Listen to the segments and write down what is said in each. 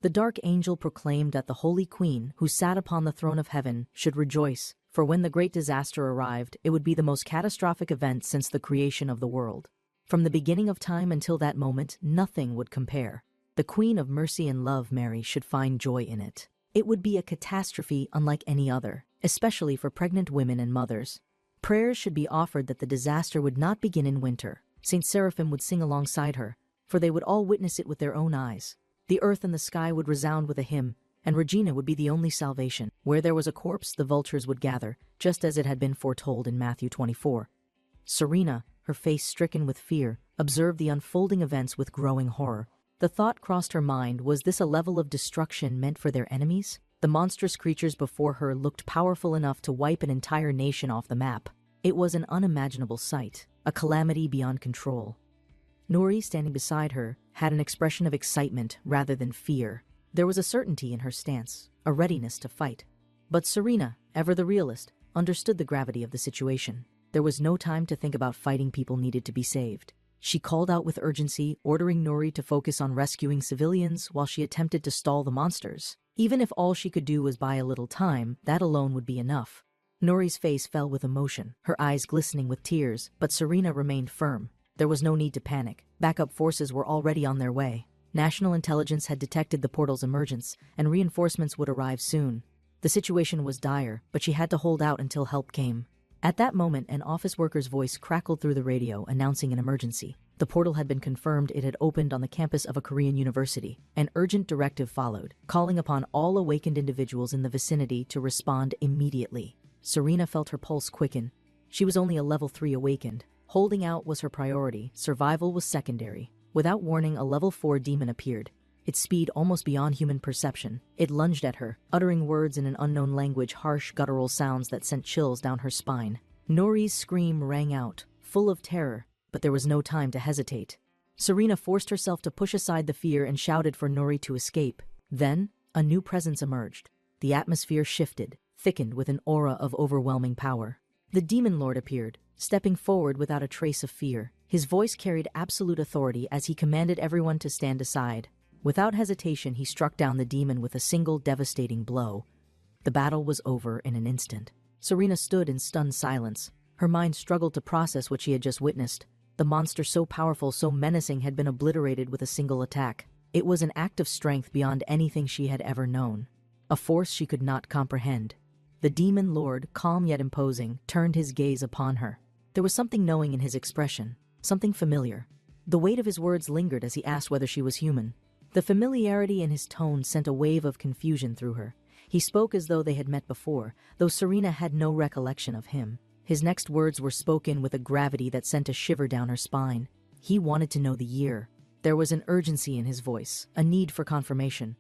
The dark angel proclaimed that the Holy Queen, who sat upon the throne of heaven, should rejoice, for when the great disaster arrived, it would be the most catastrophic event since the creation of the world. From the beginning of time until that moment, nothing would compare. The Queen of Mercy and Love, Mary, should find joy in it. It would be a catastrophe unlike any other, especially for pregnant women and mothers. Prayers should be offered that the disaster would not begin in winter. Saint Seraphim would sing alongside her, for they would all witness it with their own eyes. The earth and the sky would resound with a hymn, and Regina would be the only salvation. Where there was a corpse, the vultures would gather, just as it had been foretold in Matthew 24. Serena, her face stricken with fear, observed the unfolding events with growing horror. The thought crossed her mind, was this a level of destruction meant for their enemies? The monstrous creatures before her looked powerful enough to wipe an entire nation off the map. It was an unimaginable sight, a calamity beyond control. Nori, standing beside her, had an expression of excitement rather than fear. There was a certainty in her stance, a readiness to fight. But Serena, ever the realist, understood the gravity of the situation. There was no time to think about fighting. People needed to be saved. She called out with urgency, ordering Nori to focus on rescuing civilians while she attempted to stall the monsters. Even if all she could do was buy a little time, that alone would be enough. Nori's face fell with emotion, her eyes glistening with tears, but Serena remained firm. There was no need to panic. Backup forces were already on their way. National intelligence had detected the portal's emergence, and reinforcements would arrive soon. The situation was dire, but she had to hold out until help came. At that moment, an office worker's voice crackled through the radio, announcing an emergency. The portal had been confirmed. It had opened on the campus of a Korean university. An urgent directive followed, calling upon all awakened individuals in the vicinity to respond immediately. Serena felt her pulse quicken. She was only a level 3 awakened. Holding out was her priority, survival was secondary. Without warning, a level 4 demon appeared. Its speed almost beyond human perception. It lunged at her, uttering words in an unknown language, harsh, guttural sounds that sent chills down her spine. Nori's scream rang out, full of terror, but there was no time to hesitate. Serena forced herself to push aside the fear and shouted for Nori to escape. Then, a new presence emerged. The atmosphere shifted, thickened with an aura of overwhelming power. The Demon Lord appeared, stepping forward without a trace of fear. His voice carried absolute authority as he commanded everyone to stand aside. Without hesitation, he struck down the demon with a single devastating blow. The battle was over in an instant. Serena stood in stunned silence. Her mind struggled to process what she had just witnessed. The monster, so powerful, so menacing, had been obliterated with a single attack. It was an act of strength beyond anything she had ever known, a force she could not comprehend. The Demon Lord, calm yet imposing, turned his gaze upon her. There was something knowing in his expression, something familiar. The weight of his words lingered as he asked whether she was human. The familiarity in his tone sent a wave of confusion through her. He spoke as though they had met before, though Serena had no recollection of him. His next words were spoken with a gravity that sent a shiver down her spine. He wanted to know the year. There was an urgency in his voice, a need for confirmation.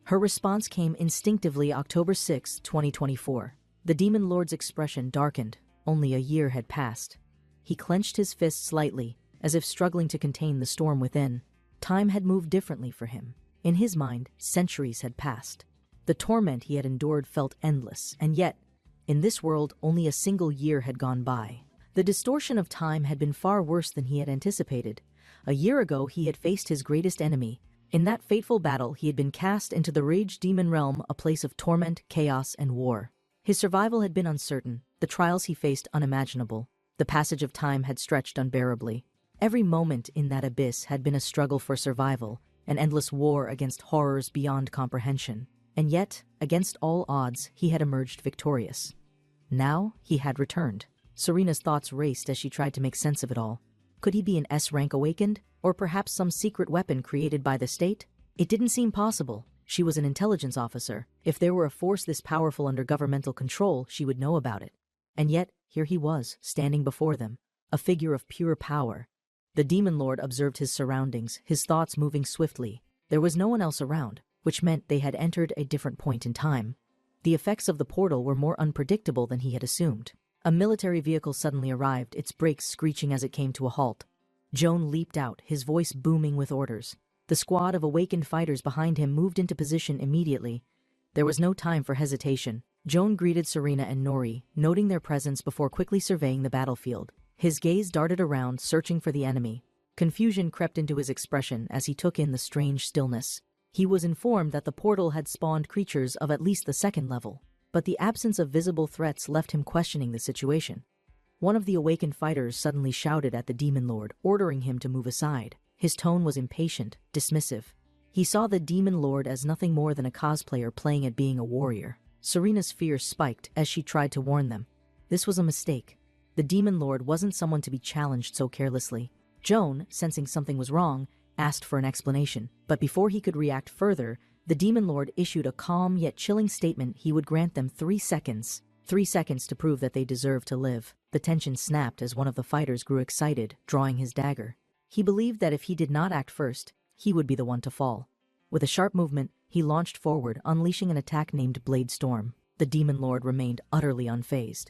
Her response came instinctively: October 6, 2024. The Demon Lord's expression darkened. Only a year had passed. He clenched his fists slightly, as if struggling to contain the storm within. Time had moved differently for him. In his mind, centuries had passed. The torment he had endured felt endless, and yet, in this world, only a single year had gone by. The distortion of time had been far worse than he had anticipated. A year ago, he had faced his greatest enemy. In that fateful battle, he had been cast into the Rage Demon Realm, a place of torment, chaos, and war. His survival had been uncertain, the trials he faced unimaginable. The passage of time had stretched unbearably. Every moment in that abyss had been a struggle for survival, an endless war against horrors beyond comprehension. And yet, against all odds, he had emerged victorious. Now, he had returned. Serena's thoughts raced as she tried to make sense of it all. Could he be an S-rank awakened? Or perhaps some secret weapon created by the state? It didn't seem possible. She was an intelligence officer. If there were a force this powerful under governmental control, she would know about it. And yet, here he was, standing before them, a figure of pure power. The Demon Lord observed his surroundings, his thoughts moving swiftly. There was no one else around, which meant they had entered a different point in time. The effects of the portal were more unpredictable than he had assumed. A military vehicle suddenly arrived, its brakes screeching as it came to a halt. Joan leaped out, his voice booming with orders. The squad of awakened fighters behind him moved into position immediately. There was no time for hesitation. Joan greeted Serena and Nori, noting their presence before quickly surveying the battlefield. His gaze darted around, searching for the enemy. Confusion crept into his expression as he took in the strange stillness. He was informed that the portal had spawned creatures of at least the second level, but the absence of visible threats left him questioning the situation. One of the awakened fighters suddenly shouted at the Demon Lord, ordering him to move aside. His tone was impatient, dismissive. He saw the Demon Lord as nothing more than a cosplayer playing at being a warrior. Serena's fear spiked as she tried to warn them. This was a mistake. The Demon Lord wasn't someone to be challenged so carelessly. Joan, sensing something was wrong, asked for an explanation, but before he could react further, the Demon Lord issued a calm yet chilling statement. He would grant them 3 seconds. 3 seconds to prove that they deserved to live. The tension snapped as one of the fighters grew excited, drawing his dagger. He believed that if he did not act first, he would be the one to fall. With a sharp movement, he launched forward, unleashing an attack named Blade Storm. The Demon Lord remained utterly unfazed.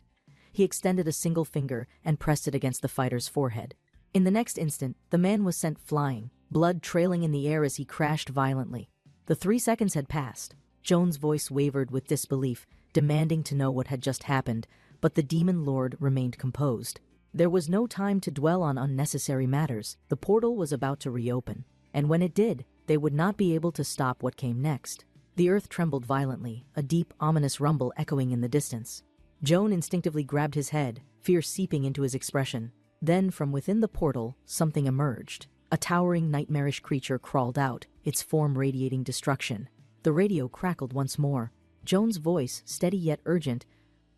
He extended a single finger and pressed it against the fighter's forehead. In the next instant, the man was sent flying, blood trailing in the air as he crashed violently. The 3 seconds had passed. Joan's voice wavered with disbelief, demanding to know what had just happened, but the Demon Lord remained composed. There was no time to dwell on unnecessary matters. The portal was about to reopen, and when it did, they would not be able to stop what came next. The earth trembled violently, a deep, ominous rumble echoing in the distance. Joan instinctively grabbed his head, fear seeping into his expression. Then, from within the portal, something emerged. A towering, nightmarish creature crawled out, its form radiating destruction. The radio crackled once more. Joan's voice, steady yet urgent,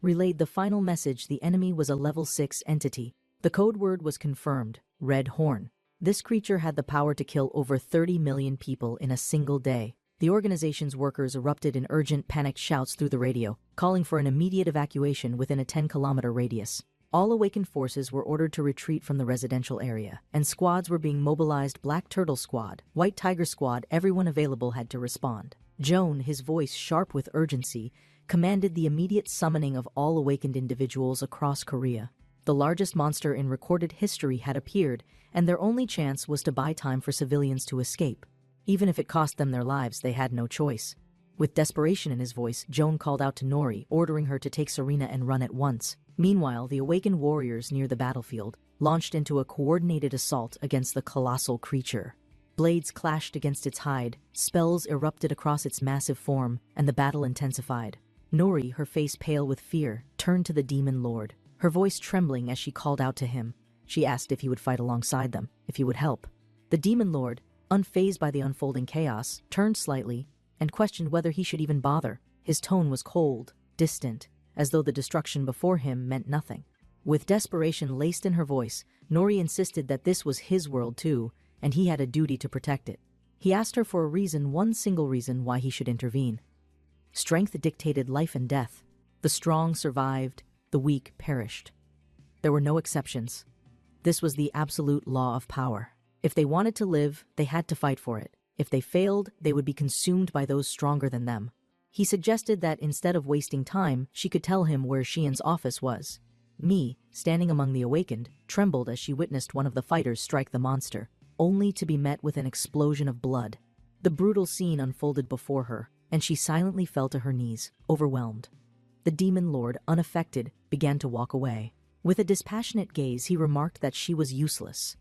relayed the final message: the enemy was a level 6 entity. The code word was confirmed: Red Horn. This creature had the power to kill over 30 million people in a single day. The organization's workers erupted in urgent, panicked shouts through the radio, calling for an immediate evacuation within a 10-kilometer radius. All awakened forces were ordered to retreat from the residential area, and squads were being mobilized: Black Turtle Squad, White Tiger Squad. Everyone available had to respond. Joan, his voice sharp with urgency, commanded the immediate summoning of all awakened individuals across Korea. The largest monster in recorded history had appeared, and their only chance was to buy time for civilians to escape. Even if it cost them their lives, they had no choice. With desperation in his voice, Joan called out to Nori, ordering her to take Serena and run at once. Meanwhile, the awakened warriors near the battlefield launched into a coordinated assault against the colossal creature. Blades clashed against its hide, spells erupted across its massive form, and the battle intensified. Nori, her face pale with fear, turned to the Demon Lord, her voice trembling as she called out to him. She asked if he would fight alongside them, if he would help. The Demon Lord, unfazed by the unfolding chaos, turned slightly and questioned whether he should even bother. His tone was cold, distant, as though the destruction before him meant nothing. With desperation laced in her voice, Nori insisted that this was his world too, and he had a duty to protect it. He asked her for a reason, one single reason why he should intervene. Strength dictated life and death. The strong survived, the weak perished. There were no exceptions. This was the absolute law of power. If they wanted to live, they had to fight for it. If they failed, they would be consumed by those stronger than them. He suggested that instead of wasting time, she could tell him where Xian's office was. Mi, standing among the awakened, trembled as she witnessed one of the fighters strike the monster, only to be met with an explosion of blood. The brutal scene unfolded before her, and she silently fell to her knees, overwhelmed. The Demon Lord, unaffected, began to walk away. With a dispassionate gaze, he remarked that she was useless.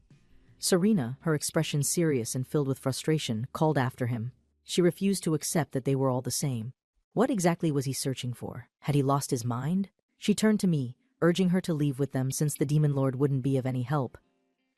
Serena, her expression serious and filled with frustration, called after him. She refused to accept that they were all the same. What exactly was he searching for? Had he lost his mind? She turned to me, urging her to leave with them since the Demon Lord wouldn't be of any help.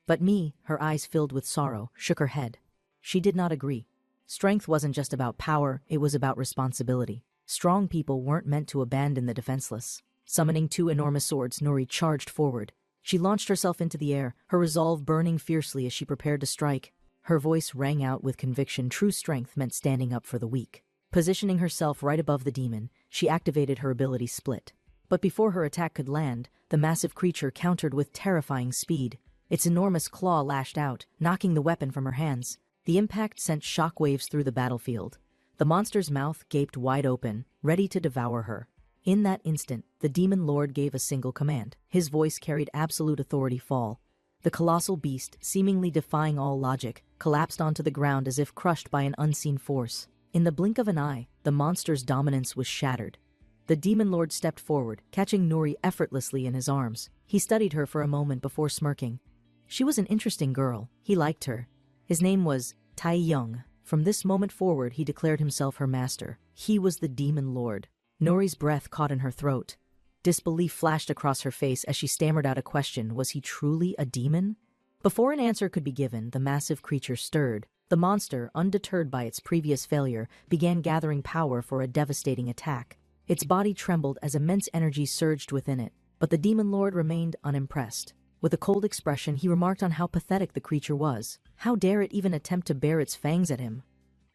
But Mi, her eyes filled with sorrow, shook her head. She did not agree. Strength wasn't just about power, it was about responsibility. Strong people weren't meant to abandon the defenseless. Summoning 2 enormous swords, Nori charged forward. She launched herself into the air, her resolve burning fiercely as she prepared to strike. Her voice rang out with conviction. True strength meant standing up for the weak. Positioning herself right above the demon, she activated her ability Split. But before her attack could land, the massive creature countered with terrifying speed. Its enormous claw lashed out, knocking the weapon from her hands. The impact sent shockwaves through the battlefield. The monster's mouth gaped wide open, ready to devour her. In that instant, the Demon Lord gave a single command. His voice carried absolute authority: fall. The colossal beast, seemingly defying all logic, collapsed onto the ground as if crushed by an unseen force. In the blink of an eye, the monster's dominance was shattered. The Demon Lord stepped forward, catching Nori effortlessly in his arms. He studied her for a moment before smirking. She was an interesting girl. He liked her. His name was Tai Young. From this moment forward, he declared himself her master. He was the demon lord. Nori's breath caught in her throat. Disbelief flashed across her face as she stammered out a question. Was he truly a demon? Before an answer could be given, the massive creature stirred. The monster, undeterred by its previous failure, began gathering power for a devastating attack. Its body trembled as immense energy surged within it, but the demon lord remained unimpressed. With a cold expression, he remarked on how pathetic the creature was. How dare it even attempt to bare its fangs at him?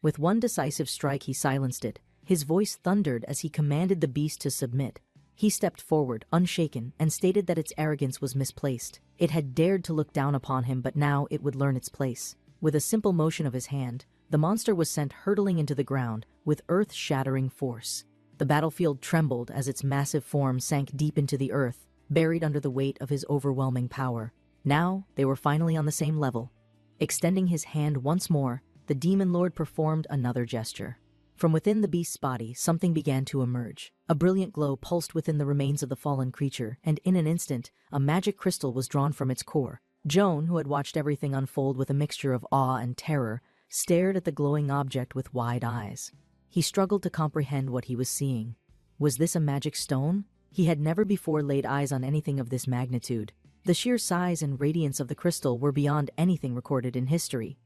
With one decisive strike, he silenced it. His voice thundered as he commanded the beast to submit. He stepped forward, unshaken, and stated that its arrogance was misplaced. It had dared to look down upon him, but now it would learn its place. With a simple motion of his hand, the monster was sent hurtling into the ground with earth-shattering force. The battlefield trembled as its massive form sank deep into the earth, buried under the weight of his overwhelming power. Now they were finally on the same level. Extending his hand once more, the demon lord performed another gesture. From within the beast's body, something began to emerge. A brilliant glow pulsed within the remains of the fallen creature, and in an instant, a magic crystal was drawn from its core. Joan, who had watched everything unfold with a mixture of awe and terror, stared at the glowing object with wide eyes. He struggled to comprehend what he was seeing. Was this a magic stone? He had never before laid eyes on anything of this magnitude. The sheer size and radiance of the crystal were beyond anything recorded in history.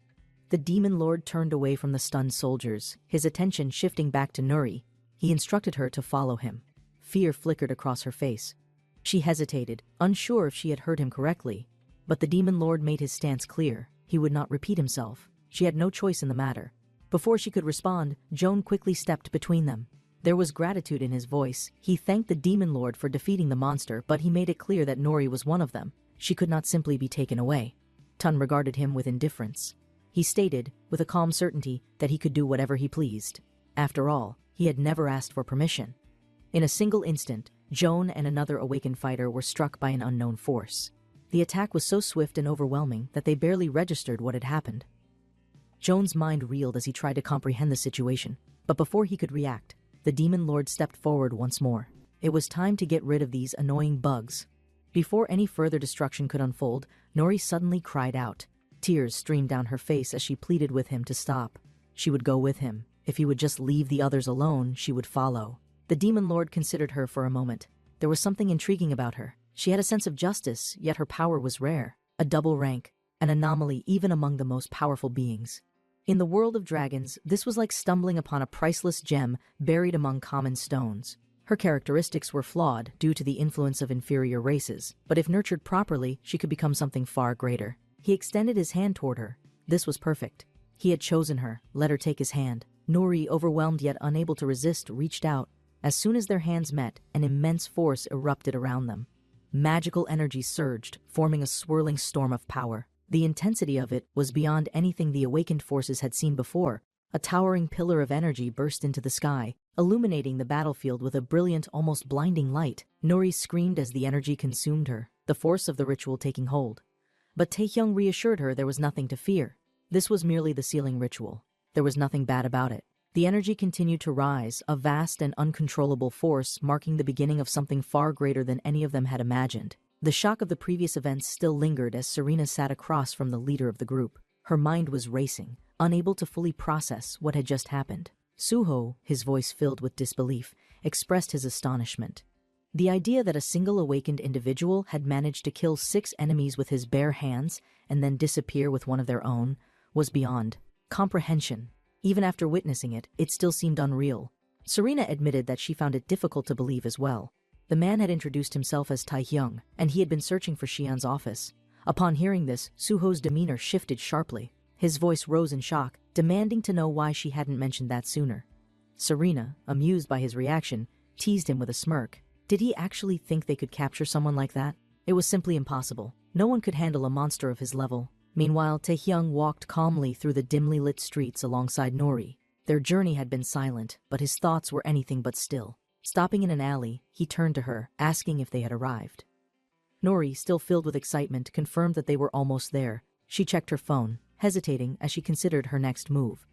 The demon lord turned away from the stunned soldiers, his attention shifting back to Nuri. He instructed her to follow him. Fear flickered across her face. She hesitated, unsure if she had heard him correctly. But the demon lord made his stance clear. He would not repeat himself. She had no choice in the matter. Before she could respond, Joan quickly stepped between them. There was gratitude in his voice. He thanked the demon lord for defeating the monster, but he made it clear that Nori was one of them. She could not simply be taken away. Tun regarded him with indifference. He stated, with a calm certainty, that he could do whatever he pleased. After all, he had never asked for permission. In a single instant, Joan and another awakened fighter were struck by an unknown force. The attack was so swift and overwhelming that they barely registered what had happened. Joan's mind reeled as he tried to comprehend the situation, but before he could react, the demon lord stepped forward once more. It was time to get rid of these annoying bugs. Before any further destruction could unfold, Nori suddenly cried out. Tears streamed down her face as she pleaded with him to stop. She would go with him. If he would just leave the others alone, she would follow. The demon lord considered her for a moment. There was something intriguing about her. She had a sense of justice, yet her power was rare. A double rank, an anomaly even among the most powerful beings. In the world of dragons, this was like stumbling upon a priceless gem buried among common stones. Her characteristics were flawed due to the influence of inferior races, but if nurtured properly, she could become something far greater. He extended his hand toward her. This was perfect. He had chosen her. Let her take his hand. Nori, overwhelmed yet unable to resist, reached out. As soon as their hands met, an immense force erupted around them. Magical energy surged, forming a swirling storm of power. The intensity of it was beyond anything the awakened forces had seen before. A towering pillar of energy burst into the sky, illuminating the battlefield with a brilliant, almost blinding light. Nori screamed as the energy consumed her, the force of the ritual taking hold. But Taehyung reassured her there was nothing to fear. This was merely the sealing ritual. There was nothing bad about it. The energy continued to rise, a vast and uncontrollable force marking the beginning of something far greater than any of them had imagined. The shock of the previous events still lingered as Serena sat across from the leader of the group. Her mind was racing, unable to fully process what had just happened. Suho, his voice filled with disbelief, expressed his astonishment. The idea that a single awakened individual had managed to kill 6 enemies with his bare hands and then disappear with one of their own was beyond comprehension. Even after witnessing it, it still seemed unreal. Serena admitted that she found it difficult to believe as well. The man had introduced himself as Taehyung, and he had been searching for Xian's office. Upon hearing this, Suho's demeanor shifted sharply. His voice rose in shock, demanding to know why she hadn't mentioned that sooner. Serena, amused by his reaction, teased him with a smirk. Did he actually think they could capture someone like that? It was simply impossible. No one could handle a monster of his level. Meanwhile, Taehyung walked calmly through the dimly lit streets alongside Nori. Their journey had been silent, but his thoughts were anything but still. Stopping in an alley, he turned to her, asking if they had arrived. Nori, still filled with excitement, confirmed that they were almost there. She checked her phone, hesitating as she considered her next move.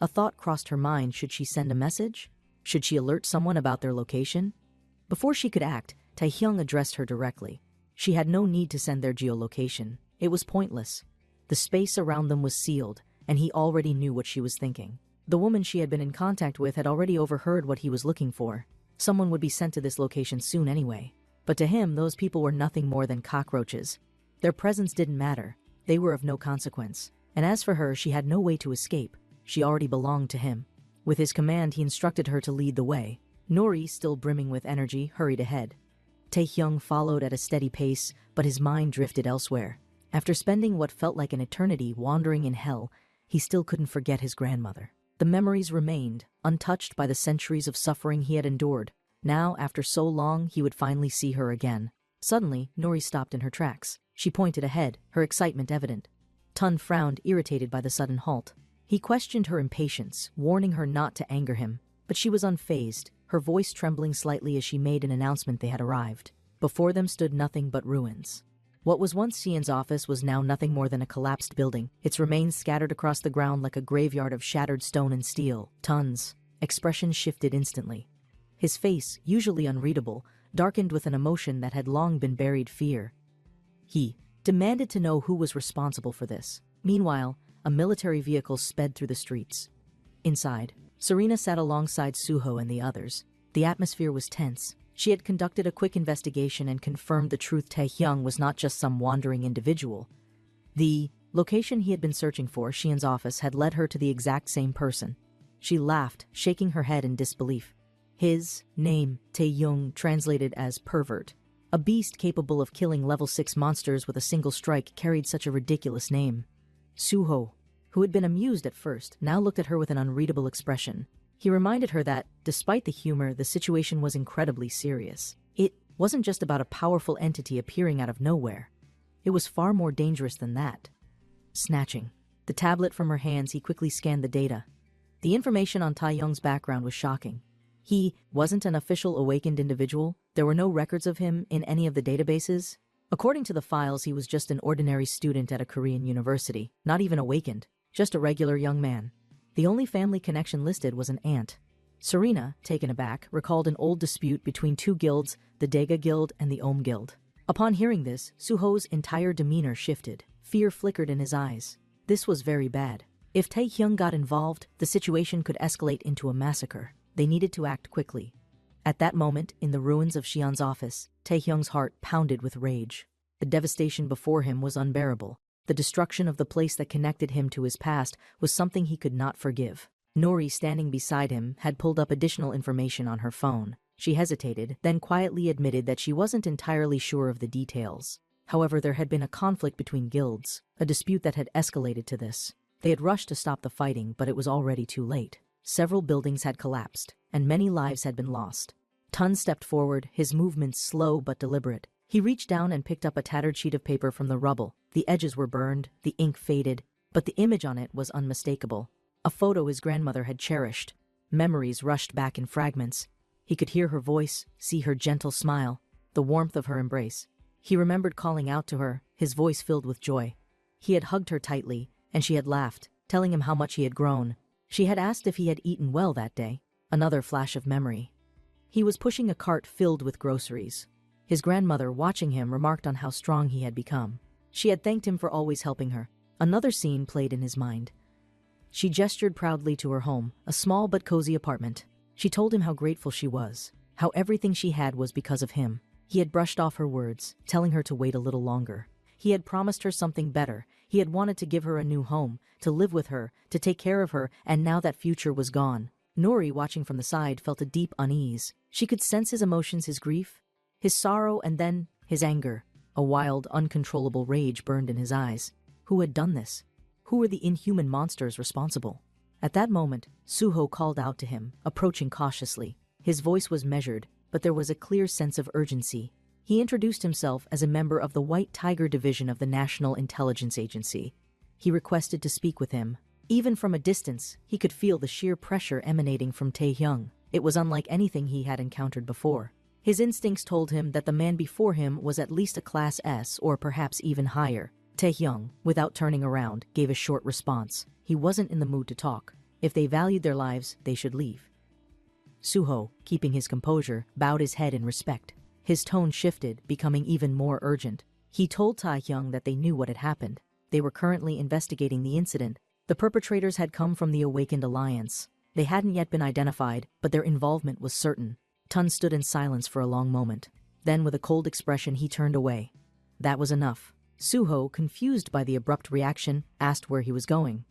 A thought crossed her mind. Should she send a message? Should she alert someone about their location? Before she could act, Taehyung addressed her directly. She had no need to send their geolocation. It was pointless. The space around them was sealed, and he already knew what she was thinking. The woman she had been in contact with had already overheard what he was looking for. Someone would be sent to this location soon anyway. But to him, those people were nothing more than cockroaches. Their presence didn't matter. They were of no consequence. And as for her, she had no way to escape. She already belonged to him. With his command, he instructed her to lead the way. Nori, still brimming with energy, hurried ahead. Taehyung followed at a steady pace, but his mind drifted elsewhere. After spending what felt like an eternity wandering in hell, he still couldn't forget his grandmother. The memories remained, untouched by the centuries of suffering he had endured. Now, after so long, he would finally see her again. Suddenly, Nori stopped in her tracks. She pointed ahead, her excitement evident. Tun frowned, irritated by the sudden halt. He questioned her impatience, warning her not to anger him. But she was unfazed, her voice trembling slightly as she made an announcement they had arrived. Before them stood nothing but ruins. What was once Xian's office was now nothing more than a collapsed building, its remains scattered across the ground like a graveyard of shattered stone and steel. Tun's expression shifted instantly. His face, usually unreadable, darkened with an emotion that had long been buried fear. He demanded to know who was responsible for this. Meanwhile, a military vehicle sped through the streets. Inside, Serena sat alongside Suho and the others. The atmosphere was tense. She had conducted a quick investigation and confirmed the truth. Taehyung was not just some wandering individual. The location he had been searching for, Xian's office, had led her to the exact same person. She laughed, shaking her head in disbelief. His name, Taehyung, translated as pervert. A beast capable of killing level 6 monsters with a single strike carried such a ridiculous name. Suho, who had been amused at first, now looked at her with an unreadable expression. He reminded her that, despite the humor, the situation was incredibly serious. It wasn't just about a powerful entity appearing out of nowhere. It was far more dangerous than that. Snatching the tablet from her hands, he quickly scanned the data. The information on Taehyung's background was shocking. He wasn't an official awakened individual. There were no records of him in any of the databases. According to the files, he was just an ordinary student at a Korean university, not even awakened, just a regular young man. The only family connection listed was an aunt. Serena, taken aback, recalled an old dispute between two guilds, the Daega Guild and the Ohm Guild. Upon hearing this, Suho's entire demeanor shifted. Fear flickered in his eyes. This was very bad. If Taehyung got involved, the situation could escalate into a massacre. They needed to act quickly. At that moment, in the ruins of Xian's office, Taehyung's heart pounded with rage. The devastation before him was unbearable. The destruction of the place that connected him to his past was something he could not forgive. Nori, standing beside him, had pulled up additional information on her phone. She hesitated, then quietly admitted that she wasn't entirely sure of the details. However, there had been a conflict between guilds, a dispute that had escalated to this. They had rushed to stop the fighting, but it was already too late. Several buildings had collapsed, and many lives had been lost. Tun stepped forward, his movements slow but deliberate. He reached down and picked up a tattered sheet of paper from the rubble. The edges were burned, the ink faded, but the image on it was unmistakable. A photo his grandmother had cherished. Memories rushed back in fragments. He could hear her voice, see her gentle smile, the warmth of her embrace. He remembered calling out to her, his voice filled with joy. He had hugged her tightly, and she had laughed, telling him how much he had grown. She had asked if he had eaten well that day. Another flash of memory. He was pushing a cart filled with groceries. His grandmother, watching him, remarked on how strong he had become. She had thanked him for always helping her. Another scene played in his mind. She gestured proudly to her home, a small but cozy apartment. She told him how grateful she was, how everything she had was because of him. He had brushed off her words, telling her to wait a little longer. He had promised her something better. He had wanted to give her a new home, to live with her, to take care of her, and now that future was gone. Nori, watching from the side, felt a deep unease. She could sense his emotions, his grief, his sorrow, and then his anger. A wild, uncontrollable rage burned in his eyes. Who had done this? Who were the inhuman monsters responsible? At that moment, Suho called out to him, approaching cautiously. His voice was measured, but there was a clear sense of urgency. He introduced himself as a member of the White Tiger Division of the National Intelligence Agency. He requested to speak with him. Even from a distance, he could feel the sheer pressure emanating from Taehyung. It was unlike anything he had encountered before. His instincts told him that the man before him was at least a Class S or perhaps even higher. Taehyung, without turning around, gave a short response. He wasn't in the mood to talk. If they valued their lives, they should leave. Suho, keeping his composure, bowed his head in respect. His tone shifted, becoming even more urgent. He told Taehyung that they knew what had happened. They were currently investigating the incident. The perpetrators had come from the Awakened Alliance. They hadn't yet been identified, but their involvement was certain. Tun stood in silence for a long moment. Then, with a cold expression, he turned away. That was enough. Suho, confused by the abrupt reaction, asked where he was going.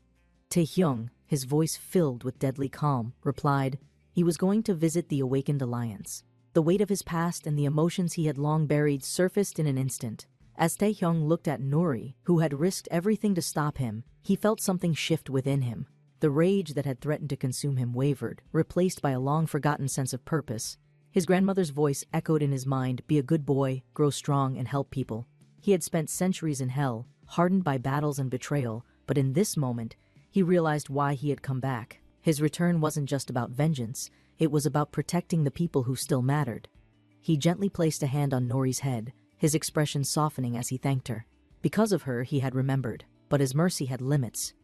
Taehyung, his voice filled with deadly calm, replied he was going to visit the Awakened Alliance. The weight of his past and the emotions he had long buried surfaced in an instant. As Taehyung looked at Nuri, who had risked everything to stop him, he felt something shift within him. The rage that had threatened to consume him wavered, replaced by a long-forgotten sense of purpose. His grandmother's voice echoed in his mind, "Be a good boy, grow strong, and help people." He had spent centuries in hell, hardened by battles and betrayal, but in this moment, he realized why he had come back. His return wasn't just about vengeance, it was about protecting the people who still mattered. He gently placed a hand on Nori's head, his expression softening as he thanked her. Because of her, he had remembered, but his mercy had limits.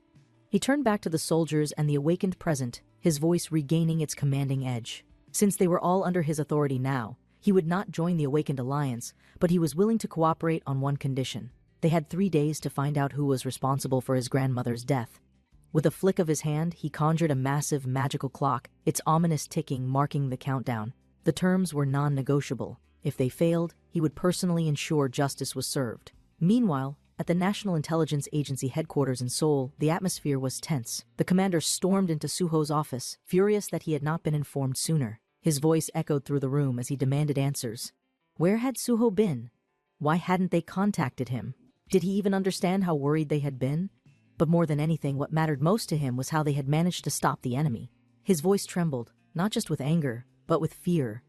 He turned back to the soldiers and the awakened present, his voice regaining its commanding edge. Since they were all under his authority now, he would not join the Awakened Alliance, but he was willing to cooperate on one condition. They had 3 days to find out who was responsible for his grandmother's death. With a flick of his hand, he conjured a massive magical clock, its ominous ticking marking the countdown. The terms were non-negotiable. If they failed, he would personally ensure justice was served. Meanwhile, at the National Intelligence Agency headquarters in Seoul, the atmosphere was tense. The commander stormed into Suho's office, furious that he had not been informed sooner. His voice echoed through the room as he demanded answers. Where had Suho been? Why hadn't they contacted him? Did he even understand how worried they had been? But more than anything, what mattered most to him was how they had managed to stop the enemy. His voice trembled, not just with anger, but with fear.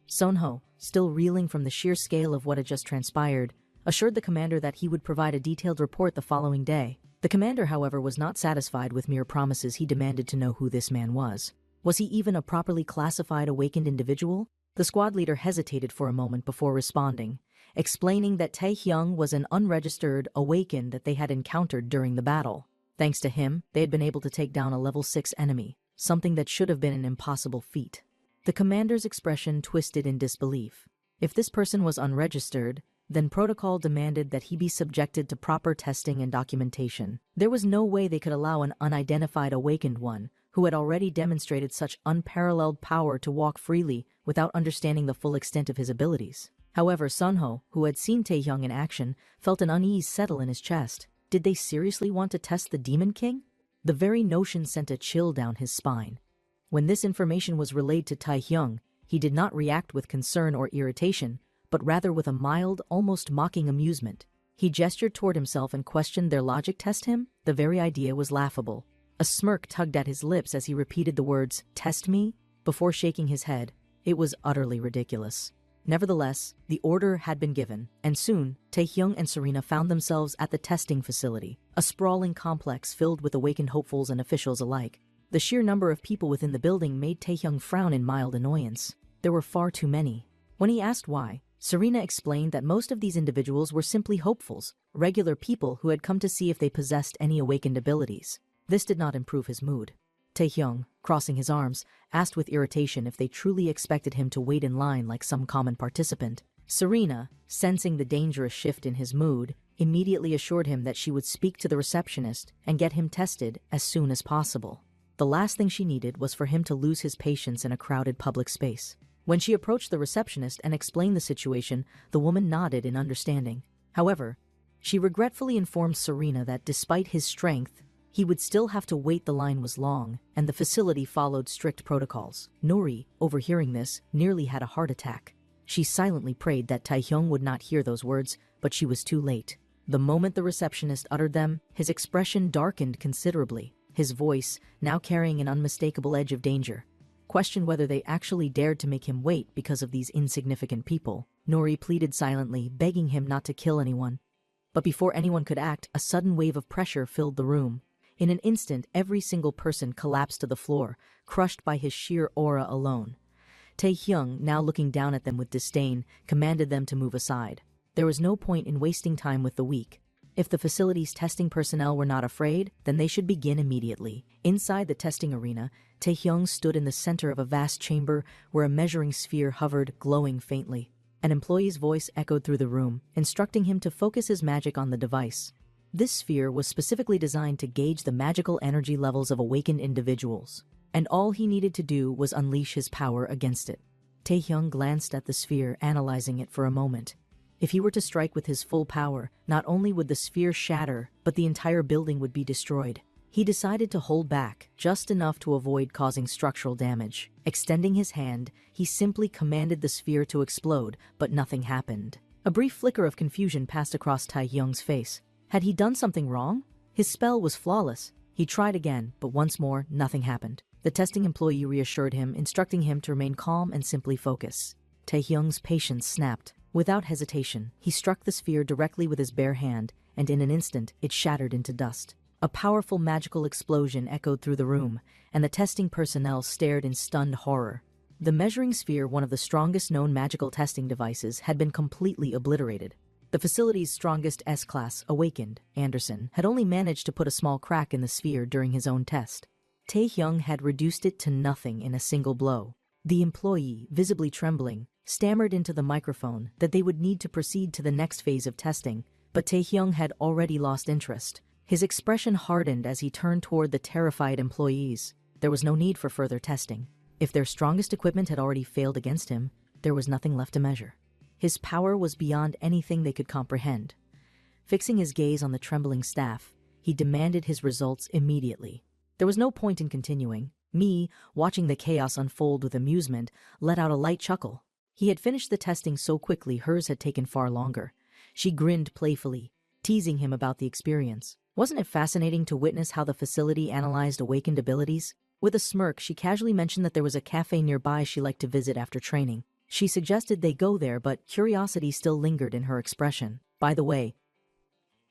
Sonho, still reeling from the sheer scale of what had just transpired, assured the commander that he would provide a detailed report the following day. The commander, however, was not satisfied with mere promises. He demanded to know who this man was. Was he even a properly classified awakened individual? The squad leader hesitated for a moment before responding, explaining that Taehyung was an unregistered awakened that they had encountered during the battle. Thanks to him, they had been able to take down a level 6 enemy, something that should have been an impossible feat. The commander's expression twisted in disbelief. If this person was unregistered, then protocol demanded that he be subjected to proper testing and documentation. There was no way they could allow an unidentified awakened one, who had already demonstrated such unparalleled power, to walk freely without understanding the full extent of his abilities. However, Sunho, who had seen Taehyung in action, felt an unease settle in his chest. Did they seriously want to test the Demon King? The very notion sent a chill down his spine. When this information was relayed to Taehyung, he did not react with concern or irritation, but rather with a mild, almost mocking amusement. He gestured toward himself and questioned their logic. Test him? The very idea was laughable. A smirk tugged at his lips as he repeated the words, "Test me?" before shaking his head. It was utterly ridiculous. Nevertheless, the order had been given, and soon, Taehyung and Serena found themselves at the testing facility, a sprawling complex filled with awakened hopefuls and officials alike. The sheer number of people within the building made Taehyung frown in mild annoyance. There were far too many. When he asked why, Serena explained that most of these individuals were simply hopefuls, regular people who had come to see if they possessed any awakened abilities. This did not improve his mood. Taehyung, crossing his arms, asked with irritation if they truly expected him to wait in line like some common participant. Serena, sensing the dangerous shift in his mood, immediately assured him that she would speak to the receptionist and get him tested as soon as possible. The last thing she needed was for him to lose his patience in a crowded public space. When she approached the receptionist and explained the situation, the woman nodded in understanding. However, she regretfully informed Serena that despite his strength, he would still have to wait. The line was long, and the facility followed strict protocols. Nori, overhearing this, nearly had a heart attack. She silently prayed that Taehyung would not hear those words, but she was too late. The moment the receptionist uttered them, his expression darkened considerably. His voice, now carrying an unmistakable edge of danger, questioned whether they actually dared to make him wait because of these insignificant people. Nori pleaded silently, begging him not to kill anyone. But before anyone could act, a sudden wave of pressure filled the room. In an instant, every single person collapsed to the floor, crushed by his sheer aura alone. Taehyung, now looking down at them with disdain, commanded them to move aside. There was no point in wasting time with the weak. If the facility's testing personnel were not afraid, then they should begin immediately. Inside the testing arena, Taehyung stood in the center of a vast chamber where a measuring sphere hovered, glowing faintly. An employee's voice echoed through the room, instructing him to focus his magic on the device. This sphere was specifically designed to gauge the magical energy levels of awakened individuals, and all he needed to do was unleash his power against it. Taehyung glanced at the sphere, analyzing it for a moment. If he were to strike with his full power, not only would the sphere shatter, but the entire building would be destroyed. He decided to hold back, just enough to avoid causing structural damage. Extending his hand, he simply commanded the sphere to explode, but nothing happened. A brief flicker of confusion passed across Taehyung's face. Had he done something wrong? His spell was flawless. He tried again, but once more, nothing happened. The testing employee reassured him, instructing him to remain calm and simply focus. Taehyung's patience snapped. Without hesitation, he struck the sphere directly with his bare hand, and in an instant, it shattered into dust. A powerful magical explosion echoed through the room, and the testing personnel stared in stunned horror. The measuring sphere, one of the strongest known magical testing devices, had been completely obliterated. The facility's strongest S-class, Awakened, Anderson, had only managed to put a small crack in the sphere during his own test. Taehyung had reduced it to nothing in a single blow. The employee, visibly trembling, stammered into the microphone that they would need to proceed to the next phase of testing, but Taehyung had already lost interest. His expression hardened as he turned toward the terrified employees. There was no need for further testing. If their strongest equipment had already failed against him, there was nothing left to measure. His power was beyond anything they could comprehend. Fixing his gaze on the trembling staff, he demanded his results immediately. There was no point in continuing. Me, watching the chaos unfold with amusement, let out a light chuckle. He had finished the testing so quickly, hers had taken far longer. She grinned playfully, teasing him about the experience. Wasn't it fascinating to witness how the facility analyzed awakened abilities? With a smirk, she casually mentioned that there was a cafe nearby she liked to visit after training. She suggested they go there, but curiosity still lingered in her expression. By the way,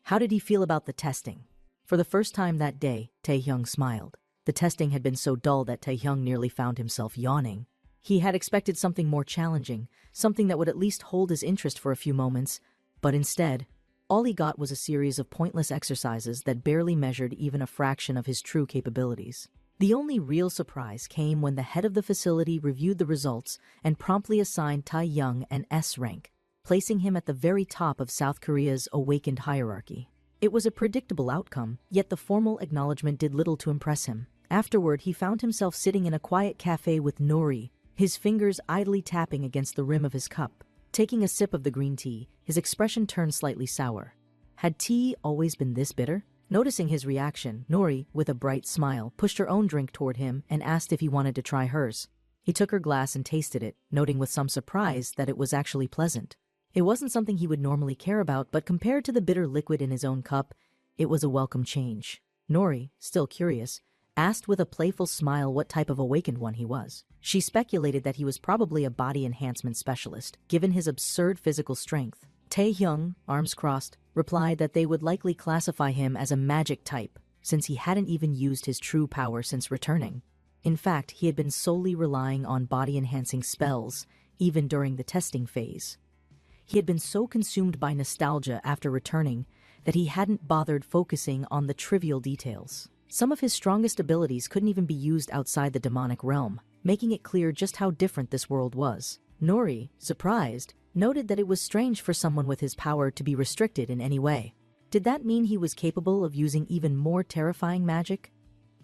how did he feel about the testing? For the first time that day, Taehyung smiled. The testing had been so dull that Taehyung nearly found himself yawning. He had expected something more challenging, something that would at least hold his interest for a few moments, but instead, all he got was a series of pointless exercises that barely measured even a fraction of his true capabilities. The only real surprise came when the head of the facility reviewed the results and promptly assigned Taehyung an S rank, placing him at the very top of South Korea's awakened hierarchy. It was a predictable outcome, yet the formal acknowledgement did little to impress him. Afterward, he found himself sitting in a quiet cafe with Nori, his fingers idly tapping against the rim of his cup. Taking a sip of the green tea, his expression turned slightly sour. Had tea always been this bitter? Noticing his reaction, Nori, with a bright smile, pushed her own drink toward him and asked if he wanted to try hers. He took her glass and tasted it, noting with some surprise that it was actually pleasant. It wasn't something he would normally care about, but compared to the bitter liquid in his own cup, it was a welcome change. Nori, still curious, asked with a playful smile what type of awakened one he was. She speculated that he was probably a body enhancement specialist, given his absurd physical strength. Taehyung, arms crossed, replied that they would likely classify him as a magic type, since he hadn't even used his true power since returning. In fact, he had been solely relying on body-enhancing spells, even during the testing phase. He had been so consumed by nostalgia after returning that he hadn't bothered focusing on the trivial details. Some of his strongest abilities couldn't even be used outside the demonic realm, making it clear just how different this world was. Nori, surprised, noted that it was strange for someone with his power to be restricted in any way. Did that mean he was capable of using even more terrifying magic?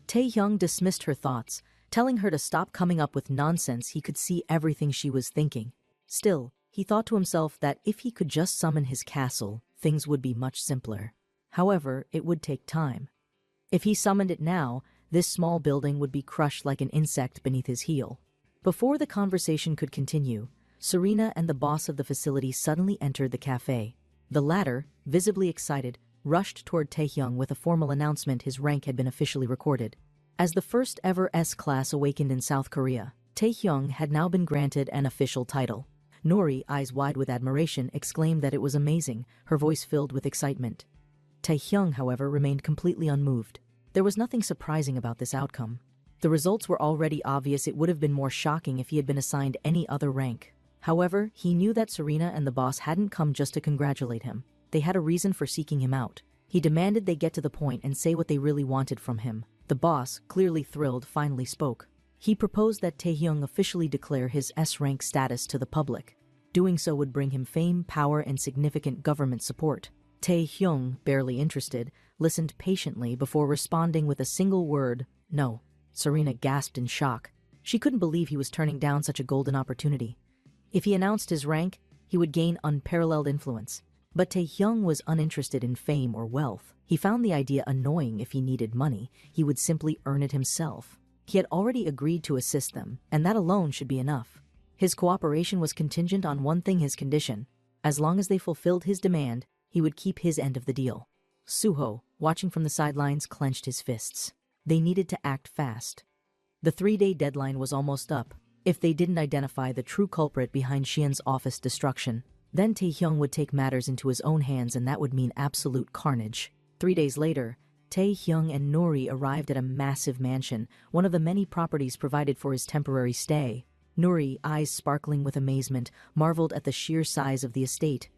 Taehyung dismissed her thoughts, telling her to stop coming up with nonsense. He could see everything she was thinking. Still, he thought to himself that if he could just summon his castle, things would be much simpler. However, it would take time. If he summoned it now, this small building would be crushed like an insect beneath his heel. Before the conversation could continue, Serena and the boss of the facility suddenly entered the cafe. The latter, visibly excited, rushed toward Taehyung with a formal announcement his rank had been officially recorded. As the first ever S-class awakened in South Korea, Taehyung had now been granted an official title. Nori, eyes wide with admiration, exclaimed that it was amazing, her voice filled with excitement. Taehyung, however, remained completely unmoved. There was nothing surprising about this outcome. The results were already obvious. It would have been more shocking if he had been assigned any other rank. However, he knew that Serena and the boss hadn't come just to congratulate him. They had a reason for seeking him out. He demanded they get to the point and say what they really wanted from him. The boss, clearly thrilled, finally spoke. He proposed that Taehyung officially declare his S-rank status to the public. Doing so would bring him fame, power, and significant government support. Tae-hyung, barely interested, listened patiently before responding with a single word, "No." Serena gasped in shock. She couldn't believe he was turning down such a golden opportunity. If he announced his rank, he would gain unparalleled influence. But Tae-hyung was uninterested in fame or wealth. He found the idea annoying. If he needed money, he would simply earn it himself. He had already agreed to assist them, and that alone should be enough. His cooperation was contingent on one thing: his condition. As long as they fulfilled his demand, he would keep his end of the deal. Suho, watching from the sidelines, clenched his fists. They needed to act fast. The 3-day deadline was almost up. If they didn't identify the true culprit behind Xian's office destruction, then Tae-hyung would take matters into his own hands, and that would mean absolute carnage. 3 days later, Tae-hyung and Nori arrived at a massive mansion, one of the many properties provided for his temporary stay. Nori, eyes sparkling with amazement, marveled at the sheer size of the estate.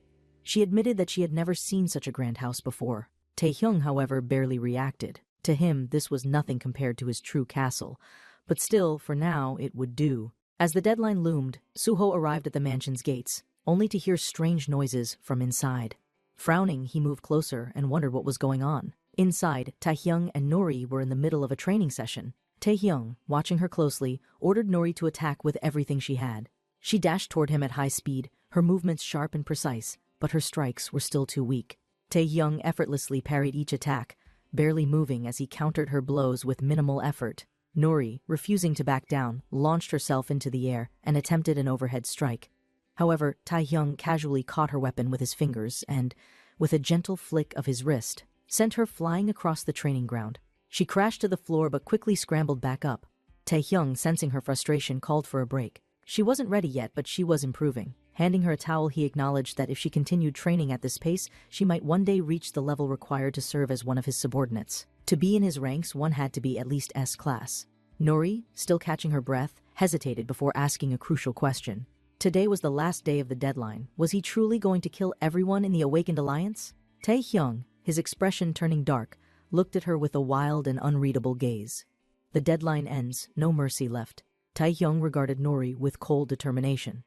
She admitted that she had never seen such a grand house before. Tae-hyung, however, barely reacted. To him, this was nothing compared to his true castle. But still, for now, it would do. As the deadline loomed, Suho arrived at the mansion's gates, only to hear strange noises from inside. Frowning, he moved closer and wondered what was going on. Inside, Tae-hyung and Nori were in the middle of a training session. Tae-hyung, watching her closely, ordered Nori to attack with everything she had. She dashed toward him at high speed, her movements sharp and precise, but her strikes were still too weak. Tae-hyung effortlessly parried each attack, barely moving as he countered her blows with minimal effort. Nori, refusing to back down, launched herself into the air and attempted an overhead strike. However, Tae-hyung casually caught her weapon with his fingers and, with a gentle flick of his wrist, sent her flying across the training ground. She crashed to the floor but quickly scrambled back up. Tae-hyung, sensing her frustration, called for a break. She wasn't ready yet, but she was improving. Handing her a towel, he acknowledged that if she continued training at this pace, she might one day reach the level required to serve as one of his subordinates. To be in his ranks, one had to be at least S-class. Nori, still catching her breath, hesitated before asking a crucial question. Today was the last day of the deadline. Was he truly going to kill everyone in the Awakened Alliance? Tae-hyung, his expression turning dark, looked at her with a wild and unreadable gaze. The deadline ends, no mercy left. Tae-hyung regarded Nori with cold determination.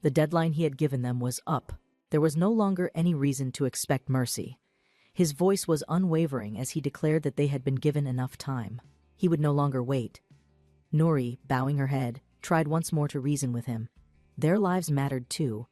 The deadline he had given them was up. There was no longer any reason to expect mercy. His voice was unwavering as he declared that they had been given enough time. He would no longer wait. Nori, bowing her head, tried once more to reason with him. Their lives mattered too.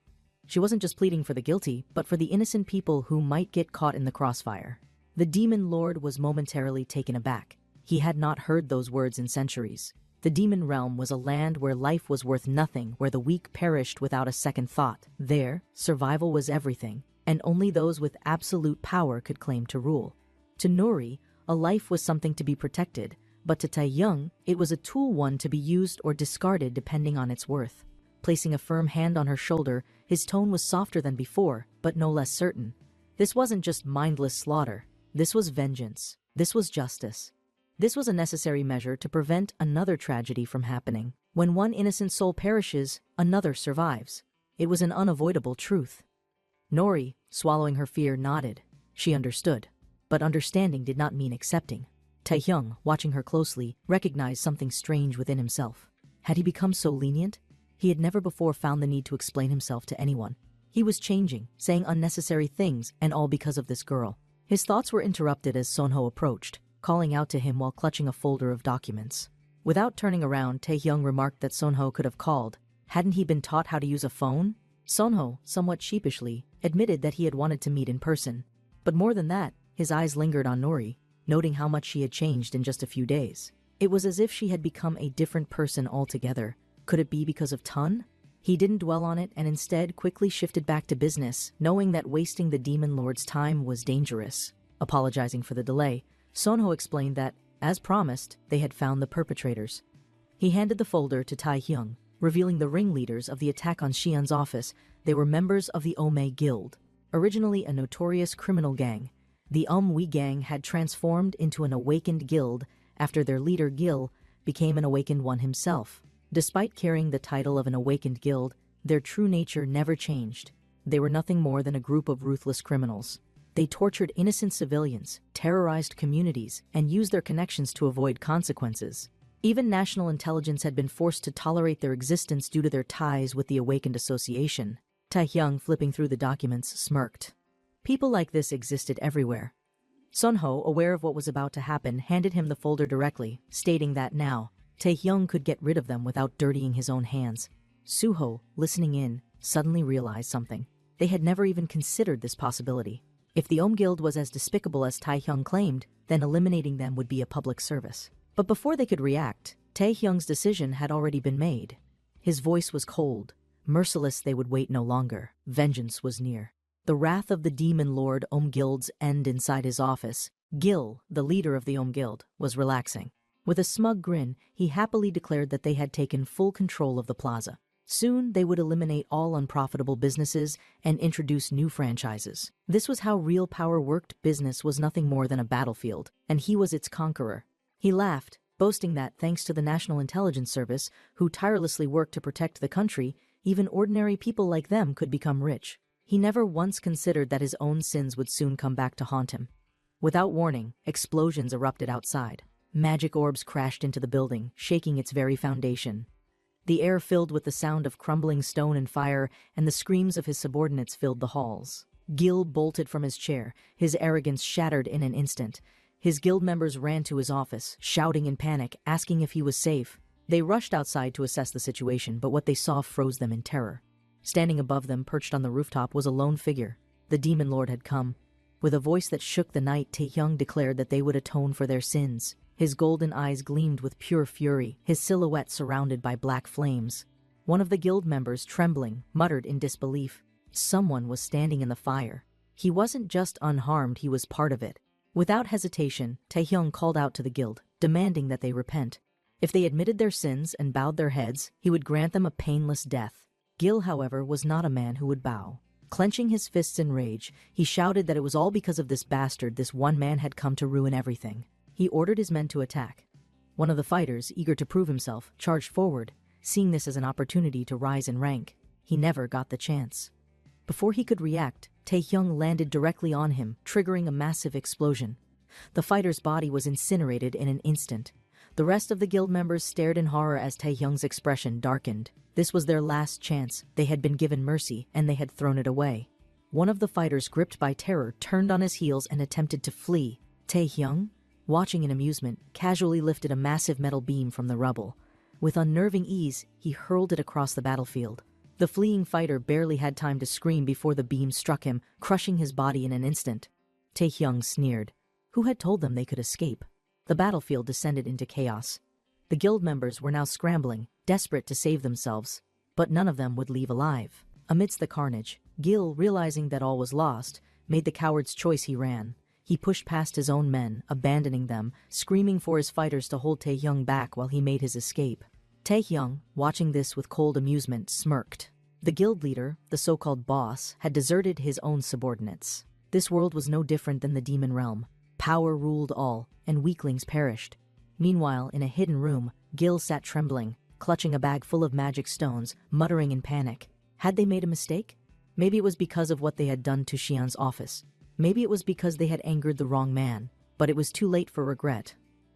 She wasn't just pleading for the guilty, but for the innocent people who might get caught in the crossfire. The demon lord was momentarily taken aback. He had not heard those words in centuries. The demon realm was a land where life was worth nothing, where the weak perished without a second thought. There, survival was everything, and only those with absolute power could claim to rule. To Nori, a life was something to be protected, but to Tae-hyung, it was a tool, one to be used or discarded depending on its worth. Placing a firm hand on her shoulder, his tone was softer than before, but no less certain. This wasn't just mindless slaughter. This was vengeance. This was justice. This was a necessary measure to prevent another tragedy from happening. When one innocent soul perishes, another survives. It was an unavoidable truth. Nori, swallowing her fear, nodded. She understood. But understanding did not mean accepting. Tae-hyung, watching her closely, recognized something strange within himself. Had he become so lenient? He had never before found the need to explain himself to anyone. He was changing, saying unnecessary things, and all because of this girl. His thoughts were interrupted as Sonho approached, calling out to him while clutching a folder of documents. Without turning around, Tae-hyung remarked that Sonho could have called. Hadn't he been taught how to use a phone? Sonho, somewhat sheepishly, admitted that he had wanted to meet in person. But more than that, his eyes lingered on Nori, noting how much she had changed in just a few days. It was as if she had become a different person altogether. Could it be because of Tun? He didn't dwell on it and instead quickly shifted back to business, knowing that wasting the demon lord's time was dangerous. Apologizing for the delay, Sonho explained that, as promised, they had found the perpetrators. He handed the folder to Tae-hyung, revealing the ringleaders of the attack on Xian's office. They were members of the Ome Guild. Originally a notorious criminal gang, the Wee gang had transformed into an awakened guild after their leader Gil became an awakened one himself. Despite carrying the title of an awakened guild, their true nature never changed. They were nothing more than a group of ruthless criminals. They tortured innocent civilians, terrorized communities, and used their connections to avoid consequences. Even national intelligence had been forced to tolerate their existence due to their ties with the Awakened Association. Tae-hyung, flipping through the documents, smirked. People like this existed everywhere. Sunho, aware of what was about to happen, handed him the folder directly, stating that now, Taehyung could get rid of them without dirtying his own hands. Suho, listening in, suddenly realized something. They had never even considered this possibility. If the Ohm Guild was as despicable as Taehyung claimed, then eliminating them would be a public service. But before they could react, Taehyung's decision had already been made. His voice was cold. Merciless, they would wait no longer. Vengeance was near. The wrath of the demon lord Ohm Guild's end inside his office. Gil, the leader of the Ohm Guild, was relaxing. With a smug grin, he happily declared that they had taken full control of the plaza. Soon, they would eliminate all unprofitable businesses and introduce new franchises. This was how real power worked. Business was nothing more than a battlefield, and he was its conqueror. He laughed, boasting that, thanks to the National Intelligence Service, who tirelessly worked to protect the country, even ordinary people like them could become rich. He never once considered that his own sins would soon come back to haunt him. Without warning, explosions erupted outside. Magic orbs crashed into the building, shaking its very foundation. The air filled with the sound of crumbling stone and fire, and the screams of his subordinates filled the halls. Gil bolted from his chair, his arrogance shattered in an instant. His guild members ran to his office, shouting in panic, asking if he was safe. They rushed outside to assess the situation, but what they saw froze them in terror. Standing above them, perched on the rooftop, was a lone figure. The demon lord had come. With a voice that shook the night, Taehyung declared that they would atone for their sins. His golden eyes gleamed with pure fury, his silhouette surrounded by black flames. One of the guild members, trembling, muttered in disbelief. Someone was standing in the fire. He wasn't just unharmed, he was part of it. Without hesitation, Taehyung called out to the guild, demanding that they repent. If they admitted their sins and bowed their heads, he would grant them a painless death. Gil, however, was not a man who would bow. Clenching his fists in rage, he shouted that it was all because of this bastard. This one man had come to ruin everything. He ordered his men to attack. One of the fighters, eager to prove himself, charged forward, seeing this as an opportunity to rise in rank. He never got the chance. Before he could react, Taehyung landed directly on him, triggering a massive explosion. The fighter's body was incinerated in an instant. The rest of the guild members stared in horror as Taehyung's expression darkened. This was their last chance. They had been given mercy, and they had thrown it away. One of the fighters, gripped by terror, turned on his heels and attempted to flee. Taehyung, watching in amusement, casually lifted a massive metal beam from the rubble. With unnerving ease, he hurled it across the battlefield. The fleeing fighter barely had time to scream before the beam struck him, crushing his body in an instant. Taehyung sneered. Who had told them they could escape? The battlefield descended into chaos. The guild members were now scrambling, desperate to save themselves, but none of them would leave alive. Amidst the carnage, Gil, realizing that all was lost, made the coward's choice. He ran. He pushed past his own men, abandoning them, screaming for his fighters to hold Taehyung back while he made his escape. Taehyung, watching this with cold amusement, smirked. The guild leader, the so-called boss, had deserted his own subordinates. This world was no different than the demon realm. Power ruled all, and weaklings perished. Meanwhile, in a hidden room, Gil sat trembling, clutching a bag full of magic stones, muttering in panic. Had they made a mistake? Maybe it was because of what they had done to Xian's office. Maybe it was because they had angered the wrong man. But it was too late for regret.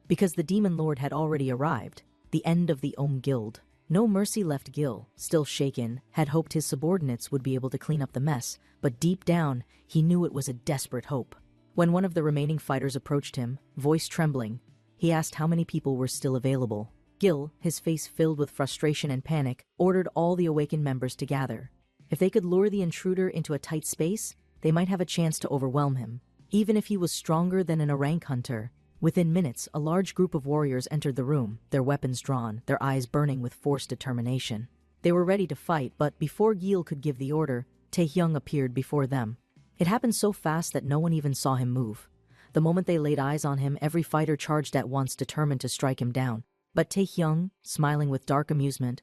Because the demon lord had already arrived. The end of the Ohm Guild. No mercy left. Gil, still shaken, had hoped his subordinates would be able to clean up the mess, but deep down, he knew it was a desperate hope. When one of the remaining fighters approached him, voice trembling, he asked how many people were still available. Gil, his face filled with frustration and panic, ordered all the awakened members to gather. If they could lure the intruder into a tight space, they might have a chance to overwhelm him. Even if he was stronger than a rank hunter. Within minutes, a large group of warriors entered the room, their weapons drawn, their eyes burning with forced determination. They were ready to fight, but before Gil could give the order, Taehyung appeared before them. It happened so fast that no one even saw him move. The moment they laid eyes on him, every fighter charged at once, determined to strike him down. But Taehyung, smiling with dark amusement,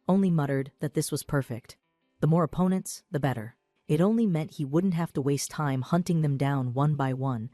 only muttered that this was perfect. The more opponents, the better. It only meant he wouldn't have to waste time hunting them down one by one.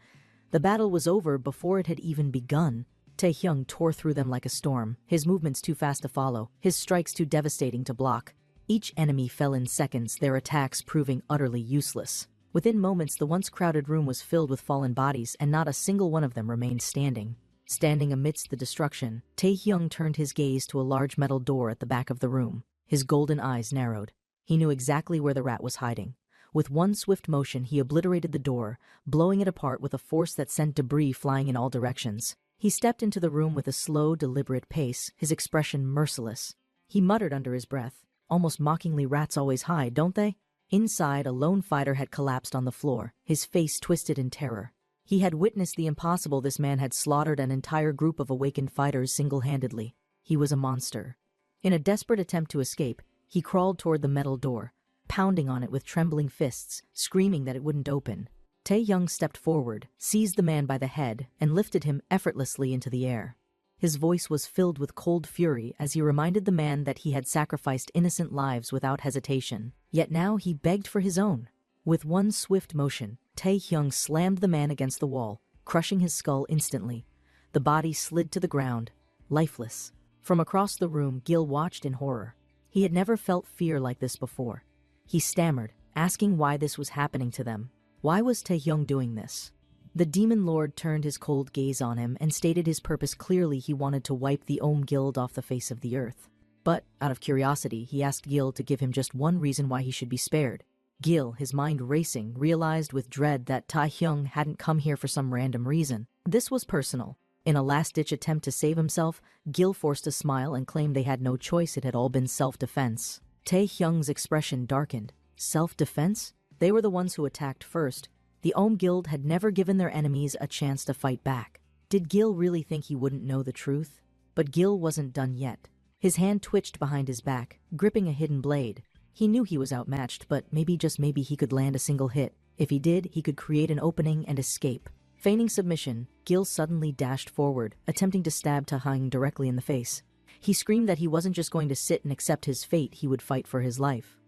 The battle was over before it had even begun. Taehyung tore through them like a storm, his movements too fast to follow, his strikes too devastating to block. Each enemy fell in seconds, their attacks proving utterly useless. Within moments, the once crowded room was filled with fallen bodies, and not a single one of them remained standing. Standing amidst the destruction, Taehyung turned his gaze to a large metal door at the back of the room. His golden eyes narrowed. He knew exactly where the rat was hiding. With one swift motion, he obliterated the door, blowing it apart with a force that sent debris flying in all directions. He stepped into the room with a slow, deliberate pace, his expression merciless. He muttered under his breath, almost mockingly, "Rats always hide, don't they?" Inside, a lone fighter had collapsed on the floor, his face twisted in terror. He had witnessed the impossible. This man had slaughtered an entire group of awakened fighters single-handedly. He was a monster. In a desperate attempt to escape, he crawled toward the metal door, pounding on it with trembling fists, screaming that it wouldn't open. Tae-hyung stepped forward, seized the man by the head, and lifted him effortlessly into the air. His voice was filled with cold fury as he reminded the man that he had sacrificed innocent lives without hesitation. Yet now he begged for his own. With one swift motion, Tae-hyung slammed the man against the wall, crushing his skull instantly. The body slid to the ground, lifeless. From across the room, Gil watched in horror. He had never felt fear like this before. He stammered, asking why this was happening to them. Why was Tae-hyung doing this? The demon lord turned his cold gaze on him and stated his purpose clearly. He wanted to wipe the Ohm Guild off the face of the earth. But, out of curiosity, he asked Gil to give him just one reason why he should be spared. Gil, his mind racing, realized with dread that Tae-hyung hadn't come here for some random reason. This was personal. In a last-ditch attempt to save himself, Gil forced a smile and claimed they had no choice. It had all been self-defense. Tae-hyung's expression darkened. Self-defense? They were the ones who attacked first. The Ohm Guild had never given their enemies a chance to fight back. Did Gil really think he wouldn't know the truth? But Gil wasn't done yet. His hand twitched behind his back, gripping a hidden blade. He knew he was outmatched, but maybe, just maybe, he could land a single hit. If he did, he could create an opening and escape. Feigning submission, Gil suddenly dashed forward, attempting to stab Tae-hyung directly in the face. He screamed that he wasn't just going to sit and accept his fate, he would fight for his life.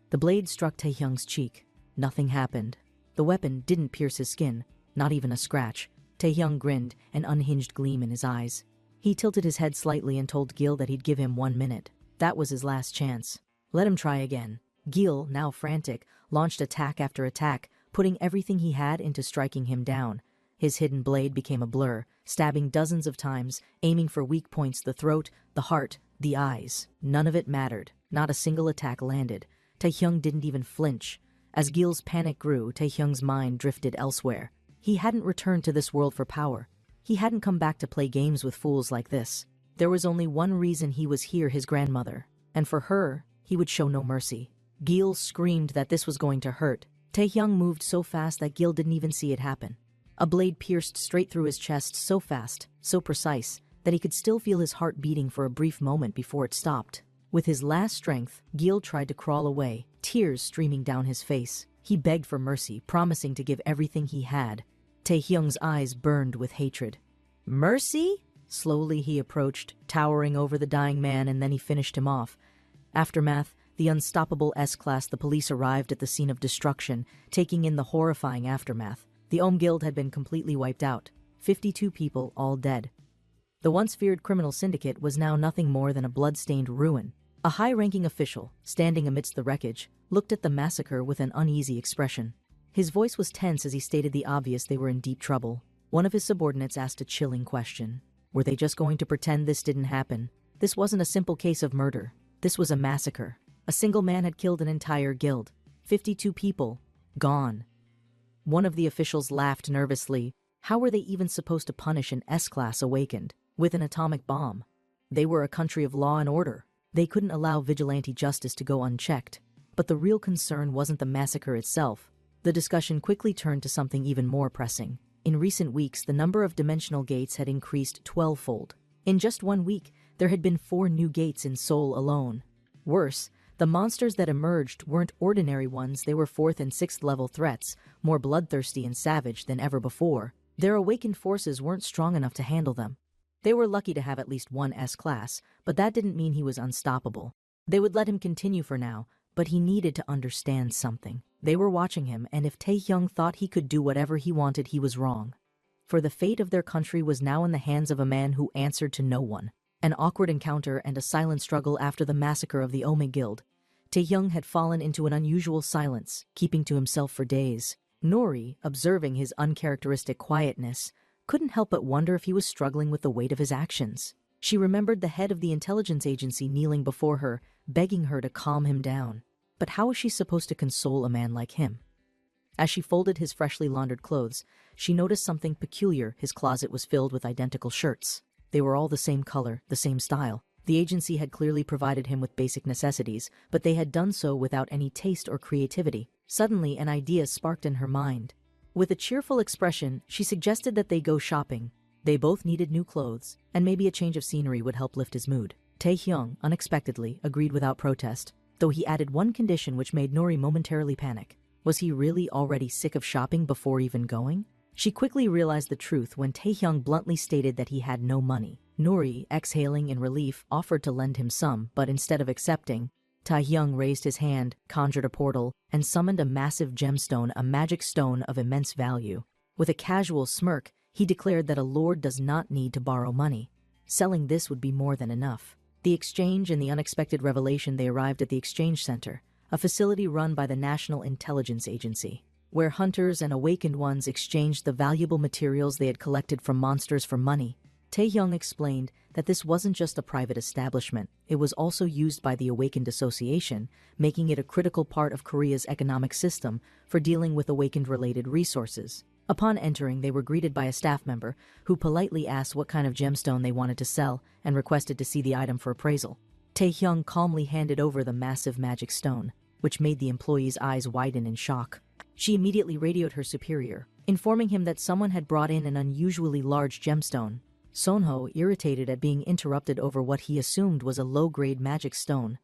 The blade struck Tae-hyung's cheek. Nothing happened. The weapon didn't pierce his skin, not even a scratch. Tae-hyung grinned, an unhinged gleam in his eyes. He tilted his head slightly and told Gil that he'd give him 1 minute. That was his last chance. Let him try again. Gil, now frantic, launched attack after attack, putting everything he had into striking him down. His hidden blade became a blur, stabbing dozens of times, aiming for weak points: the throat, the heart, the eyes. None of it mattered. Not a single attack landed. Tae-hyung didn't even flinch. As Gil's panic grew, Tae-hyung's mind drifted elsewhere. He hadn't returned to this world for power. He hadn't come back to play games with fools like this. There was only one reason he was here: his grandmother. And for her, he would show no mercy. Gil screamed that this was going to hurt. Tae-hyung moved so fast that Gil didn't even see it happen. A blade pierced straight through his chest, so fast, so precise, that he could still feel his heart beating for a brief moment before it stopped. With his last strength, Gil tried to crawl away, tears streaming down his face. He begged for mercy, promising to give everything he had. Tae-hyung's eyes burned with hatred. Mercy? Slowly he approached, towering over the dying man, and then he finished him off. Aftermath, the unstoppable S-Class. The police arrived at the scene of destruction, taking in the horrifying aftermath. The Ohm Guild had been completely wiped out. 52 people, all dead. The once feared criminal syndicate was now nothing more than a blood-stained ruin. A high-ranking official, standing amidst the wreckage, looked at the massacre with an uneasy expression. His voice was tense as he stated the obvious: they were in deep trouble. One of his subordinates asked a chilling question. Were they just going to pretend this didn't happen? This wasn't a simple case of murder. This was a massacre. A single man had killed an entire guild. 52 people, gone. One of the officials laughed nervously. How were they even supposed to punish an S-Class awakened with an atomic bomb? They were a country of law and order. They couldn't allow vigilante justice to go unchecked. But the real concern wasn't the massacre itself. The discussion quickly turned to something even more pressing. In recent weeks, the number of dimensional gates had increased 12-fold. In just 1 week, there had been 4 new gates in Seoul alone. Worse, the monsters that emerged weren't ordinary ones. They were 4th and 6th level threats, more bloodthirsty and savage than ever before. Their awakened forces weren't strong enough to handle them. They were lucky to have at least one S-Class, but that didn't mean he was unstoppable. They would let him continue for now, but he needed to understand something. They were watching him, and if Tae-hyung thought he could do whatever he wanted, he was wrong. For the fate of their country was now in the hands of a man who answered to no one. An awkward encounter and a silent struggle after the massacre of the Ohm Guild. Tae-hyung had fallen into an unusual silence, keeping to himself for days. Nori, observing his uncharacteristic quietness, couldn't help but wonder if he was struggling with the weight of his actions. She remembered the head of the intelligence agency kneeling before her, begging her to calm him down. But how was she supposed to console a man like him? As she folded his freshly laundered clothes, she noticed something peculiar. His closet was filled with identical shirts. They were all the same color, the same style. The agency had clearly provided him with basic necessities, but they had done so without any taste or creativity. Suddenly, an idea sparked in her mind. With a cheerful expression, she suggested that they go shopping. They both needed new clothes, and maybe a change of scenery would help lift his mood. Taehyung, unexpectedly, agreed without protest, though he added one condition which made Nori momentarily panic. Was he really already sick of shopping before even going? She quickly realized the truth when Taehyung bluntly stated that he had no money. Nori, exhaling in relief, offered to lend him some, but instead of accepting, Taehyung raised his hand, conjured a portal, and summoned a massive gemstone, a magic stone of immense value. With a casual smirk, he declared that a lord does not need to borrow money. Selling this would be more than enough. The exchange and the unexpected revelation. They arrived at the exchange center, a facility run by the National Intelligence Agency, where hunters and awakened ones exchanged the valuable materials they had collected from monsters for money. Taehyung explained that this wasn't just a private establishment, it was also used by the Awakened Association, making it a critical part of Korea's economic system for dealing with awakened-related resources. Upon entering, they were greeted by a staff member who politely asked what kind of gemstone they wanted to sell and requested to see the item for appraisal. Taehyung calmly handed over the massive magic stone, which made the employee's eyes widen in shock. She immediately radioed her superior, informing him that someone had brought in an unusually large gemstone. Sonho, irritated at being interrupted over what he assumed was a low-grade magic stone,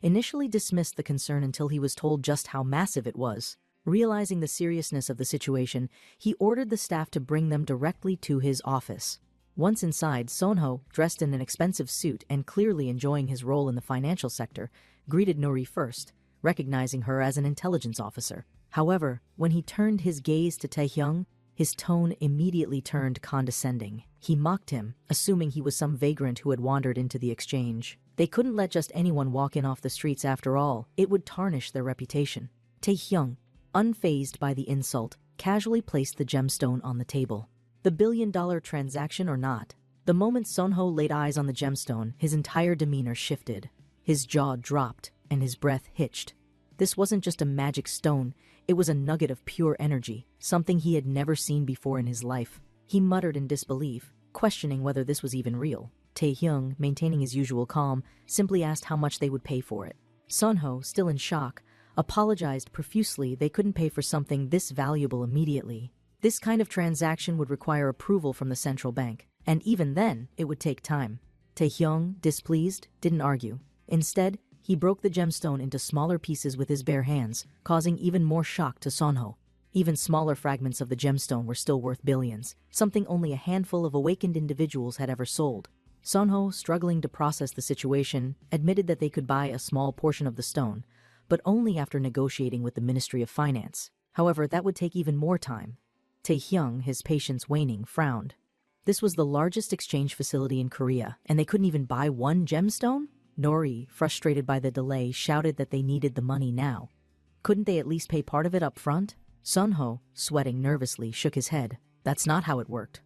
initially dismissed the concern until he was told just how massive it was. Realizing the seriousness of the situation, he ordered the staff to bring them directly to his office. Once inside, Sonho, dressed in an expensive suit and clearly enjoying his role in the financial sector, greeted Nori first, recognizing her as an intelligence officer. However, when he turned his gaze to Taehyung, his tone immediately turned condescending. He mocked him, assuming he was some vagrant who had wandered into the exchange. They couldn't let just anyone walk in off the streets after all. It would tarnish their reputation. Taehyung, unfazed by the insult, casually placed the gemstone on the table. The billion-dollar transaction or not, the moment Sonho laid eyes on the gemstone, his entire demeanor shifted. His jaw dropped, and his breath hitched. This wasn't just a magic stone, it was a nugget of pure energy, something he had never seen before in his life. He muttered in disbelief, questioning whether this was even real. Taehyung, maintaining his usual calm, simply asked how much they would pay for it. Sonho, still in shock, apologized profusely they couldn't pay for something this valuable immediately. This kind of transaction would require approval from the central bank, and even then, it would take time. Taehyung, displeased, didn't argue. Instead, he broke the gemstone into smaller pieces with his bare hands, causing even more shock to Sonho. Even smaller fragments of the gemstone were still worth billions, something only a handful of awakened individuals had ever sold. Sonho, struggling to process the situation, admitted that they could buy a small portion of the stone, but only after negotiating with the Ministry of Finance. However, that would take even more time. Taehyung, his patience waning, frowned. This was the largest exchange facility in Korea, and they couldn't even buy one gemstone? Nori, frustrated by the delay, shouted that they needed the money now. Couldn't they at least pay part of it up front? Sonho, sweating nervously, shook his head. That's not how it worked.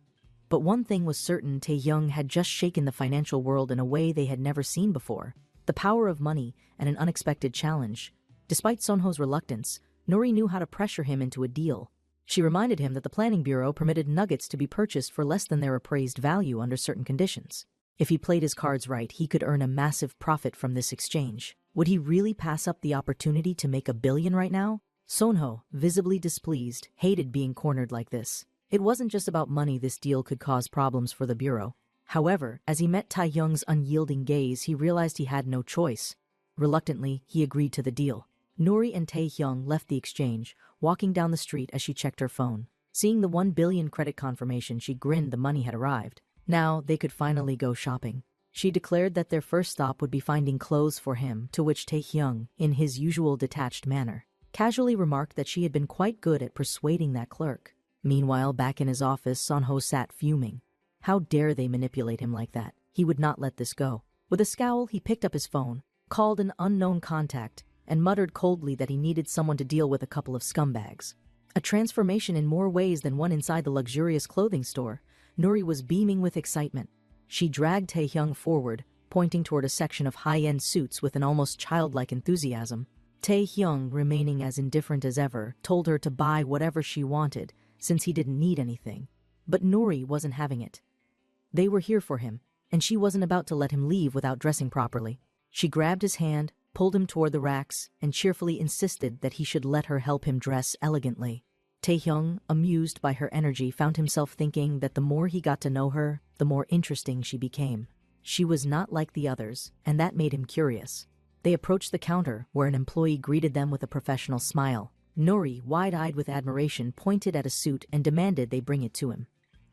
But one thing was certain, Taehyung had just shaken the financial world in a way they had never seen before. The power of money and an unexpected challenge. Despite Sonho's reluctance, Nori knew how to pressure him into a deal. She reminded him that the planning bureau permitted nuggets to be purchased for less than their appraised value under certain conditions. If he played his cards right, he could earn a massive profit from this exchange. Would he really pass up the opportunity to make $1 billion right now? Sonho, visibly displeased, hated being cornered like this. It wasn't just about money. This deal could cause problems for the bureau. However, as he met Taehyung's unyielding gaze, he realized he had no choice. Reluctantly, he agreed to the deal. Nori and Taehyung left the exchange, walking down the street as she checked her phone. Seeing the 1 billion credit confirmation, she grinned. The money had arrived. Now they could finally go shopping. She declared that their first stop would be finding clothes for him, to which Taehyung, in his usual detached manner, casually remarked that she had been quite good at persuading that clerk. Meanwhile, back in his office, Sonho sat fuming. How dare they manipulate him like that? He would not let this go. With a scowl, he picked up his phone, called an unknown contact, and muttered coldly that he needed someone to deal with a couple of scumbags. A transformation in more ways than one inside the luxurious clothing store. Nori was beaming with excitement. She dragged Taehyung forward, pointing toward a section of high-end suits with an almost childlike enthusiasm. Taehyung, remaining as indifferent as ever, told her to buy whatever she wanted since he didn't need anything. But Nori wasn't having it. They were here for him, and she wasn't about to let him leave without dressing properly. She grabbed his hand, pulled him toward the racks, and cheerfully insisted that he should let her help him dress elegantly. Taehyung, amused by her energy, found himself thinking that the more he got to know her, the more interesting she became. She was not like the others, and that made him curious. They approached the counter, where an employee greeted them with a professional smile. Nori, wide-eyed with admiration, pointed at a suit and demanded they bring it to him.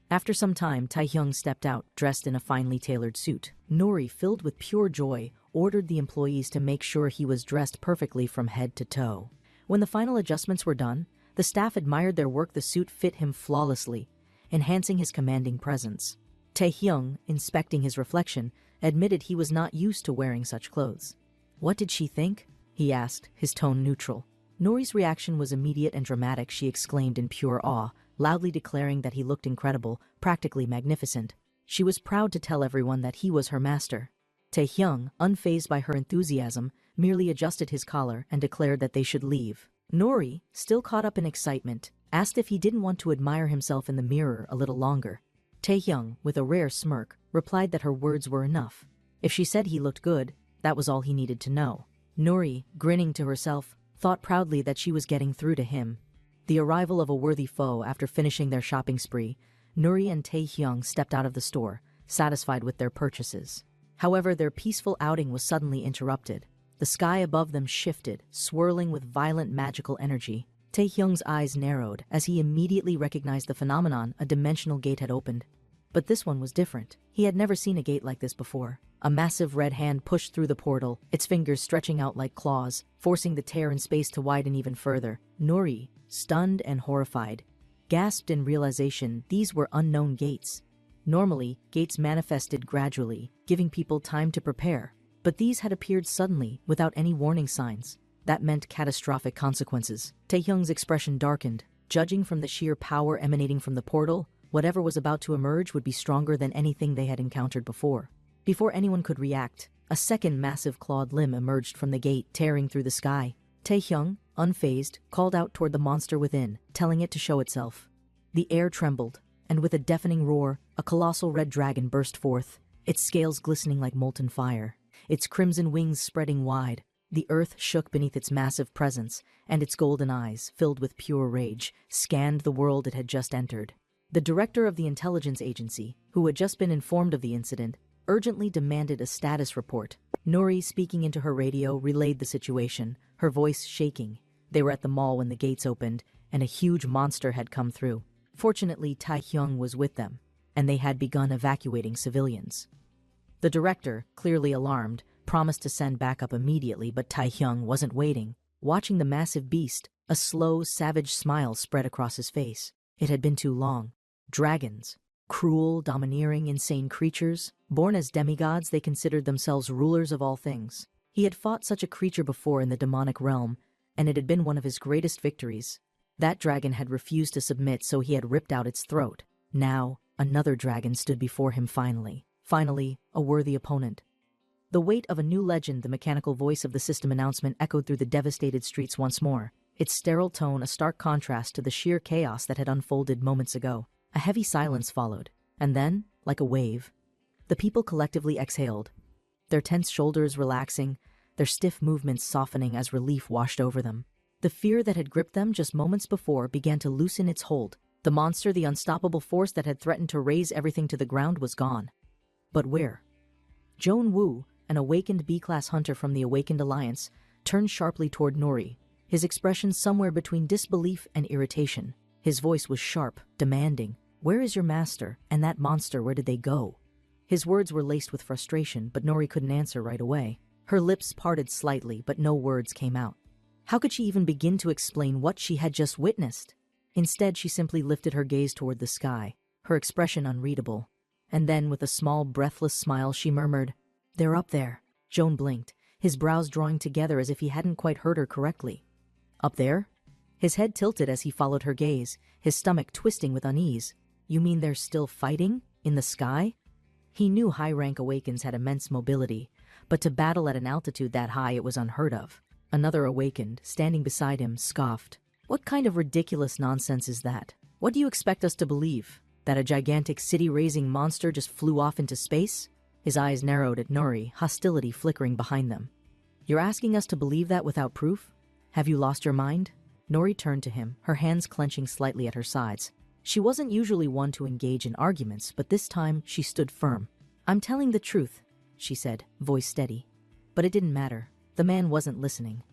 After some time, Taehyung stepped out, dressed in a finely tailored suit. Nori, filled with pure joy, ordered the employees to make sure he was dressed perfectly from head to toe. When the final adjustments were done, the staff admired their work. The suit fit him flawlessly, enhancing his commanding presence. Taehyung, inspecting his reflection, admitted he was not used to wearing such clothes. "What did she think?" he asked, his tone neutral. Nori's reaction was immediate and dramatic. She exclaimed in pure awe, loudly declaring that he looked incredible, practically magnificent. She was proud to tell everyone that he was her master. Taehyung, unfazed by her enthusiasm, merely adjusted his collar and declared that they should leave. Nori, still caught up in excitement, asked if he didn't want to admire himself in the mirror a little longer. Taehyung, with a rare smirk, replied that her words were enough. If she said he looked good, that was all he needed to know. Nori, grinning to herself, thought proudly that she was getting through to him. The arrival of a worthy foe. After finishing their shopping spree, Nori and Taehyung stepped out of the store, satisfied with their purchases. However, their peaceful outing was suddenly interrupted. The sky above them shifted, swirling with violent magical energy. Taehyung's eyes narrowed as he immediately recognized the phenomenon. A dimensional gate had opened. But this one was different. He had never seen a gate like this before. A massive red hand pushed through the portal, its fingers stretching out like claws, forcing the tear in space to widen even further. Nori, stunned and horrified, gasped in realization these were unknown gates. Normally, gates manifested gradually, giving people time to prepare. But these had appeared suddenly, without any warning signs. That meant catastrophic consequences. Taehyung's expression darkened. Judging from the sheer power emanating from the portal, whatever was about to emerge would be stronger than anything they had encountered before. Before anyone could react, a second massive clawed limb emerged from the gate, tearing through the sky. Taehyung, unfazed, called out toward the monster within, telling it to show itself. The air trembled, and with a deafening roar, a colossal red dragon burst forth, its scales glistening like molten fire, its crimson wings spreading wide. The earth shook beneath its massive presence, and its golden eyes, filled with pure rage, scanned the world it had just entered. The director of the intelligence agency, who had just been informed of the incident, urgently demanded a status report. Nori, speaking into her radio, relayed the situation, her voice shaking. They were at the mall when the gates opened, and a huge monster had come through. Fortunately, Taehyung was with them, and they had begun evacuating civilians. The director, clearly alarmed, promised to send backup immediately, but Taehyung wasn't waiting. Watching the massive beast, a slow, savage smile spread across his face. It had been too long. Dragons. Cruel, domineering, insane creatures. Born as demigods, they considered themselves rulers of all things. He had fought such a creature before in the demonic realm, and it had been one of his greatest victories. That dragon had refused to submit, so he had ripped out its throat. Now, another dragon stood before him finally. Finally, a worthy opponent. The weight of a new legend. The mechanical voice of the system announcement echoed through the devastated streets once more, its sterile tone a stark contrast to the sheer chaos that had unfolded moments ago. A heavy silence followed, and then, like a wave, the people collectively exhaled, their tense shoulders relaxing, their stiff movements softening as relief washed over them. The fear that had gripped them just moments before began to loosen its hold. The monster, the unstoppable force that had threatened to raze everything to the ground, was gone. But where? Joan Woo, an awakened B-class hunter from the Awakened Alliance, turned sharply toward Nori, his expression somewhere between disbelief and irritation. His voice was sharp, demanding. "Where is your master? And that monster, where did they go?" His words were laced with frustration, but Nori couldn't answer right away. Her lips parted slightly, but no words came out. How could she even begin to explain what she had just witnessed? Instead, she simply lifted her gaze toward the sky, her expression unreadable. And then, with a small, breathless smile, she murmured, "They're up there." Joan blinked, his brows drawing together as if he hadn't quite heard her correctly. "Up there?" His head tilted as he followed her gaze, his stomach twisting with unease. "You mean they're still fighting? In the sky?" He knew high-rank Awakens had immense mobility, but to battle at an altitude that high, it was unheard of. Another awakened, standing beside him, scoffed. What kind of ridiculous nonsense is that? What do you expect us to believe? That a gigantic city-raising monster just flew off into space? His eyes narrowed at Nori, hostility flickering behind them. You're asking us to believe that without proof? Have you lost your mind? Nori turned to him, her hands clenching slightly at her sides. She wasn't usually one to engage in arguments, but this time she stood firm. I'm telling the truth, she said, voice steady. But it didn't matter. The man wasn't listening.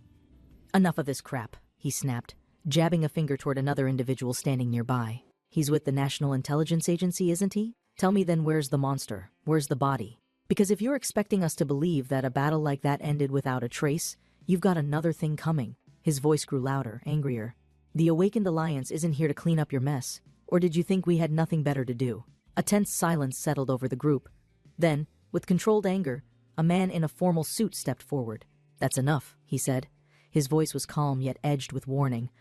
Enough of this crap, he snapped, jabbing a finger toward another individual standing nearby. He's with the National Intelligence Agency, isn't he? Tell me then, where's the monster? Where's the body? Because if you're expecting us to believe that a battle like that ended without a trace, you've got another thing coming. His voice grew louder, angrier. The Awakened Alliance isn't here to clean up your mess. Or did you think we had nothing better to do? A tense silence settled over the group. Then, with controlled anger, a man in a formal suit stepped forward. That's enough, he said. His voice was calm yet edged with warning.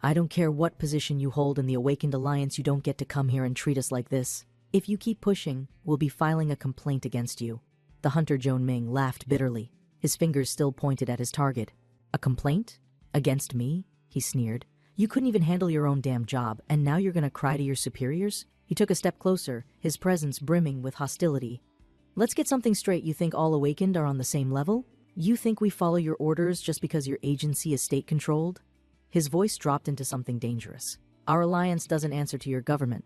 I don't care what position you hold in the Awakened Alliance, you don't get to come here and treat us like this. If you keep pushing, we'll be filing a complaint against you. The hunter Joan Ming laughed bitterly, his fingers still pointed at his target. A complaint? Against me? He sneered. You couldn't even handle your own damn job, and now you're gonna cry to your superiors? He took a step closer, his presence brimming with hostility. Let's get something straight. You think all Awakened are on the same level? You think we follow your orders just because your agency is state-controlled? His voice dropped into something dangerous. Our alliance doesn't answer to your government.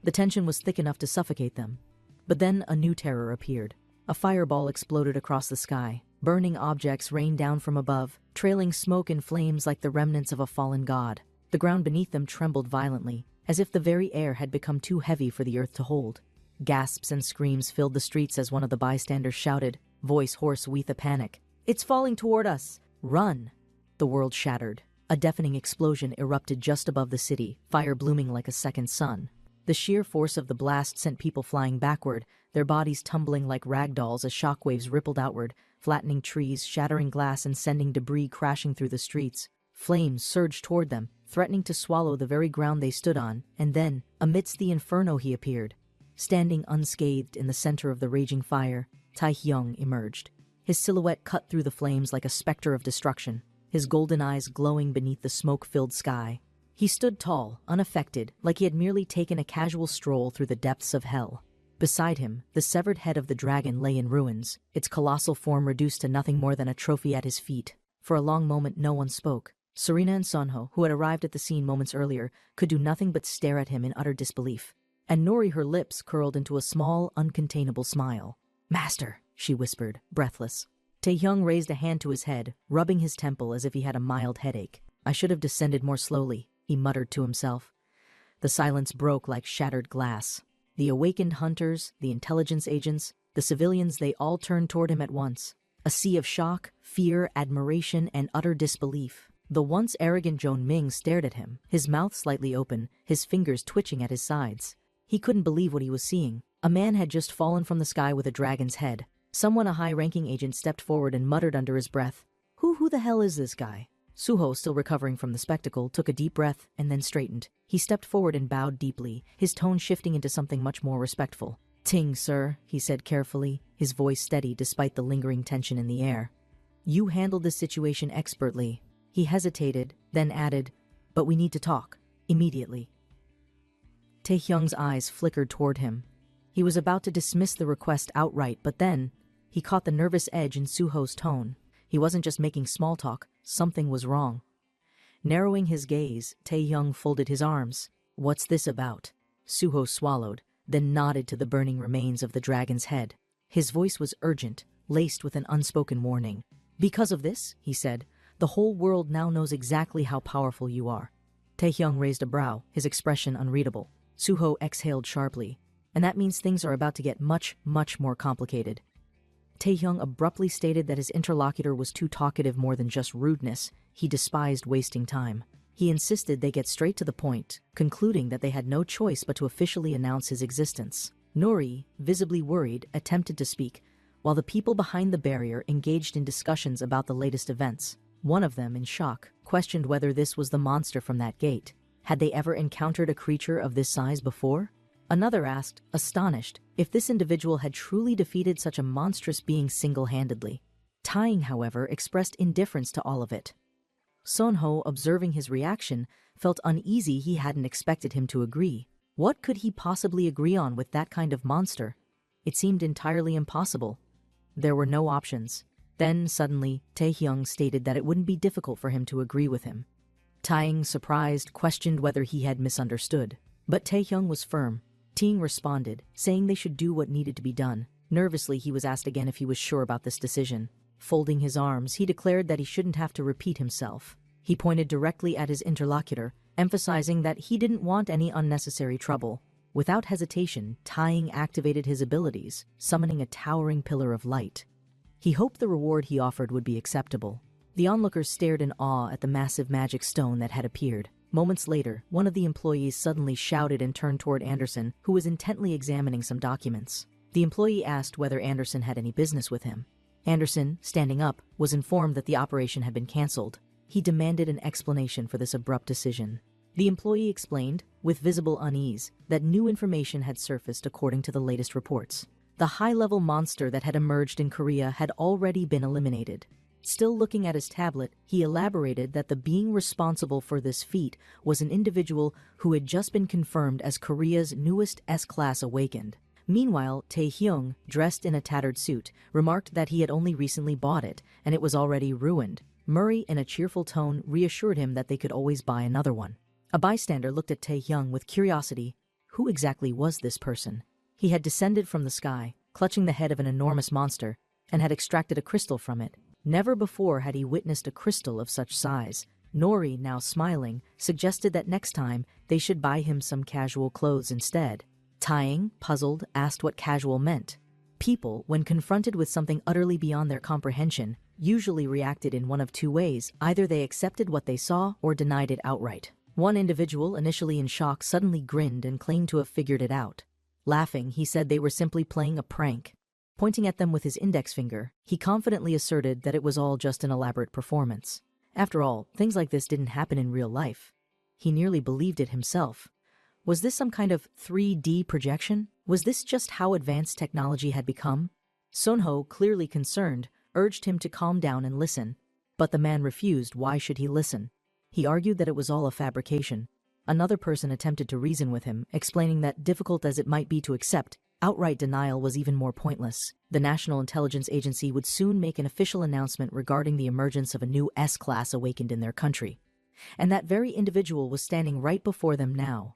The tension was thick enough to suffocate them. But then a new terror appeared. A fireball exploded across the sky. Burning objects rained down from above, trailing smoke and flames like the remnants of a fallen god. The ground beneath them trembled violently, as if the very air had become too heavy for the earth to hold. Gasps and screams filled the streets as one of the bystanders shouted, voice hoarse with a panic. It's falling toward us! Run! The world shattered. A deafening explosion erupted just above the city, fire blooming like a second sun. The sheer force of the blast sent people flying backward, their bodies tumbling like rag dolls as shockwaves rippled outward, flattening trees, shattering glass, and sending debris crashing through the streets. Flames surged toward them, threatening to swallow the very ground they stood on, and then, amidst the inferno, he appeared. Standing unscathed in the center of the raging fire, Tai Hyung emerged. His silhouette cut through the flames like a specter of destruction, his golden eyes glowing beneath the smoke-filled sky. He stood tall, unaffected, like he had merely taken a casual stroll through the depths of hell. Beside him, the severed head of the dragon lay in ruins, its colossal form reduced to nothing more than a trophy at his feet. For a long moment no one spoke. Serena and Sonho, who had arrived at the scene moments earlier, could do nothing but stare at him in utter disbelief. And Nori, her lips curled into a small, uncontainable smile. Master, she whispered, breathless. Taehyung raised a hand to his head, rubbing his temple as if he had a mild headache. I should have descended more slowly, he muttered to himself. The silence broke like shattered glass. The awakened hunters, the intelligence agents, the civilians, they all turned toward him at once. A sea of shock, fear, admiration, and utter disbelief. The once arrogant Joan Ming stared at him, his mouth slightly open, his fingers twitching at his sides. He couldn't believe what he was seeing. A man had just fallen from the sky with a dragon's head. Someone, a high-ranking agent, stepped forward and muttered under his breath, Who the hell is this guy? Suho, still recovering from the spectacle, took a deep breath and then straightened. He stepped forward and bowed deeply, his tone shifting into something much more respectful. Ting, sir, he said carefully, his voice steady despite the lingering tension in the air. You handled this situation expertly. He hesitated, then added, But we need to talk. Immediately. Taehyung's eyes flickered toward him. He was about to dismiss the request outright, but then he caught the nervous edge in Suho's tone. He wasn't just making small talk, something was wrong. Narrowing his gaze, Taehyung folded his arms. What's this about? Suho swallowed, then nodded to the burning remains of the dragon's head. His voice was urgent, laced with an unspoken warning. Because of this, he said, the whole world now knows exactly how powerful you are. Taehyung raised a brow, his expression unreadable. Suho exhaled sharply. And that means things are about to get much, much more complicated. Taehyung abruptly stated that his interlocutor was too talkative more than just rudeness. He despised wasting time. He insisted they get straight to the point, concluding that they had no choice but to officially announce his existence. Nori, visibly worried, attempted to speak, while the people behind the barrier engaged in discussions about the latest events. One of them, in shock, questioned whether this was the monster from that gate. Had they ever encountered a creature of this size before? Another asked, astonished, if this individual had truly defeated such a monstrous being single-handedly. Taeyang, however, expressed indifference to all of it. Sunho, observing his reaction, felt uneasy. He hadn't expected him to agree. What could he possibly agree on with that kind of monster? It seemed entirely impossible. There were no options. Then, suddenly, Taehyung stated that it wouldn't be difficult for him to agree with him. Taeyang, surprised, questioned whether he had misunderstood. But Taehyung was firm. Taeyang responded, saying they should do what needed to be done. Nervously, he was asked again if he was sure about this decision. Folding his arms, he declared that he shouldn't have to repeat himself. He pointed directly at his interlocutor, emphasizing that he didn't want any unnecessary trouble. Without hesitation, Taeyang activated his abilities, summoning a towering pillar of light. He hoped the reward he offered would be acceptable. The onlookers stared in awe at the massive magic stone that had appeared. Moments later, one of the employees suddenly shouted and turned toward Anderson, who was intently examining some documents. The employee asked whether Anderson had any business with him. Anderson, standing up, was informed that the operation had been canceled. He demanded an explanation for this abrupt decision. The employee explained, with visible unease, that new information had surfaced according to the latest reports. The high-level monster that had emerged in Korea had already been eliminated. Still looking at his tablet, he elaborated that the being responsible for this feat was an individual who had just been confirmed as Korea's newest S-Class Awakened. Meanwhile, Taehyung, dressed in a tattered suit, remarked that he had only recently bought it, and it was already ruined. Murray, in a cheerful tone, reassured him that they could always buy another one. A bystander looked at Taehyung with curiosity. Who exactly was this person? He had descended from the sky, clutching the head of an enormous monster, and had extracted a crystal from it. Never before had he witnessed a crystal of such size. Nori, now smiling, suggested that next time they should buy him some casual clothes instead. Taeyang, puzzled, asked what casual meant. People, when confronted with something utterly beyond their comprehension, usually reacted in one of two ways. Either they accepted what they saw or denied it outright. One individual, initially in shock, suddenly grinned and claimed to have figured it out. Laughing, he said they were simply playing a prank. Pointing at them with his index finger, he confidently asserted that it was all just an elaborate performance. After all, things like this didn't happen in real life. He nearly believed it himself. Was this some kind of 3D projection? Was this just how advanced technology had become? Sunho, clearly concerned, urged him to calm down and listen. But the man refused. Why should he listen? He argued that it was all a fabrication. Another person attempted to reason with him, explaining that, difficult as it might be to accept, outright denial was even more pointless. The National Intelligence Agency would soon make an official announcement regarding the emergence of a new S-Class Awakened in their country. And that very individual was standing right before them now.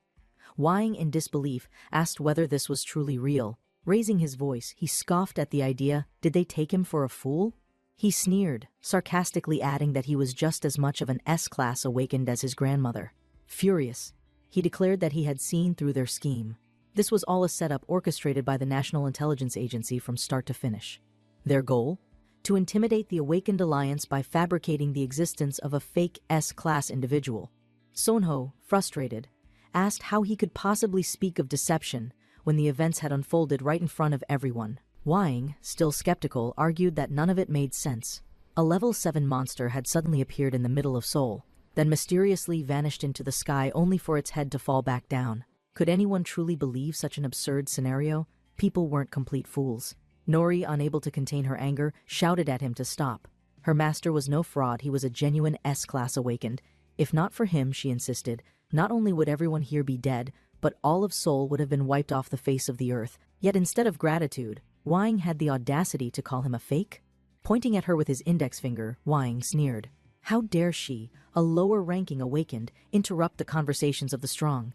Wang, in disbelief, asked whether this was truly real. Raising his voice, he scoffed at the idea. Did they take him for a fool? He sneered, sarcastically adding that he was just as much of an S-Class Awakened as his grandmother. Furious, he declared that he had seen through their scheme. This was all a setup orchestrated by the National Intelligence Agency from start to finish. Their goal? To intimidate the Awakened Alliance by fabricating the existence of a fake S-Class individual. Sunho, frustrated, asked how he could possibly speak of deception when the events had unfolded right in front of everyone. Wang, still skeptical, argued that none of it made sense. A level 7 monster had suddenly appeared in the middle of Seoul, then mysteriously vanished into the sky only for its head to fall back down. Could anyone truly believe such an absurd scenario? People weren't complete fools. Nori, unable to contain her anger, shouted at him to stop. Her master was no fraud. He was a genuine S-Class Awakened. If not for him, she insisted, not only would everyone here be dead, but all of Seoul would have been wiped off the face of the earth. Yet instead of gratitude, Wang had the audacity to call him a fake? Pointing at her with his index finger, Wang sneered. How dare she, a lower-ranking Awakened, interrupt the conversations of the strong?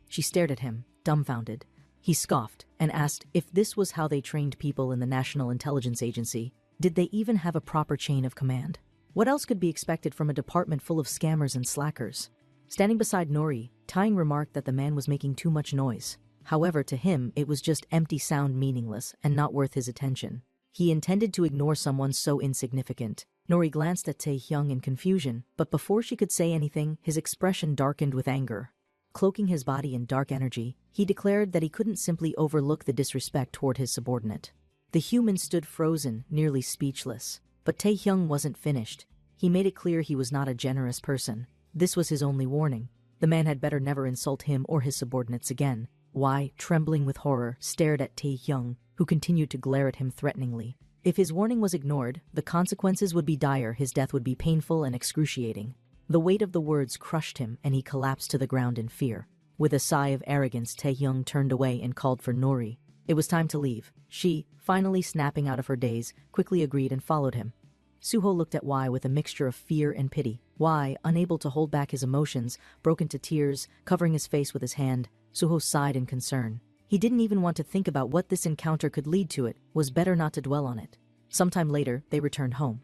She stared at him, dumbfounded. He scoffed and asked if this was how they trained people in the National Intelligence Agency. Did they even have a proper chain of command? What else could be expected from a department full of scammers and slackers? Standing beside Nori, Taeyang remarked that the man was making too much noise. However, to him, it was just empty sound, meaningless, and not worth his attention. He intended to ignore someone so insignificant. Nori glanced at Taehyung in confusion, but before she could say anything, his expression darkened with anger. Cloaking his body in dark energy, he declared that he couldn't simply overlook the disrespect toward his subordinate. The human stood frozen, nearly speechless. But Taehyung wasn't finished. He made it clear he was not a generous person. This was his only warning. The man had better never insult him or his subordinates again. Wai, trembling with horror, stared at Taehyung, who continued to glare at him threateningly. If his warning was ignored, the consequences would be dire, his death would be painful and excruciating. The weight of the words crushed him, and he collapsed to the ground in fear. With a sigh of arrogance, Taehyung turned away and called for Nori. It was time to leave. She, finally snapping out of her daze, quickly agreed and followed him. Suho looked at Wai with a mixture of fear and pity. Wai, unable to hold back his emotions, broke into tears, covering his face with his hand. Suho sighed in concern. He didn't even want to think about what this encounter could lead to. It was better not to dwell on it. Sometime later, they returned home.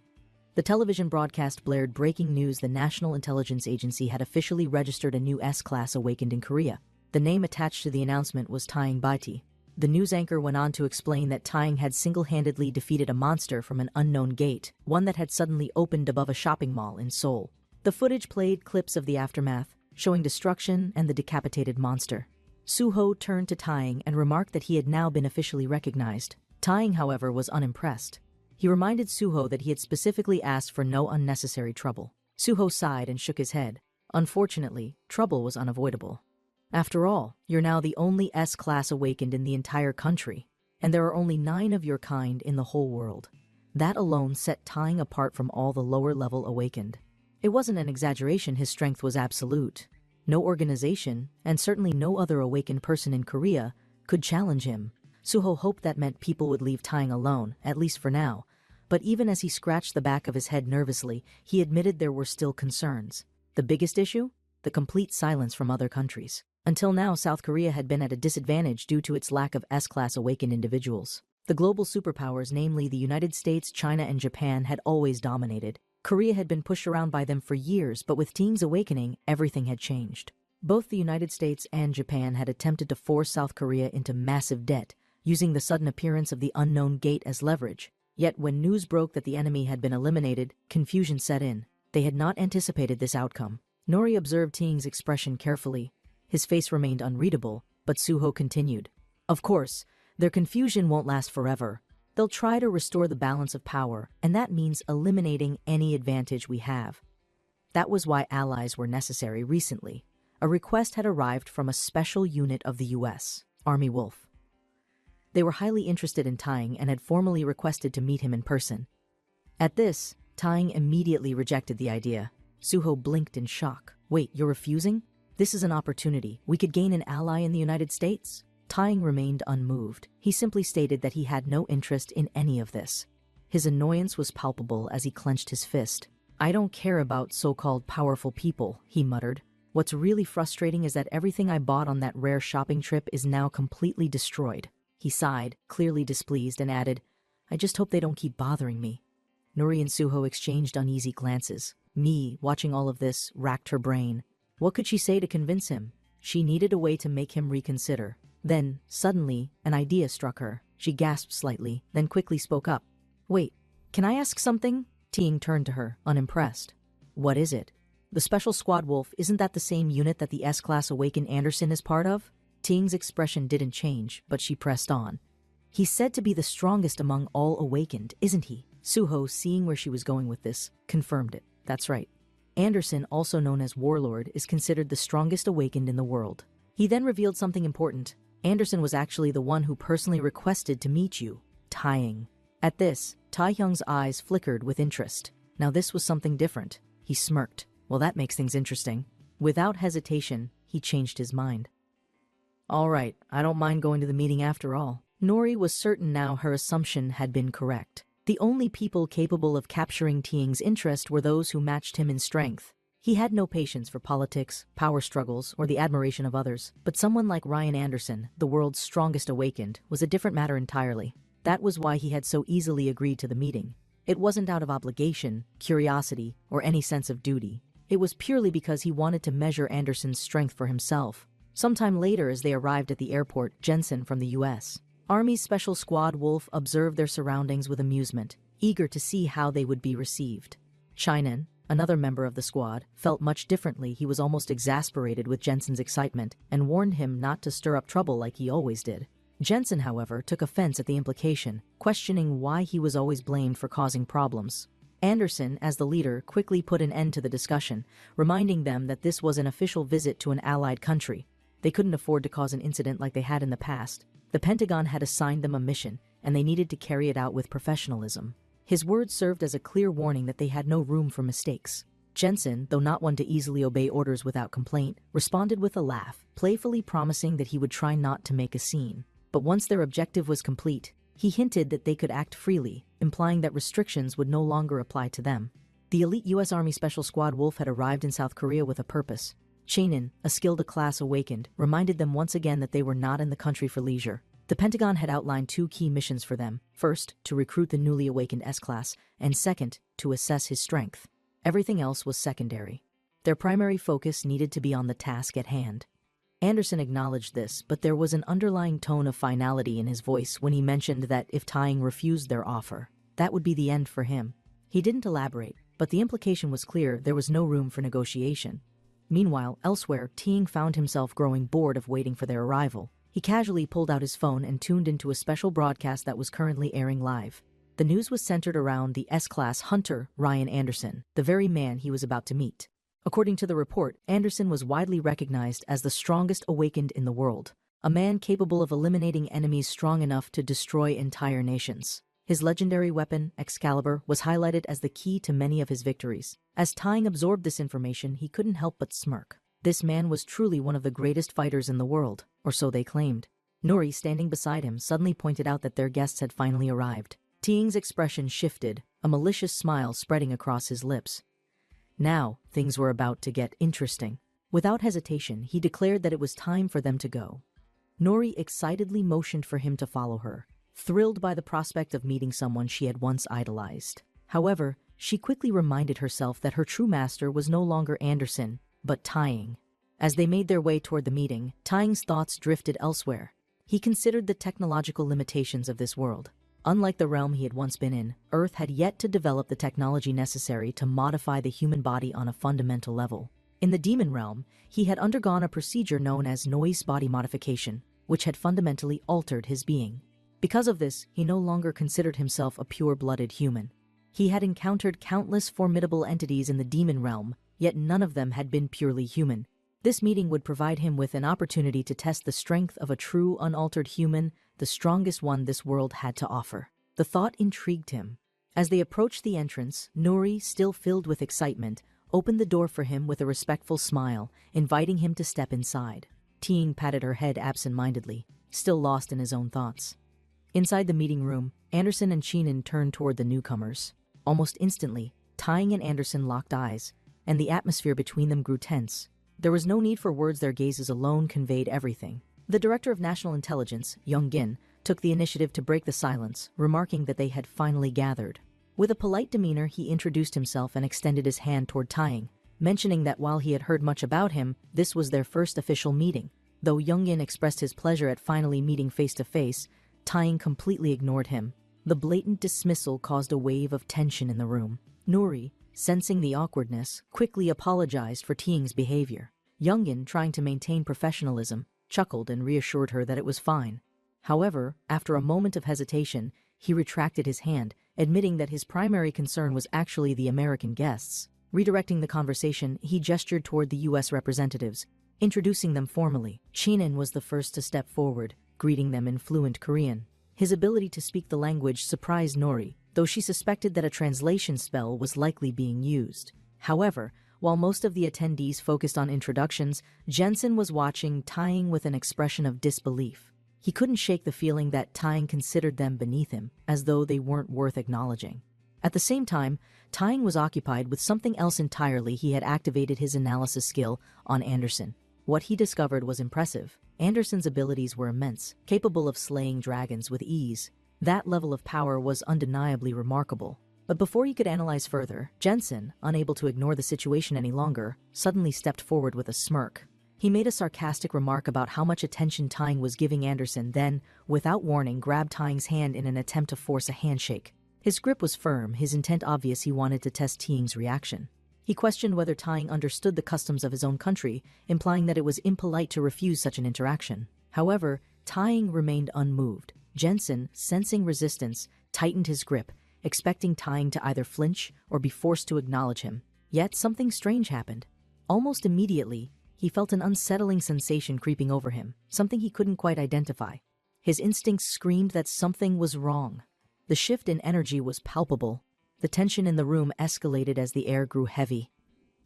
The television broadcast blared breaking news: the National Intelligence Agency had officially registered a new S-class awakened in Korea. The name attached to the announcement was Taeyang Baiti. The news anchor went on to explain that Taeyang had single-handedly defeated a monster from an unknown gate, one that had suddenly opened above a shopping mall in Seoul. The footage played clips of the aftermath, showing destruction and the decapitated monster. Suho turned to Taeyang and remarked that he had now been officially recognized. Taeyang, however, was unimpressed. He reminded Suho that he had specifically asked for no unnecessary trouble. Suho sighed and shook his head. Unfortunately, trouble was unavoidable. After all, you're now the only S-class awakened in the entire country, and there are only 9 of your kind in the whole world. That alone set Taeyang apart from all the lower-level awakened. It wasn't an exaggeration, his strength was absolute. No organization, and certainly no other awakened person in Korea, could challenge him. Suho hoped that meant people would leave Taeyang alone, at least for now. But even as he scratched the back of his head nervously, he admitted there were still concerns. The biggest issue? The complete silence from other countries. Until now, South Korea had been at a disadvantage due to its lack of S-class awakened individuals. The global superpowers, namely the United States, China, and Japan, had always dominated. Korea had been pushed around by them for years, but with Taeyang's awakening, everything had changed. Both the United States and Japan had attempted to force South Korea into massive debt, using the sudden appearance of the unknown gate as leverage. Yet when news broke that the enemy had been eliminated, confusion set in. They had not anticipated this outcome. Nori observed Taeyang's expression carefully. His face remained unreadable, but Suho continued. Of course, their confusion won't last forever. They'll try to restore the balance of power, and that means eliminating any advantage we have. That was why allies were necessary recently. A request had arrived from a special unit of the U.S., Army Wolf. They were highly interested in Taeyang and had formally requested to meet him in person. At this, Taeyang immediately rejected the idea. Suho blinked in shock. Wait, you're refusing? This is an opportunity. We could gain an ally in the United States. Taeyang remained unmoved. He simply stated that he had no interest in any of this. His annoyance was palpable as he clenched his fist. I don't care about so-called powerful people, he muttered. What's really frustrating is that everything I bought on that rare shopping trip is now completely destroyed. He sighed, clearly displeased, and added, I just hope they don't keep bothering me. Nori and Suho exchanged uneasy glances. Mi, watching all of this, racked her brain. What could she say to convince him? She needed a way to make him reconsider. Then, suddenly, an idea struck her. She gasped slightly, then quickly spoke up. Wait, can I ask something? Taeyang turned to her, unimpressed. What is it? The Special Squad Wolf, isn't that the same unit that the S-Class Awakened Anderson is part of? Taeyang's expression didn't change, but she pressed on. He's said to be the strongest among all awakened, isn't he? Suho, seeing where she was going with this, confirmed it. That's right. Anderson, also known as Warlord, is considered the strongest awakened in the world. He then revealed something important. Anderson was actually the one who personally requested to meet you, Taeyang. At this, Taehyung's eyes flickered with interest. Now this was something different. He smirked. Well, that makes things interesting. Without hesitation, he changed his mind. All right, I don't mind going to the meeting after all. Nori was certain now her assumption had been correct. The only people capable of capturing Taeyang's interest were those who matched him in strength. He had no patience for politics, power struggles, or the admiration of others. But someone like Ryan Anderson, the world's strongest awakened, was a different matter entirely. That was why he had so easily agreed to the meeting. It wasn't out of obligation, curiosity, or any sense of duty. It was purely because he wanted to measure Anderson's strength for himself. Sometime later, as they arrived at the airport, Jensen from the U.S. Army's Special Squad Wolf observed their surroundings with amusement, eager to see how they would be received. Chinan, another member of the squad, felt much differently. He was almost exasperated with Jensen's excitement and warned him not to stir up trouble like he always did. Jensen, however, took offense at the implication, questioning why he was always blamed for causing problems. Anderson, as the leader, quickly put an end to the discussion, reminding them that this was an official visit to an allied country. They couldn't afford to cause an incident like they had in the past. The Pentagon had assigned them a mission, and they needed to carry it out with professionalism. His words served as a clear warning that they had no room for mistakes. Jensen, though not one to easily obey orders without complaint, responded with a laugh, playfully promising that he would try not to make a scene. But once their objective was complete, he hinted that they could act freely, implying that restrictions would no longer apply to them. The elite U.S. Army Special Squad Wolf had arrived in South Korea with a purpose. Chenin, a skilled class awakened, reminded them once again that they were not in the country for leisure. The Pentagon had outlined 2 key missions for them. First, to recruit the newly awakened S-Class, and second, to assess his strength. Everything else was secondary. Their primary focus needed to be on the task at hand. Anderson acknowledged this, but there was an underlying tone of finality in his voice when he mentioned that if Taiying refused their offer, that would be the end for him. He didn't elaborate, but the implication was clear: there was no room for negotiation. Meanwhile, elsewhere, Taiying found himself growing bored of waiting for their arrival. He casually pulled out his phone and tuned into a special broadcast that was currently airing live. The news was centered around the S-Class hunter, Ryan Anderson, the very man he was about to meet. According to the report, Anderson was widely recognized as the strongest awakened in the world, a man capable of eliminating enemies strong enough to destroy entire nations. His legendary weapon, Excalibur, was highlighted as the key to many of his victories. As Taiying absorbed this information, he couldn't help but smirk. This man was truly one of the greatest fighters in the world, or so they claimed. Nori, standing beside him, suddenly pointed out that their guests had finally arrived. Taiying's expression shifted, a malicious smile spreading across his lips. Now, things were about to get interesting. Without hesitation, he declared that it was time for them to go. Nori excitedly motioned for him to follow her, thrilled by the prospect of meeting someone she had once idolized. However, she quickly reminded herself that her true master was no longer Anderson, but Taiying. As they made their way toward the meeting, Taiying's thoughts drifted elsewhere. He considered the technological limitations of this world. Unlike the realm he had once been in, Earth had yet to develop the technology necessary to modify the human body on a fundamental level. In the demon realm, he had undergone a procedure known as noise body modification, which had fundamentally altered his being. Because of this, he no longer considered himself a pure-blooded human. He had encountered countless formidable entities in the demon realm, yet none of them had been purely human. This meeting would provide him with an opportunity to test the strength of a true, unaltered human, the strongest one this world had to offer. The thought intrigued him. As they approached the entrance, Nori, still filled with excitement, opened the door for him with a respectful smile, inviting him to step inside. Taiying patted her head absent-mindedly, still lost in his own thoughts. Inside the meeting room, Anderson and Chenin turned toward the newcomers. Almost instantly, Taiying and Anderson locked eyes, and the atmosphere between them grew tense. There was no need for words, their gazes alone conveyed everything. The Director of National Intelligence, Young-gin, took the initiative to break the silence, remarking that they had finally gathered. With a polite demeanor, he introduced himself and extended his hand toward Taiying, mentioning that while he had heard much about him, this was their first official meeting. Though Young-gin expressed his pleasure at finally meeting face-to-face, Taiying completely ignored him. The blatant dismissal caused a wave of tension in the room. Nori, sensing the awkwardness, quickly apologized for Taiying's behavior. Young-gin, trying to maintain professionalism, chuckled and reassured her that it was fine. However, after a moment of hesitation, he retracted his hand, admitting that his primary concern was actually the American guests. Redirecting the conversation, he gestured toward the U.S. representatives, introducing them formally. Chenin was the first to step forward, greeting them in fluent Korean. His ability to speak the language surprised Nori, though she suspected that a translation spell was likely being used. However, while most of the attendees focused on introductions, Jensen was watching Taiying with an expression of disbelief. He couldn't shake the feeling that Taiying considered them beneath him, as though they weren't worth acknowledging. At the same time, Taiying was occupied with something else entirely. He had activated his analysis skill on Anderson. What he discovered was impressive. Anderson's abilities were immense, capable of slaying dragons with ease. That level of power was undeniably remarkable. But before he could analyze further, Jensen, unable to ignore the situation any longer, suddenly stepped forward with a smirk. He made a sarcastic remark about how much attention Taiying was giving Anderson, then, without warning, grabbed Taiying's hand in an attempt to force a handshake. His grip was firm, his intent obvious. He wanted to test Taiying's reaction. He questioned whether Taiying understood the customs of his own country, implying that it was impolite to refuse such an interaction. However, Taiying remained unmoved. Jensen, sensing resistance, tightened his grip, expecting Taiying to either flinch or be forced to acknowledge him. Yet something strange happened. Almost immediately, he felt an unsettling sensation creeping over him, something he couldn't quite identify. His instincts screamed that something was wrong. The shift in energy was palpable. The tension in the room escalated as the air grew heavy.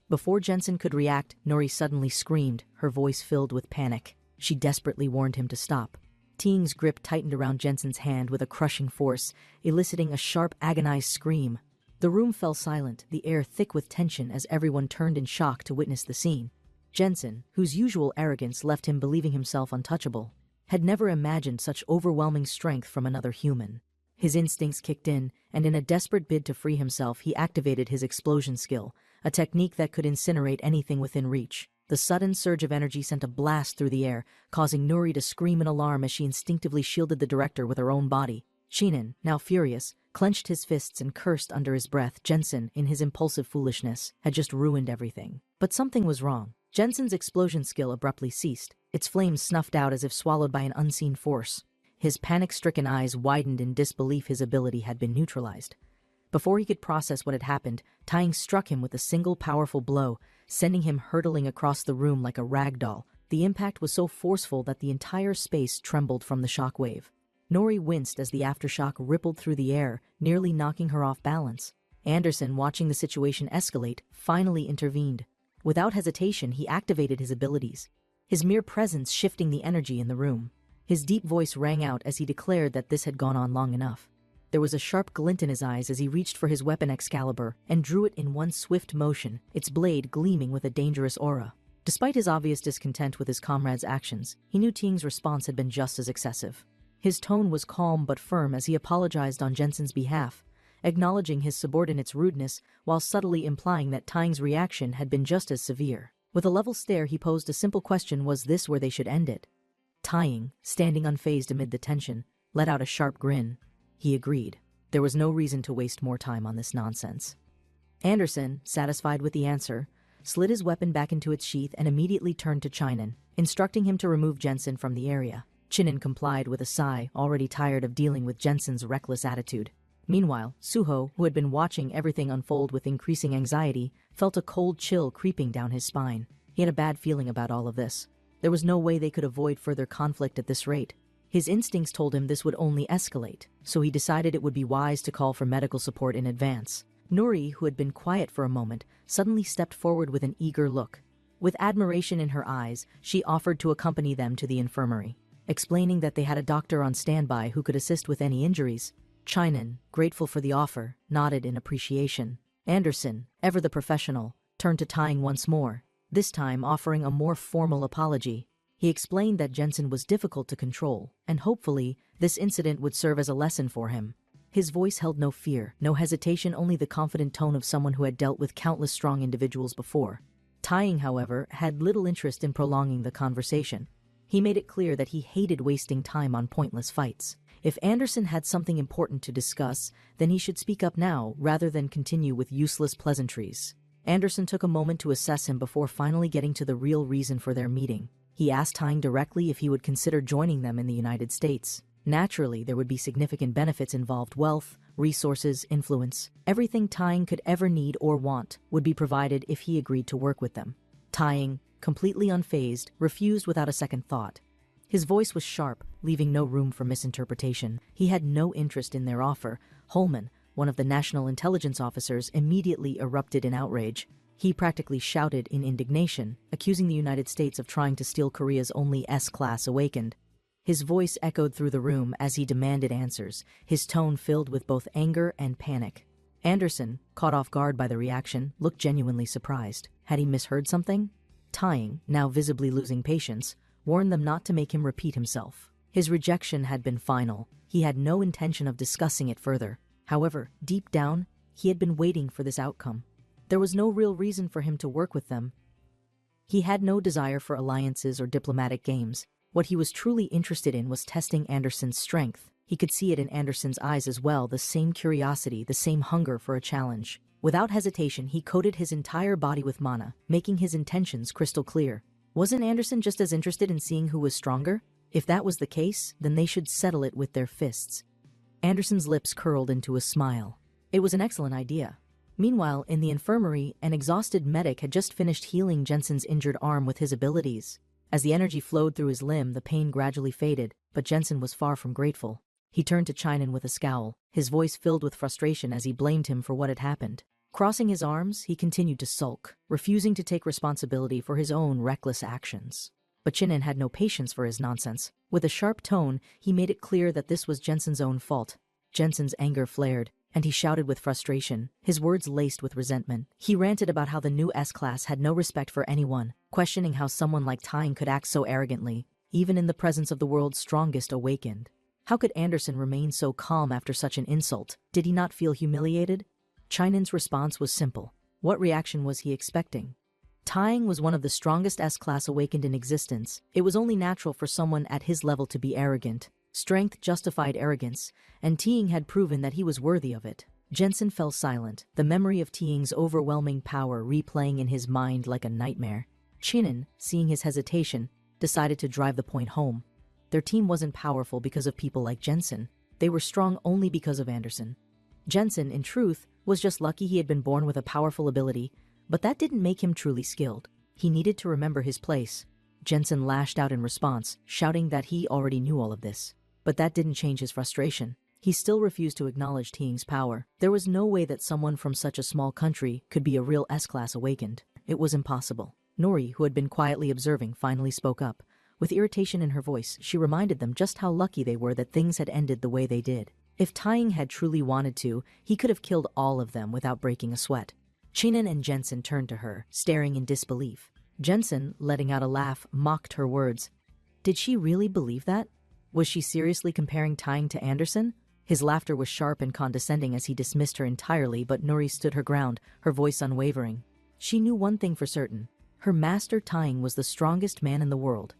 Before Jensen could react, Nori suddenly screamed, her voice filled with panic. She desperately warned him to stop. Ting's grip tightened around Jensen's hand with a crushing force, eliciting a sharp, agonized scream. The room fell silent, the air thick with tension as everyone turned in shock to witness the scene. Jensen, whose usual arrogance left him believing himself untouchable, had never imagined such overwhelming strength from another human. His instincts kicked in, and in a desperate bid to free himself, he activated his explosion skill, a technique that could incinerate anything within reach. The sudden surge of energy sent a blast through the air, causing Nuri to scream in alarm as she instinctively shielded the director with her own body. Sheenan, now furious, clenched his fists and cursed under his breath. Jensen, in his impulsive foolishness, had just ruined everything. But something was wrong. Jensen's explosion skill abruptly ceased, its flames snuffed out as if swallowed by an unseen force. His panic-stricken eyes widened in disbelief his ability had been neutralized. Before he could process what had happened, Tying struck him with a single powerful blow, sending him hurtling across the room like a rag doll. The impact was so forceful that the entire space trembled from the shock wave. Nori winced as the aftershock rippled through the air, nearly knocking her off balance. Anderson, watching the situation escalate, finally intervened. Without hesitation, he activated his abilities, his mere presence shifting the energy in the room. His deep voice rang out as he declared that this had gone on long enough. There was a sharp glint in his eyes as he reached for his weapon Excalibur and drew it in one swift motion, its blade gleaming with a dangerous aura. Despite his obvious discontent with his comrade's actions, he knew Ting's response had been just as excessive. His tone was calm but firm as he apologized on Jensen's behalf, acknowledging his subordinate's rudeness while subtly implying that Ting's reaction had been just as severe. With a level stare, he posed a simple question: was this where they should end it? Ting, standing unfazed amid the tension, let out a sharp grin. He agreed. There was no reason to waste more time on this nonsense. Anderson, satisfied with the answer, slid his weapon back into its sheath and immediately turned to Chinan, instructing him to remove Jensen from the area. Chinan complied with a sigh, already tired of dealing with Jensen's reckless attitude. Meanwhile, Suho, who had been watching everything unfold with increasing anxiety, felt a cold chill creeping down his spine. He had a bad feeling about all of this. There was no way they could avoid further conflict at this rate. His instincts told him this would only escalate, so he decided it would be wise to call for medical support in advance. Nuri, who had been quiet for a moment, suddenly stepped forward with an eager look. With admiration in her eyes, she offered to accompany them to the infirmary, explaining that they had a doctor on standby who could assist with any injuries. Chinan, grateful for the offer, nodded in appreciation. Anderson, ever the professional, turned to Tying once more, this time offering a more formal apology. He explained that Jensen was difficult to control, and hopefully, this incident would serve as a lesson for him. His voice held no fear, no hesitation, only the confident tone of someone who had dealt with countless strong individuals before. Tying, however, had little interest in prolonging the conversation. He made it clear that he hated wasting time on pointless fights. If Anderson had something important to discuss, then he should speak up now rather than continue with useless pleasantries. Anderson took a moment to assess him before finally getting to the real reason for their meeting. He asked Tying directly if he would consider joining them in the United States. Naturally, there would be significant benefits involved: wealth, resources, influence. Everything Tying could ever need or want would be provided if he agreed to work with them. Tying, completely unfazed, refused without a second thought. His voice was sharp, leaving no room for misinterpretation. He had no interest in their offer. Holman, one of the national intelligence officers, immediately erupted in outrage. He practically shouted in indignation, accusing the United States of trying to steal Korea's only S-class awakened. His voice echoed through the room as he demanded answers, his tone filled with both anger and panic. Anderson, caught off guard by the reaction, looked genuinely surprised. Had he misheard something? Tying, now visibly losing patience, warned them not to make him repeat himself. His rejection had been final. He had no intention of discussing it further. However, deep down, he had been waiting for this outcome. There was no real reason for him to work with them. He had no desire for alliances or diplomatic games. What he was truly interested in was testing Anderson's strength. He could see it in Anderson's eyes as well, the same curiosity, the same hunger for a challenge. Without hesitation, he coated his entire body with mana, making his intentions crystal clear. Wasn't Anderson just as interested in seeing who was stronger? If that was the case, then they should settle it with their fists. Anderson's lips curled into a smile. It was an excellent idea. Meanwhile, in the infirmary, an exhausted medic had just finished healing Jensen's injured arm with his abilities. As the energy flowed through his limb, the pain gradually faded, But Jensen was far from grateful. He turned to Chinan with a scowl, his voice filled with frustration as he blamed him for what had happened. Crossing his arms, he continued to sulk, refusing to take responsibility for his own reckless actions. But Chinan had no patience for his nonsense. With a sharp tone, he made it clear that this was Jensen's own fault. Jensen's anger flared, and he shouted with frustration, his words laced with resentment. He ranted about how the new S-Class had no respect for anyone, questioning how someone like Tying could act so arrogantly, even in the presence of the world's strongest awakened. How could Anderson remain so calm after such an insult? Did he not feel humiliated? Chinan's response was simple. What reaction was he expecting? Tying was one of the strongest S-Class awakened in existence. It was only natural for someone at his level to be arrogant. Strength justified arrogance, and Tying had proven that he was worthy of it. Jensen fell silent, the memory of Tying's overwhelming power replaying in his mind like a nightmare. Chinan, seeing his hesitation, decided to drive the point home. Their team wasn't powerful because of people like Jensen. They were strong only because of Anderson. Jensen, in truth, was just lucky he had been born with a powerful ability, but that didn't make him truly skilled. He needed to remember his place. Jensen lashed out in response, shouting that he already knew all of this. But that didn't change his frustration. He still refused to acknowledge Tying's power. There was no way that someone from such a small country could be a real S-Class awakened. It was impossible. Nori, who had been quietly observing, finally spoke up. With irritation in her voice, she reminded them just how lucky they were that things had ended the way they did. If Tying had truly wanted to, he could have killed all of them without breaking a sweat. Chinan and Jensen turned to her, staring in disbelief. Jensen, letting out a laugh, mocked her words. Did she really believe that? Was she seriously comparing Tying to Anderson? His laughter was sharp and condescending as he dismissed her entirely, but Nori stood her ground, her voice unwavering. She knew one thing for certain. Her master Tying was the strongest man in the world.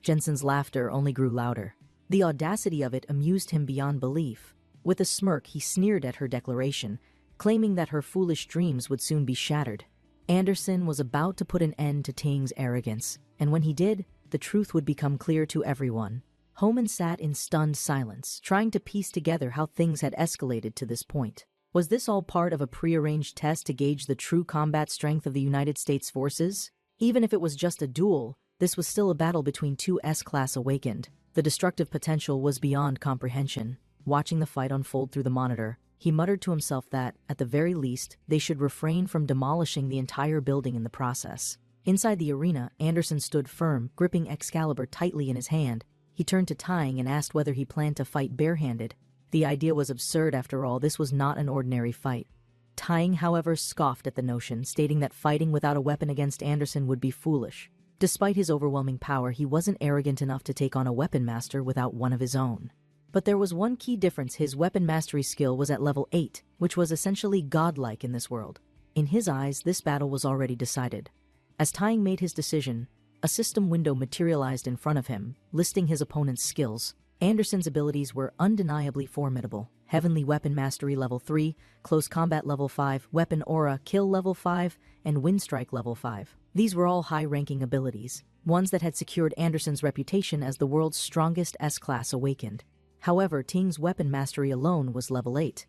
Jensen's laughter only grew louder. The audacity of it amused him beyond belief. With a smirk, he sneered at her declaration, claiming that her foolish dreams would soon be shattered. Anderson was about to put an end to Tying's arrogance, and when he did, the truth would become clear to everyone. Homan sat in stunned silence, trying to piece together how things had escalated to this point. Was this all part of a prearranged test to gauge the true combat strength of the United States forces? Even if it was just a duel, this was still a battle between two S-Class awakened. The destructive potential was beyond comprehension. Watching the fight unfold through the monitor, he muttered to himself that, at the very least, they should refrain from demolishing the entire building in the process. Inside the arena, Anderson stood firm, gripping Excalibur tightly in his hand. He turned to Tying and asked whether he planned to fight barehanded. The idea was absurd after all, this was not an ordinary fight. Tying, however, scoffed at the notion, stating that fighting without a weapon against Anderson would be foolish. Despite his overwhelming power, he wasn't arrogant enough to take on a weapon master without one of his own. But there was one key difference: his weapon mastery skill was at level 8, which was essentially godlike in this world. In his eyes, this battle was already decided. As Tying made his decision, a system window materialized in front of him, listing his opponent's skills. Anderson's abilities were undeniably formidable. Heavenly Weapon Mastery level 3, Close Combat level 5, Weapon Aura Kill level 5, and Wind Strike level 5. These were all high-ranking abilities, ones that had secured Anderson's reputation as the world's strongest S-Class awakened. However, Tying's weapon mastery alone was level 8.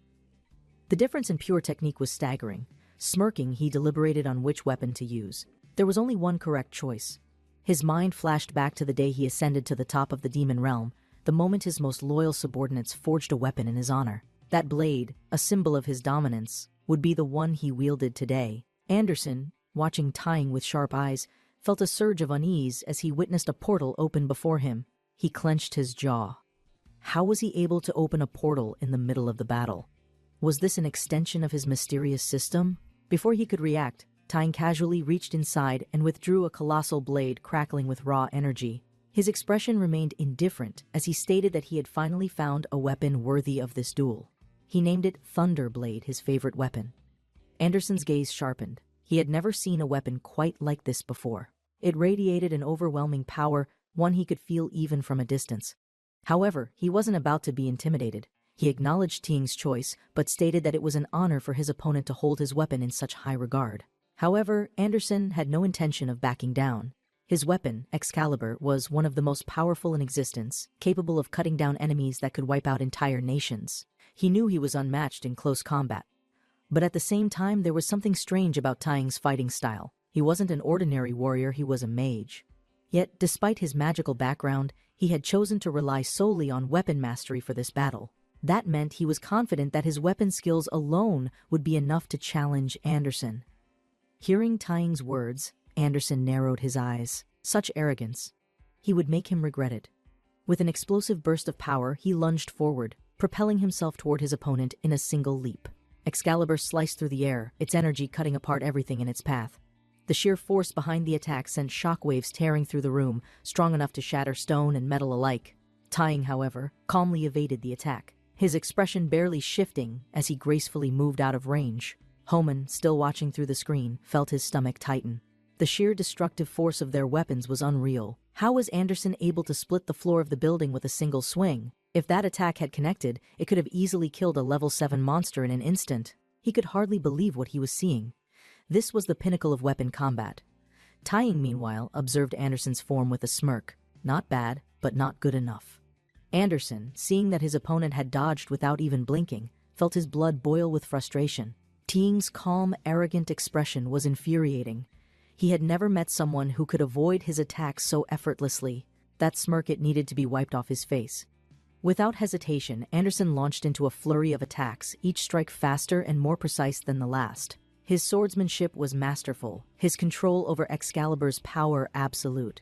The difference in pure technique was staggering. Smirking, he deliberated on which weapon to use. There was only one correct choice. His mind flashed back to the day he ascended to the top of the demon realm, the moment his most loyal subordinates forged a weapon in his honor. That blade, a symbol of his dominance, would be the one he wielded today. Anderson, watching Tying with sharp eyes, felt a surge of unease as he witnessed a portal open before him. He clenched his jaw. How was he able to open a portal in the middle of the battle? Was this an extension of his mysterious system? Before he could react, Tying casually reached inside and withdrew a colossal blade crackling with raw energy. His expression remained indifferent as he stated that he had finally found a weapon worthy of this duel. He named it Thunderblade, his favorite weapon. Anderson's gaze sharpened. He had never seen a weapon quite like this before. It radiated an overwhelming power, one he could feel even from a distance. However, he wasn't about to be intimidated. He acknowledged Tying's choice, but stated that it was an honor for his opponent to hold his weapon in such high regard. However, Anderson had no intention of backing down. His weapon, Excalibur, was one of the most powerful in existence, capable of cutting down enemies that could wipe out entire nations. He knew he was unmatched in close combat. But at the same time, there was something strange about Tying's fighting style. He wasn't an ordinary warrior, he was a mage. Yet, despite his magical background, He had chosen to rely solely on weapon mastery for this battle. That meant he was confident that his weapon skills alone would be enough to challenge Anderson. Hearing Taiying's words, Anderson narrowed his eyes. Such arrogance. He would make him regret it. With an explosive burst of power, he lunged forward, propelling himself toward his opponent in a single leap. Excalibur sliced through the air, its energy cutting apart everything in its path. The sheer force behind the attack sent shockwaves tearing through the room, strong enough to shatter stone and metal alike. Taiying, however, calmly evaded the attack, his expression barely shifting as he gracefully moved out of range. Homan, still watching through the screen, felt his stomach tighten. The sheer destructive force of their weapons was unreal. How was Anderson able to split the floor of the building with a single swing? If that attack had connected, it could have easily killed a level 7 monster in an instant. He could hardly believe what he was seeing. This was the pinnacle of weapon combat. Taiying, meanwhile, observed Anderson's form with a smirk. Not bad, but not good enough. Anderson, seeing that his opponent had dodged without even blinking, felt his blood boil with frustration. Taiying's calm, arrogant expression was infuriating. He had never met someone who could avoid his attacks so effortlessly. That smirk, it needed to be wiped off his face. Without hesitation, Anderson launched into a flurry of attacks, each strike faster and more precise than the last. His swordsmanship was masterful, his control over Excalibur's power absolute.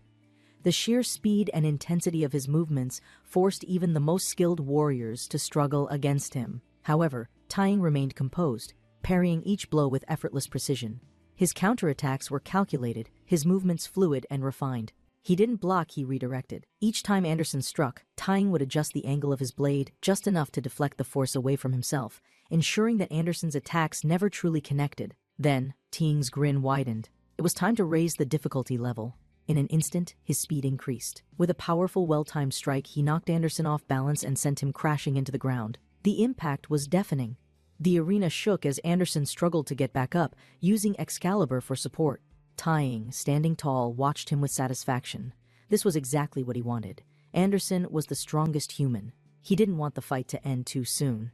The sheer speed and intensity of his movements forced even the most skilled warriors to struggle against him. However, Taiying remained composed, parrying each blow with effortless precision. His counterattacks were calculated, his movements fluid and refined. He didn't block, he redirected. Each time Anderson struck, Taiying would adjust the angle of his blade just enough to deflect the force away from himself, ensuring that Anderson's attacks never truly connected. Then, Taiying's grin widened. It was time to raise the difficulty level. In an instant, his speed increased. With a powerful, well-timed strike, he knocked Anderson off balance and sent him crashing into the ground. The impact was deafening. The arena shook as Anderson struggled to get back up, using Excalibur for support. Taiying, standing tall, watched him with satisfaction. This was exactly what he wanted. Anderson was the strongest human. He didn't want the fight to end too soon.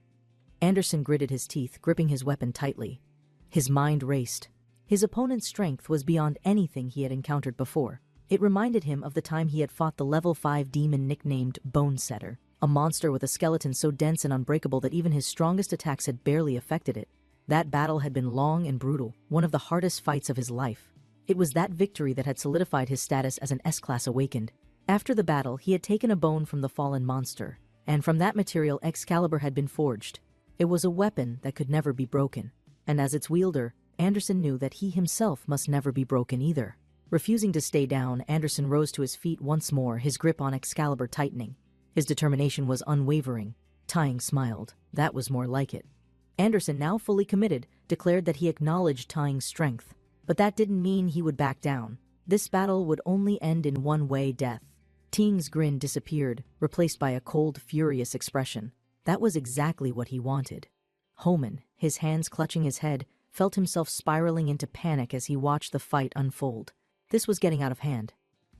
Anderson gritted his teeth, gripping his weapon tightly. His mind raced. His opponent's strength was beyond anything he had encountered before. It reminded him of the time he had fought the level 5 demon nicknamed Bone Setter, a monster with a skeleton so dense and unbreakable that even his strongest attacks had barely affected it. That battle had been long and brutal, one of the hardest fights of his life. It was that victory that had solidified his status as an S-Class Awakened. After the battle, he had taken a bone from the fallen monster, and from that material Excalibur had been forged. It was a weapon that could never be broken, and as its wielder, Anderson knew that he himself must never be broken either. Refusing to stay down, Anderson rose to his feet once more, his grip on Excalibur tightening. His determination was unwavering. Taiying smiled. That was more like it. Anderson, now fully committed, declared that he acknowledged Taiying's strength. But that didn't mean he would back down. This battle would only end in one way: death. Taiying's grin disappeared, replaced by a cold, furious expression. That was exactly what he wanted. Homan, his hands clutching his head, felt himself spiraling into panic as he watched the fight unfold. This was getting out of hand.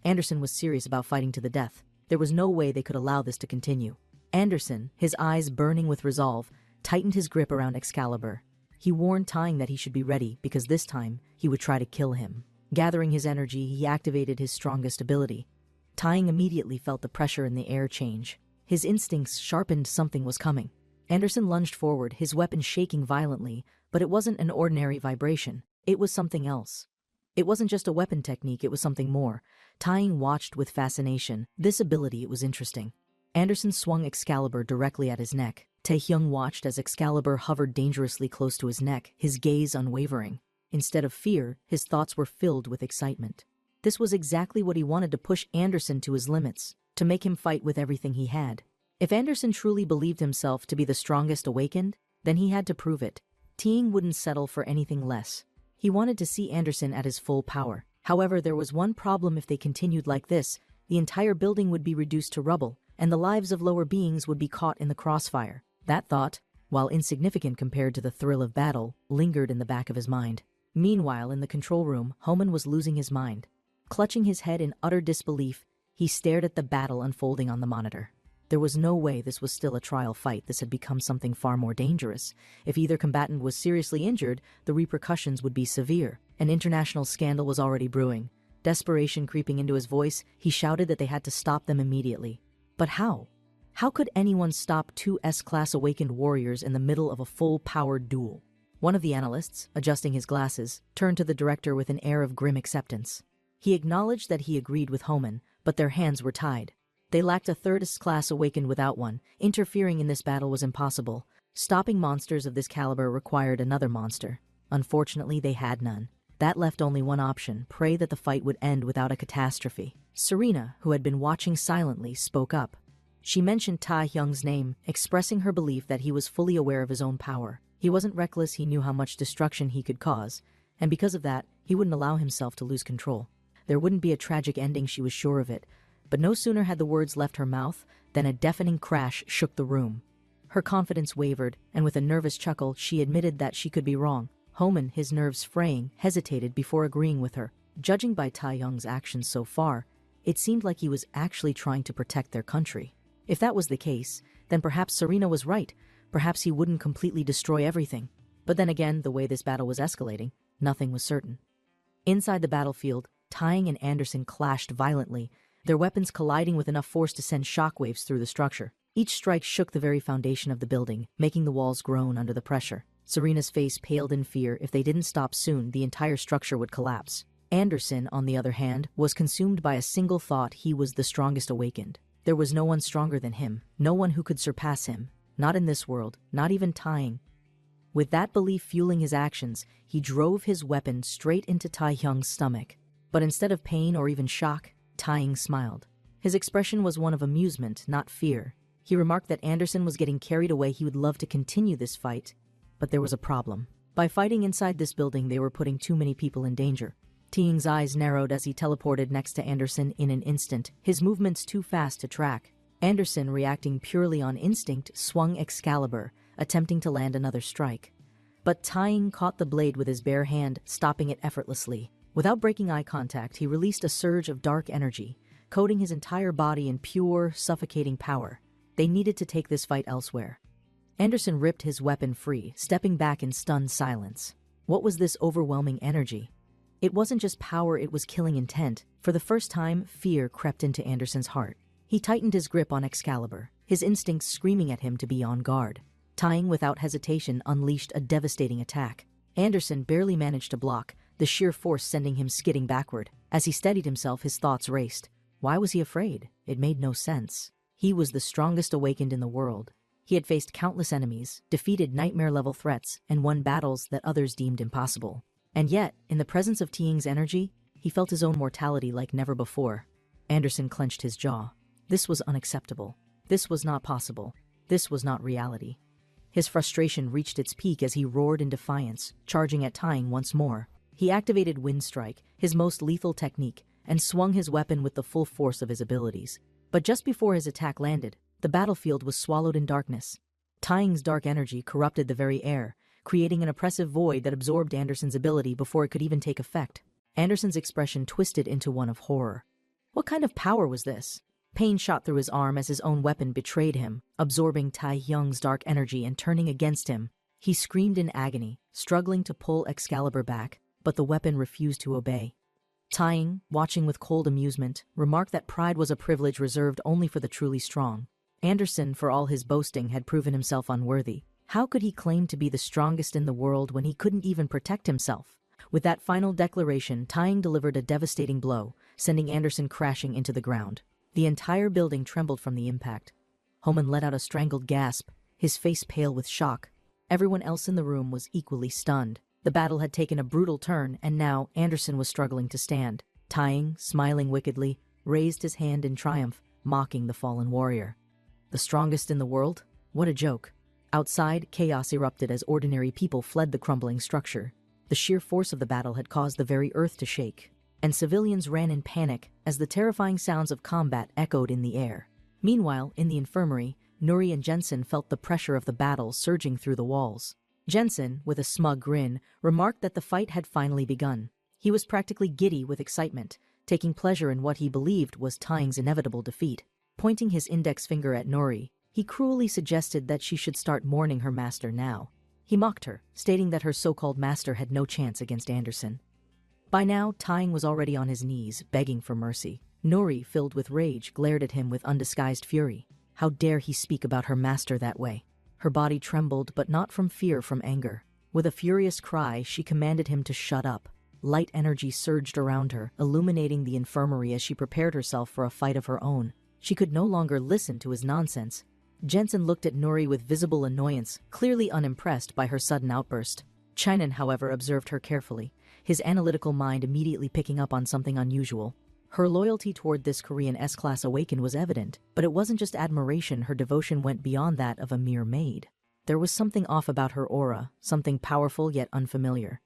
Anderson was serious about fighting to the death. There was no way they could allow this to continue. Anderson, his eyes burning with resolve, tightened his grip around Excalibur. He warned Taiying that he should be ready, because this time he would try to kill him. Gathering his energy, he activated his strongest ability. Taiying immediately felt the pressure in the air change. His instincts sharpened something was coming. Anderson lunged forward, his weapon shaking violently, but it wasn't an ordinary vibration. It was something else. It wasn't just a weapon technique, it was something more. Taiying watched with fascination. This ability, it was interesting. Anderson swung Excalibur directly at his neck. Taehyung watched as Excalibur hovered dangerously close to his neck, his gaze unwavering. Instead of fear, his thoughts were filled with excitement. This was exactly what he wanted: to push Anderson to his limits, to make him fight with everything he had. If Anderson truly believed himself to be the strongest awakened, then he had to prove it. Taiying wouldn't settle for anything less. He wanted to see Anderson at his full power. However, there was one problem: if they continued like this, the entire building would be reduced to rubble, and the lives of lower beings would be caught in the crossfire. That thought, while insignificant compared to the thrill of battle, lingered in the back of his mind. Meanwhile, in the control room, Homan was losing his mind. Clutching his head in utter disbelief, he stared at the battle unfolding on the monitor. There was no way this was still a trial fight. This had become something far more dangerous. If either combatant was seriously injured, the repercussions would be severe. An international scandal was already brewing. Desperation creeping into his voice, he shouted that they had to stop them immediately. But how? How could anyone stop two S-class awakened warriors in the middle of a full-powered duel? One of the analysts, adjusting his glasses, turned to the director with an air of grim acceptance. He acknowledged that he agreed with Homan, but their hands were tied. They lacked a third S-class awakened without one. Interfering in this battle was impossible. Stopping monsters of this caliber required another monster. Unfortunately, they had none. That left only one option: pray that the fight would end without a catastrophe. Serena, who had been watching silently, spoke up. She mentioned Tai Hyung's name, expressing her belief that he was fully aware of his own power. He wasn't reckless, he knew how much destruction he could cause, and because of that, he wouldn't allow himself to lose control. There wouldn't be a tragic ending, she was sure of it. But no sooner had the words left her mouth than a deafening crash shook the room. Her confidence wavered, and with a nervous chuckle, she admitted that she could be wrong. Homan, his nerves fraying, hesitated before agreeing with her. Judging by Tai Hyung's actions so far, it seemed like he was actually trying to protect their country. If that was the case, then perhaps Serena was right. Perhaps he wouldn't completely destroy everything. But then again, the way this battle was escalating, nothing was certain. Inside the battlefield, Tying and Anderson clashed violently, their weapons colliding with enough force to send shockwaves through the structure. Each strike shook the very foundation of the building, making the walls groan under the pressure. Serena's face paled in fear. If they didn't stop soon, the entire structure would collapse. Anderson, on the other hand, was consumed by a single thought: he was the strongest awakened. There was no one stronger than him, no one who could surpass him. Not in this world, not even Tying. With that belief fueling his actions, he drove his weapon straight into Tai Hyung's stomach. But instead of pain or even shock, Tying smiled. His expression was one of amusement, not fear. He remarked that Anderson was getting carried away. He would love to continue this fight, but there was a problem. By fighting inside this building, they were putting too many people in danger. Tying's eyes narrowed as he teleported next to Anderson in an instant, his movements too fast to track. Anderson, reacting purely on instinct, swung Excalibur, attempting to land another strike. But Tying caught the blade with his bare hand, stopping it effortlessly. Without breaking eye contact, he released a surge of dark energy, coating his entire body in pure, suffocating power. They needed to take this fight elsewhere. Anderson ripped his weapon free, stepping back in stunned silence. What was this overwhelming energy? It wasn't just power, it was killing intent. For the first time, fear crept into Anderson's heart. He tightened his grip on Excalibur, his instincts screaming at him to be on guard. Tying, without hesitation, unleashed a devastating attack. Anderson barely managed to block, the sheer force sending him skidding backward. As he steadied himself, his thoughts raced. Why was he afraid? It made no sense. He was the strongest awakened in the world. He had faced countless enemies, defeated nightmare-level threats, and won battles that others deemed impossible. And yet, in the presence of Tying's energy, he felt his own mortality like never before. Anderson clenched his jaw. This was unacceptable. This was not possible. This was not reality. His frustration reached its peak as he roared in defiance, charging at Tying once more. He activated Wind Strike, his most lethal technique, and swung his weapon with the full force of his abilities. But just before his attack landed, the battlefield was swallowed in darkness. Tying's dark energy corrupted the very air, creating an oppressive void that absorbed Anderson's ability before it could even take effect. Anderson's expression twisted into one of horror. What kind of power was this? Pain shot through his arm as his own weapon betrayed him, absorbing Tai Hyung's dark energy and turning against him. He screamed in agony, struggling to pull Excalibur back, but the weapon refused to obey. Tying, watching with cold amusement, remarked that pride was a privilege reserved only for the truly strong. Anderson, for all his boasting, had proven himself unworthy. How could he claim to be the strongest in the world when he couldn't even protect himself? With that final declaration, Tying delivered a devastating blow, sending Anderson crashing into the ground. The entire building trembled from the impact. Homan let out a strangled gasp, his face pale with shock. Everyone else in the room was equally stunned. The battle had taken a brutal turn, and now Anderson was struggling to stand. Tying, smiling wickedly, raised his hand in triumph, mocking the fallen warrior. The strongest in the world? What a joke. Outside, chaos erupted as ordinary people fled the crumbling structure. The sheer force of the battle had caused the very earth to shake, and civilians ran in panic as the terrifying sounds of combat echoed in the air. Meanwhile, in the infirmary, Nuri and Jensen felt the pressure of the battle surging through the walls. Jensen, with a smug grin, remarked that the fight had finally begun. He was practically giddy with excitement, taking pleasure in what he believed was Tying's inevitable defeat. Pointing his index finger at Nuri, he cruelly suggested that she should start mourning her master now. He mocked her, stating that her so-called master had no chance against Anderson. By now, Tying was already on his knees, begging for mercy. Nori, filled with rage, glared at him with undisguised fury. How dare he speak about her master that way? Her body trembled, but not from fear, from anger. With a furious cry, she commanded him to shut up. Light energy surged around her, illuminating the infirmary as she prepared herself for a fight of her own. She could no longer listen to his nonsense. Jensen looked at Nori with visible annoyance, clearly unimpressed by her sudden outburst. Chinan, however, observed her carefully, his analytical mind immediately picking up on something unusual. Her loyalty toward this Korean S-class awakened was evident, but it wasn't just admiration, her devotion went beyond that of a mere maid. There was something off about her aura, something powerful yet unfamiliar.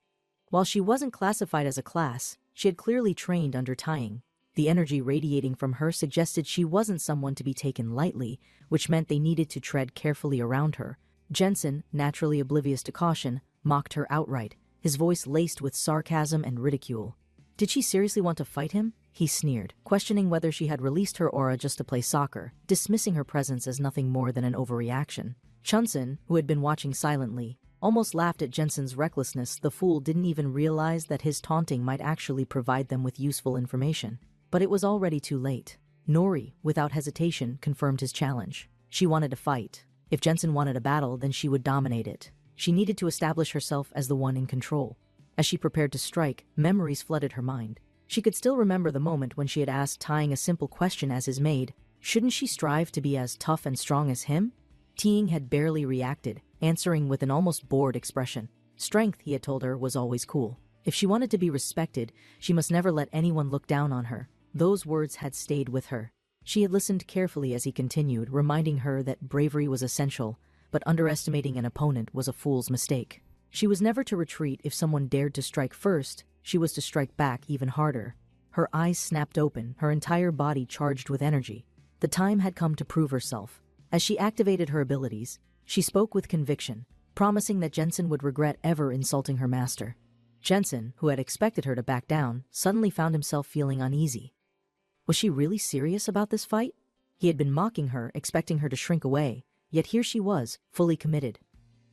While she wasn't classified as a class, she had clearly trained under Tying. The energy radiating from her suggested she wasn't someone to be taken lightly, which meant they needed to tread carefully around her. Jensen, naturally oblivious to caution, mocked her outright, his voice laced with sarcasm and ridicule. Did she seriously want to fight him? He sneered, questioning whether she had released her aura just to play soccer, dismissing her presence as nothing more than an overreaction. Chunsin, who had been watching silently, almost laughed at Jensen's recklessness. The fool didn't even realize that his taunting might actually provide them with useful information. But it was already too late. Nori, without hesitation, confirmed his challenge. She wanted to fight. If Jensen wanted a battle, then she would dominate it. She needed to establish herself as the one in control. As she prepared to strike, memories flooded her mind. She could still remember the moment when she had asked Tying a simple question as his maid. Shouldn't she strive to be as tough and strong as him? Tying had barely reacted, answering with an almost bored expression. Strength, he had told her, was always cool. If she wanted to be respected, she must never let anyone look down on her. Those words had stayed with her. She had listened carefully as he continued, reminding her that bravery was essential, but underestimating an opponent was a fool's mistake. She was never to retreat. If someone dared to strike first, she was to strike back even harder. Her eyes snapped open, her entire body charged with energy. The time had come to prove herself. As she activated her abilities, she spoke with conviction, promising that Jensen would regret ever insulting her master. Jensen, who had expected her to back down, suddenly found himself feeling uneasy. Was she really serious about this fight? He had been mocking her, expecting her to shrink away, yet here she was, fully committed.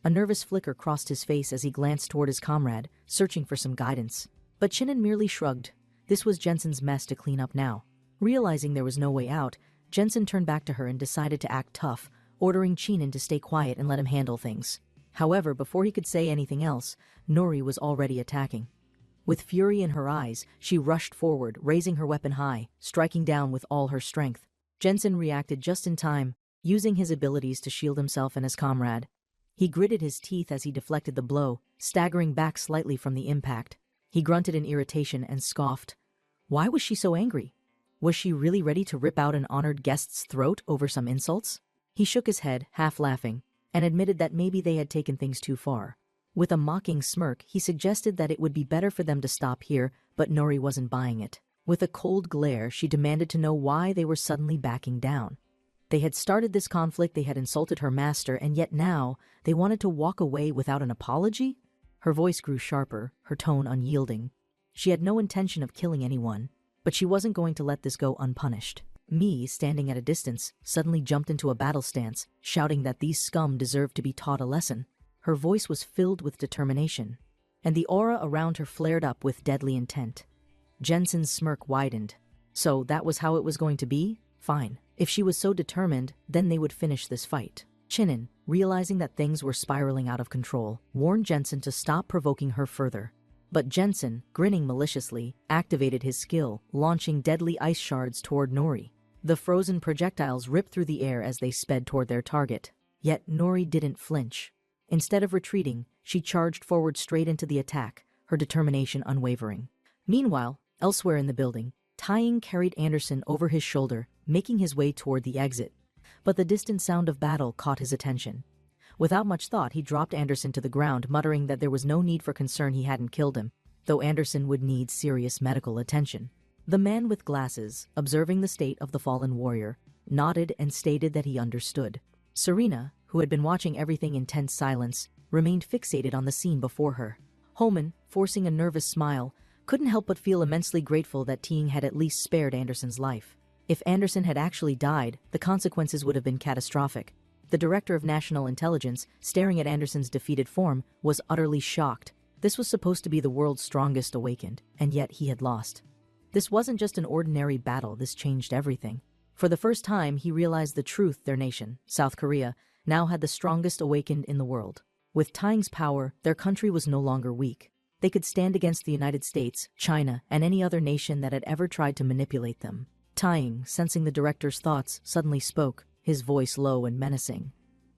A nervous flicker crossed his face as he glanced toward his comrade, searching for some guidance. But Chinan merely shrugged. This was Jensen's mess to clean up now. Realizing there was no way out, Jensen turned back to her and decided to act tough, ordering Chinan to stay quiet and let him handle things. However, before he could say anything else, Nori was already attacking. With fury in her eyes, she rushed forward, raising her weapon high, striking down with all her strength. Jensen reacted just in time, using his abilities to shield himself and his comrade. He gritted his teeth as he deflected the blow, staggering back slightly from the impact. He grunted in irritation and scoffed. Why was she so angry? Was she really ready to rip out an honored guest's throat over some insults? He shook his head, half laughing, and admitted that maybe they had taken things too far. With a mocking smirk, he suggested that it would be better for them to stop here, but Nori wasn't buying it. With a cold glare, she demanded to know why they were suddenly backing down. They had started this conflict, they had insulted her master, and yet now they wanted to walk away without an apology? Her voice grew sharper, her tone unyielding. She had no intention of killing anyone, but she wasn't going to let this go unpunished. Mi, standing at a distance, suddenly jumped into a battle stance, shouting that these scum deserved to be taught a lesson. Her voice was filled with determination, and the aura around her flared up with deadly intent. Jensen's smirk widened. So that was how it was going to be? Fine. If she was so determined, then they would finish this fight. Chinan, realizing that things were spiraling out of control, warned Jensen to stop provoking her further. But Jensen, grinning maliciously, activated his skill, launching deadly ice shards toward Nori. The frozen projectiles ripped through the air as they sped toward their target. Yet Nori didn't flinch. Instead of retreating, she charged forward straight into the attack, her determination unwavering. Meanwhile, elsewhere in the building, Tying carried Anderson over his shoulder, making his way toward the exit. But the distant sound of battle caught his attention. Without much thought, he dropped Anderson to the ground, muttering that there was no need for concern he hadn't killed him, though Anderson would need serious medical attention. The man with glasses, observing the state of the fallen warrior, nodded and stated that he understood. Serena, who had been watching everything in tense silence, remained fixated on the scene before her. Holman, forcing a nervous smile, couldn't help but feel immensely grateful that Tying had at least spared Anderson's life. If Anderson had actually died, the consequences would have been catastrophic. The Director of National Intelligence, staring at Anderson's defeated form, was utterly shocked. This was supposed to be the world's strongest awakened, and yet he had lost. This wasn't just an ordinary battle, this changed everything. For the first time, he realized the truth: their nation, South Korea, now had the strongest awakened in the world. With Taing's power, their country was no longer weak. They could stand against the United States, China, and any other nation that had ever tried to manipulate them. Taing, sensing the director's thoughts, suddenly spoke, his voice low and menacing.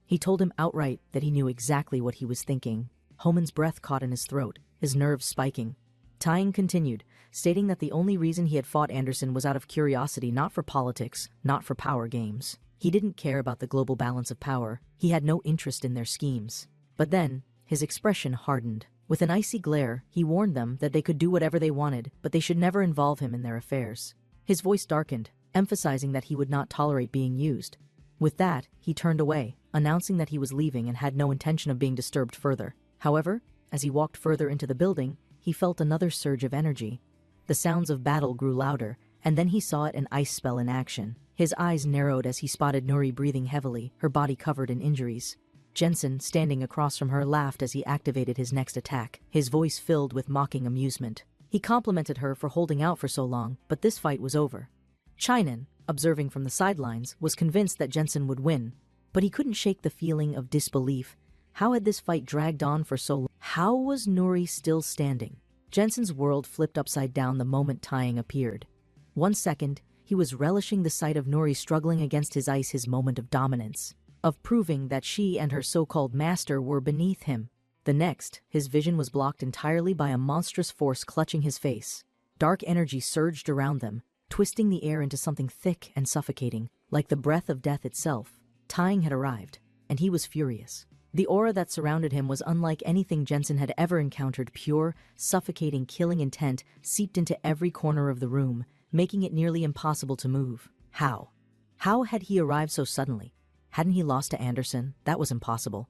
He told him outright that he knew exactly what he was thinking. Homan's breath caught in his throat, his nerves spiking. Taing continued, stating that the only reason he had fought Anderson was out of curiosity, not for politics, not for power games. He didn't care about the global balance of power. He had no interest in their schemes. But then, his expression hardened. With an icy glare, he warned them that they could do whatever they wanted, but they should never involve him in their affairs. His voice darkened, emphasizing that he would not tolerate being used. With that, he turned away, announcing that he was leaving and had no intention of being disturbed further. However, as he walked further into the building, he felt another surge of energy. The sounds of battle grew louder, and then he saw an ice spell in action. His eyes narrowed as he spotted Nuri breathing heavily, her body covered in injuries. Jensen, standing across from her, laughed as he activated his next attack, his voice filled with mocking amusement. He complimented her for holding out for so long, but this fight was over. Chinan, observing from the sidelines, was convinced that Jensen would win, but he couldn't shake the feeling of disbelief. How had this fight dragged on for so long? How was Nuri still standing? Jensen's world flipped upside down the moment Taing appeared. 1 second, he was relishing the sight of Nuri struggling against his ice, his moment of dominance, of proving that she and her so-called master were beneath him. The next, his vision was blocked entirely by a monstrous force clutching his face. Dark energy surged around them, twisting the air into something thick and suffocating, like the breath of death itself. Taing had arrived, and he was furious. The aura that surrounded him was unlike anything Jensen had ever encountered. Pure, suffocating, killing intent seeped into every corner of the room, making it nearly impossible to move. How? How had he arrived so suddenly? Hadn't he lost to Anderson? That was impossible.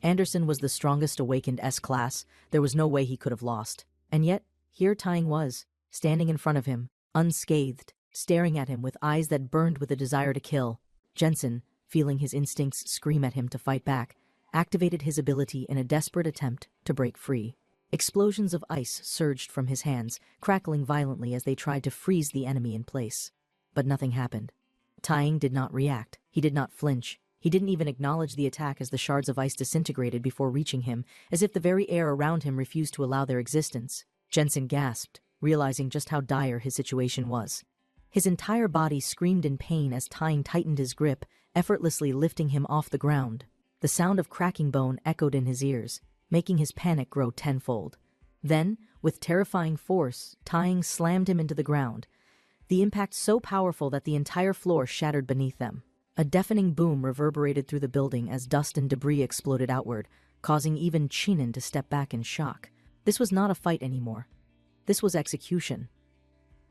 Anderson was the strongest awakened S-class. There was no way he could have lost. And yet, here Taing was, standing in front of him, unscathed, staring at him with eyes that burned with a desire to kill. Jensen, feeling his instincts scream at him to fight back, activated his ability in a desperate attempt to break free. Explosions of ice surged from his hands, crackling violently as they tried to freeze the enemy in place. But nothing happened. Taing did not react. He did not flinch. He didn't even acknowledge the attack as the shards of ice disintegrated before reaching him, as if the very air around him refused to allow their existence. Jensen gasped, realizing just how dire his situation was. His entire body screamed in pain as Taing tightened his grip, effortlessly lifting him off the ground. The sound of cracking bone echoed in his ears, making his panic grow tenfold. Then, with terrifying force, Taing slammed him into the ground, the impact so powerful that the entire floor shattered beneath them. A deafening boom reverberated through the building as dust and debris exploded outward, causing even Chinan to step back in shock. This was not a fight anymore. This was execution.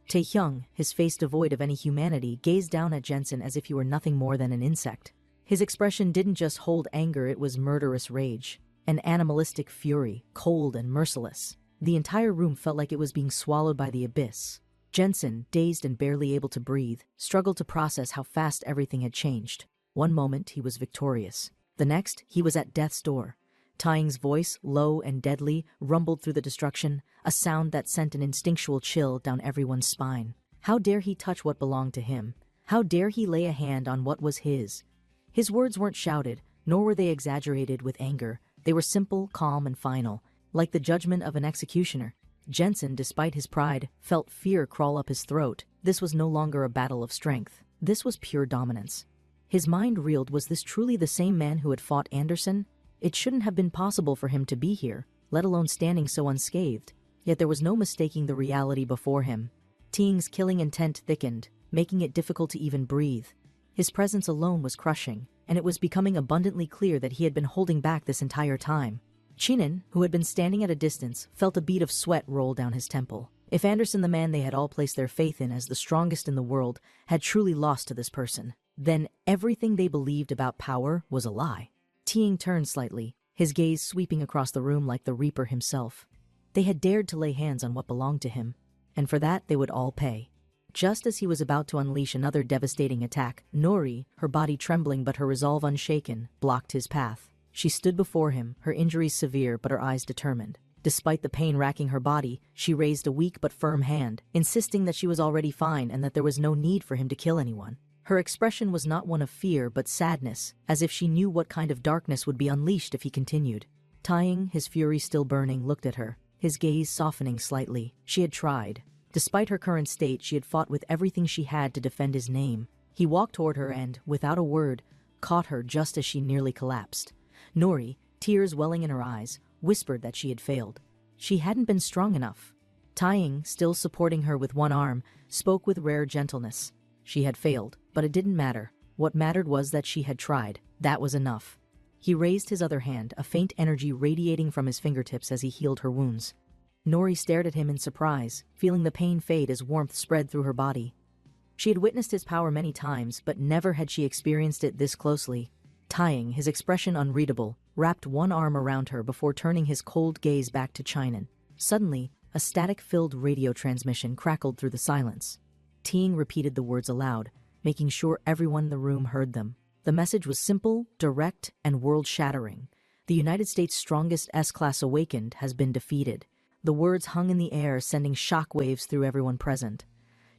Taehyung, his face devoid of any humanity, gazed down at Jensen as if he were nothing more than an insect. His expression didn't just hold anger, it was murderous rage, an animalistic fury, cold and merciless. The entire room felt like it was being swallowed by the abyss. Jensen, dazed and barely able to breathe, struggled to process how fast everything had changed. One moment, he was victorious. The next, he was at death's door. Taing's voice, low and deadly, rumbled through the destruction, a sound that sent an instinctual chill down everyone's spine. How dare he touch what belonged to him? How dare he lay a hand on what was his? His words weren't shouted, nor were they exaggerated with anger. They were simple, calm, and final, like the judgment of an executioner. Jensen, despite his pride, felt fear crawl up his throat. This was no longer a battle of strength. This was pure dominance. His mind reeled. Was this truly the same man who had fought Anderson? It shouldn't have been possible for him to be here, let alone standing so unscathed. Yet there was no mistaking the reality before him. Taing's killing intent thickened, making it difficult to even breathe. His presence alone was crushing, and it was becoming abundantly clear that he had been holding back this entire time. Chinan, who had been standing at a distance, felt a bead of sweat roll down his temple. If Anderson, the man they had all placed their faith in as the strongest in the world, had truly lost to this person, then everything they believed about power was a lie. Taing turned slightly, his gaze sweeping across the room like the Reaper himself. They had dared to lay hands on what belonged to him, and for that they would all pay. Just as he was about to unleash another devastating attack, Nori, her body trembling but her resolve unshaken, blocked his path. She stood before him, her injuries severe but her eyes determined. Despite the pain racking her body, she raised a weak but firm hand, insisting that she was already fine and that there was no need for him to kill anyone. Her expression was not one of fear but sadness, as if she knew what kind of darkness would be unleashed if he continued. Tying, his fury still burning, looked at her, his gaze softening slightly. She had tried. Despite her current state, she had fought with everything she had to defend his name. He walked toward her and, without a word, caught her just as she nearly collapsed. Nori, tears welling in her eyes, whispered that she had failed. She hadn't been strong enough. Tying, still supporting her with one arm, spoke with rare gentleness. She had failed, but it didn't matter. What mattered was that she had tried. That was enough. He raised his other hand, a faint energy radiating from his fingertips as he healed her wounds. Nori stared at him in surprise, feeling the pain fade as warmth spread through her body. She had witnessed his power many times, but never had she experienced it this closely. Tying, his expression unreadable, wrapped one arm around her before turning his cold gaze back to Chinan. Suddenly, a static-filled radio transmission crackled through the silence. Tying repeated the words aloud, making sure everyone in the room heard them. The message was simple, direct, and world-shattering. The United States' strongest S-class awakened has been defeated. The words hung in the air, sending shockwaves through everyone present.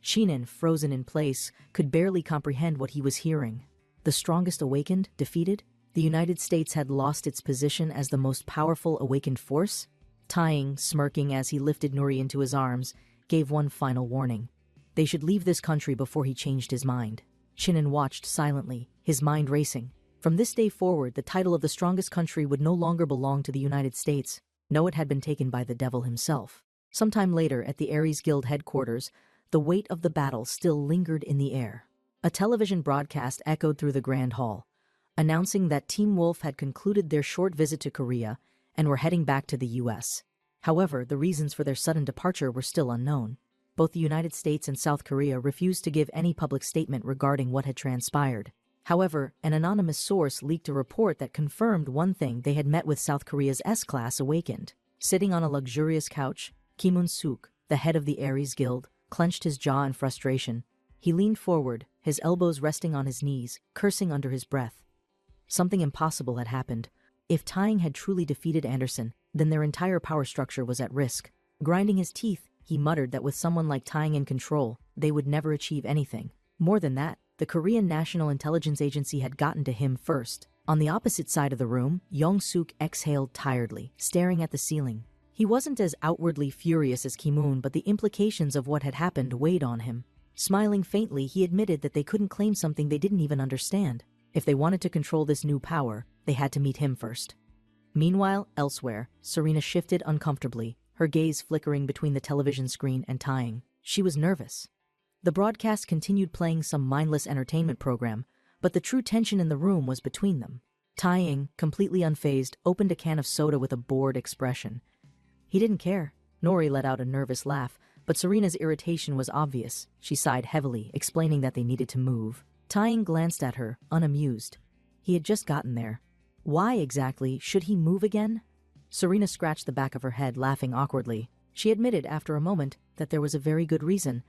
Chinan, frozen in place, could barely comprehend what he was hearing. The strongest awakened, defeated? The United States had lost its position as the most powerful awakened force? Tying, smirking as he lifted Nori into his arms, gave one final warning. They should leave this country before he changed his mind. Chinan watched silently, his mind racing. From this day forward, the title of the strongest country would no longer belong to the United States. No, it had been taken by the devil himself. Sometime later, at the Ares Guild headquarters, the weight of the battle still lingered in the air. A television broadcast echoed through the Grand Hall, announcing that Team Wolf had concluded their short visit to Korea and were heading back to the U.S. However, the reasons for their sudden departure were still unknown. Both the United States and South Korea refused to give any public statement regarding what had transpired. However, an anonymous source leaked a report that confirmed one thing: they had met with South Korea's S-class awakened. Sitting on a luxurious couch, Kim Un-suk, the head of the Ares Guild, clenched his jaw in frustration. He leaned forward, his elbows resting on his knees, cursing under his breath. Something impossible had happened. If Tying had truly defeated Anderson, then their entire power structure was at risk. Grinding his teeth, he muttered that with someone like Tying in control, they would never achieve anything. More than that, the Korean National Intelligence Agency had gotten to him first. On the opposite side of the room, Young-suk exhaled tiredly, staring at the ceiling. He wasn't as outwardly furious as Ki-moon, but the implications of what had happened weighed on him. Smiling faintly, he admitted that they couldn't claim something they didn't even understand. If they wanted to control this new power, they had to meet him first. Meanwhile, elsewhere, Serena shifted uncomfortably, her gaze flickering between the television screen and Tying. She was nervous. The broadcast continued playing some mindless entertainment program, but the true tension in the room was between them. Tying, completely unfazed, opened a can of soda with a bored expression. He didn't care. Nori let out a nervous laugh, but Serena's irritation was obvious. She sighed heavily, explaining that they needed to move. Tying glanced at her, unamused. He had just gotten there. Why exactly should he move again? Serena scratched the back of her head, laughing awkwardly. She admitted after a moment that there was a very good reason.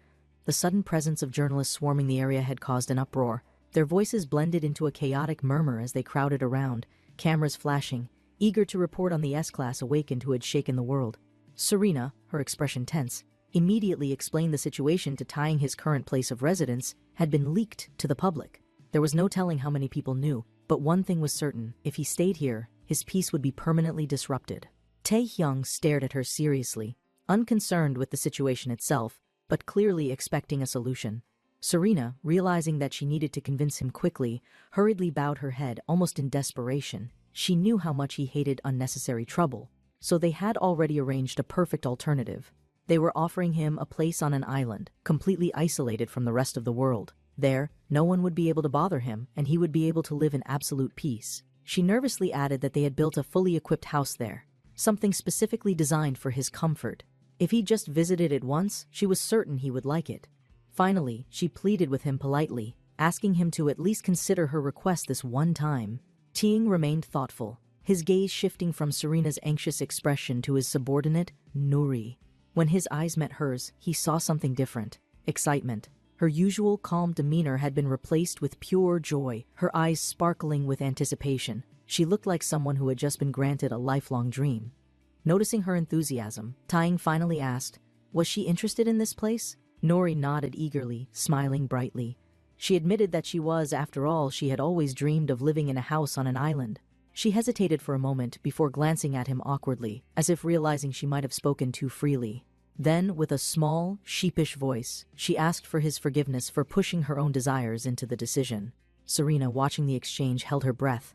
The sudden presence of journalists swarming the area had caused an uproar. Their voices blended into a chaotic murmur as they crowded around, cameras flashing, eager to report on the S-class awakened who had shaken the world. Serena, her expression tense, immediately explained the situation to Tying. His current place of residence had been leaked to the public. There was no telling how many people knew, but one thing was certain: if he stayed here, his peace would be permanently disrupted. Tae-hyung stared at her seriously, unconcerned with the situation itself, but clearly expecting a solution. Serena, realizing that she needed to convince him quickly, hurriedly bowed her head, almost in desperation. She knew how much he hated unnecessary trouble, so they had already arranged a perfect alternative. They were offering him a place on an island, completely isolated from the rest of the world. There, no one would be able to bother him, and he would be able to live in absolute peace. She nervously added that they had built a fully equipped house there, something specifically designed for his comfort. If he just visited it once, she was certain he would like it. Finally, she pleaded with him politely, asking him to at least consider her request this one time. Tying remained thoughtful, his gaze shifting from Serena's anxious expression to his subordinate, Nuri. When his eyes met hers, he saw something different: excitement. Her usual calm demeanor had been replaced with pure joy, her eyes sparkling with anticipation. She looked like someone who had just been granted a lifelong dream. Noticing her enthusiasm, Tying finally asked, was she interested in this place? Nori nodded eagerly, smiling brightly. She admitted that she was, after all, she had always dreamed of living in a house on an island. She hesitated for a moment before glancing at him awkwardly, as if realizing she might have spoken too freely. Then, with a small, sheepish voice, she asked for his forgiveness for pushing her own desires into the decision. Serena, watching the exchange, held her breath.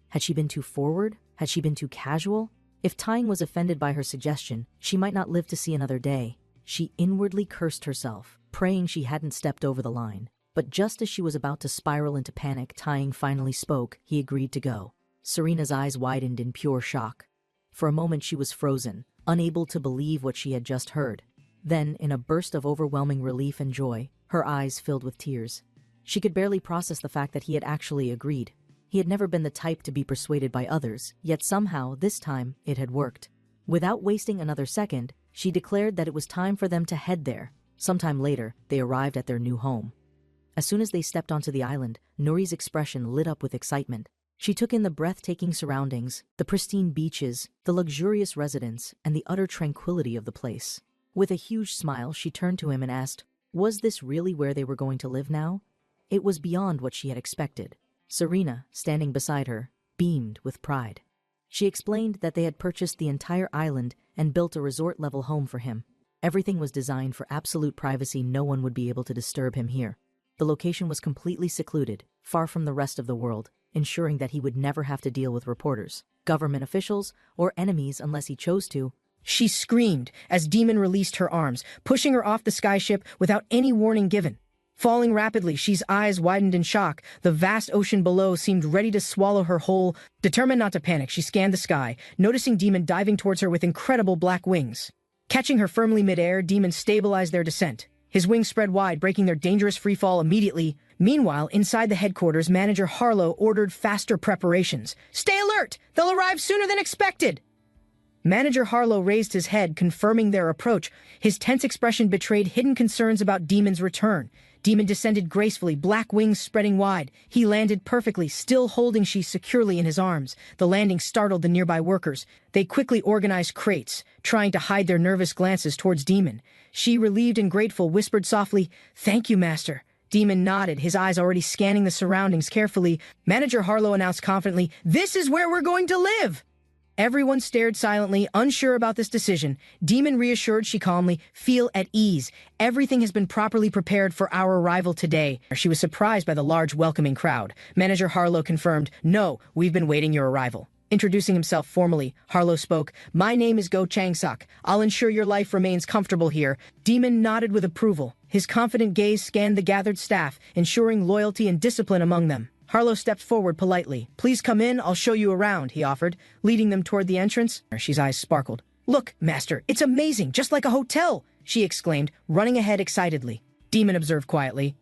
Had she been too forward? Had she been too casual? If Tying was offended by her suggestion, she might not live to see another day. She inwardly cursed herself, praying she hadn't stepped over the line. But just as she was about to spiral into panic, Tying finally spoke. He agreed to go. Serena's eyes widened in pure shock. For a moment she was frozen, unable to believe what she had just heard. Then, in a burst of overwhelming relief and joy, her eyes filled with tears. She could barely process the fact that he had actually agreed. He had never been the type to be persuaded by others, yet somehow, this time, it had worked. Without wasting another second, she declared that it was time for them to head there. Sometime later, they arrived at their new home. As soon as they stepped onto the island, Nuri's expression lit up with excitement. She took in the breathtaking surroundings, the pristine beaches, the luxurious residence, and the utter tranquility of the place. With a huge smile, she turned to him and asked, was this really where they were going to live now? It was beyond what she had expected. Serena, standing beside her, beamed with pride. She explained that they had purchased the entire island and built a resort-level home for him. Everything was designed for absolute privacy. No one would be able to disturb him here. The location was completely secluded, far from the rest of the world, ensuring that he would never have to deal with reporters, government officials, or enemies unless he chose to. She screamed as Demon released her arms, pushing her off the skyship without any warning given. Falling rapidly, She's eyes widened in shock. The vast ocean below seemed ready to swallow her whole. Determined not to panic, she scanned the sky, noticing Demon diving towards her with incredible black wings. Catching her firmly mid-air, Demon stabilized their descent. His wings spread wide, breaking their dangerous freefall immediately. Meanwhile, inside the headquarters, Manager Harlow ordered faster preparations. "Stay alert! They'll arrive sooner than expected!" Manager Harlow raised his head, confirming their approach. His tense expression betrayed hidden concerns about Demon's return. Demon descended gracefully, black wings spreading wide. He landed perfectly, still holding She securely in his arms. The landing startled the nearby workers. They quickly organized crates, trying to hide their nervous glances towards Demon. She, relieved and grateful, whispered softly, "Thank you, Master." Demon nodded, his eyes already scanning the surroundings carefully. Manager Harlow announced confidently, "This is where we're going to live!" Everyone stared silently, unsure about this decision. Demon reassured She calmly, "Feel at ease. Everything has been properly prepared for our arrival today." She was surprised by the large welcoming crowd. Manager Harlow confirmed, "No, we've been waiting your arrival." Introducing himself formally, Harlow spoke, "My name is Go Chang-sok. I'll ensure your life remains comfortable here." Demon nodded with approval. His confident gaze scanned the gathered staff, ensuring loyalty and discipline among them. Harlow stepped forward politely. "Please come in, I'll show you around," he offered, leading them toward the entrance. She's eyes sparkled. "Look, Master, it's amazing, just like a hotel!" she exclaimed, running ahead excitedly. Demon observed quietly.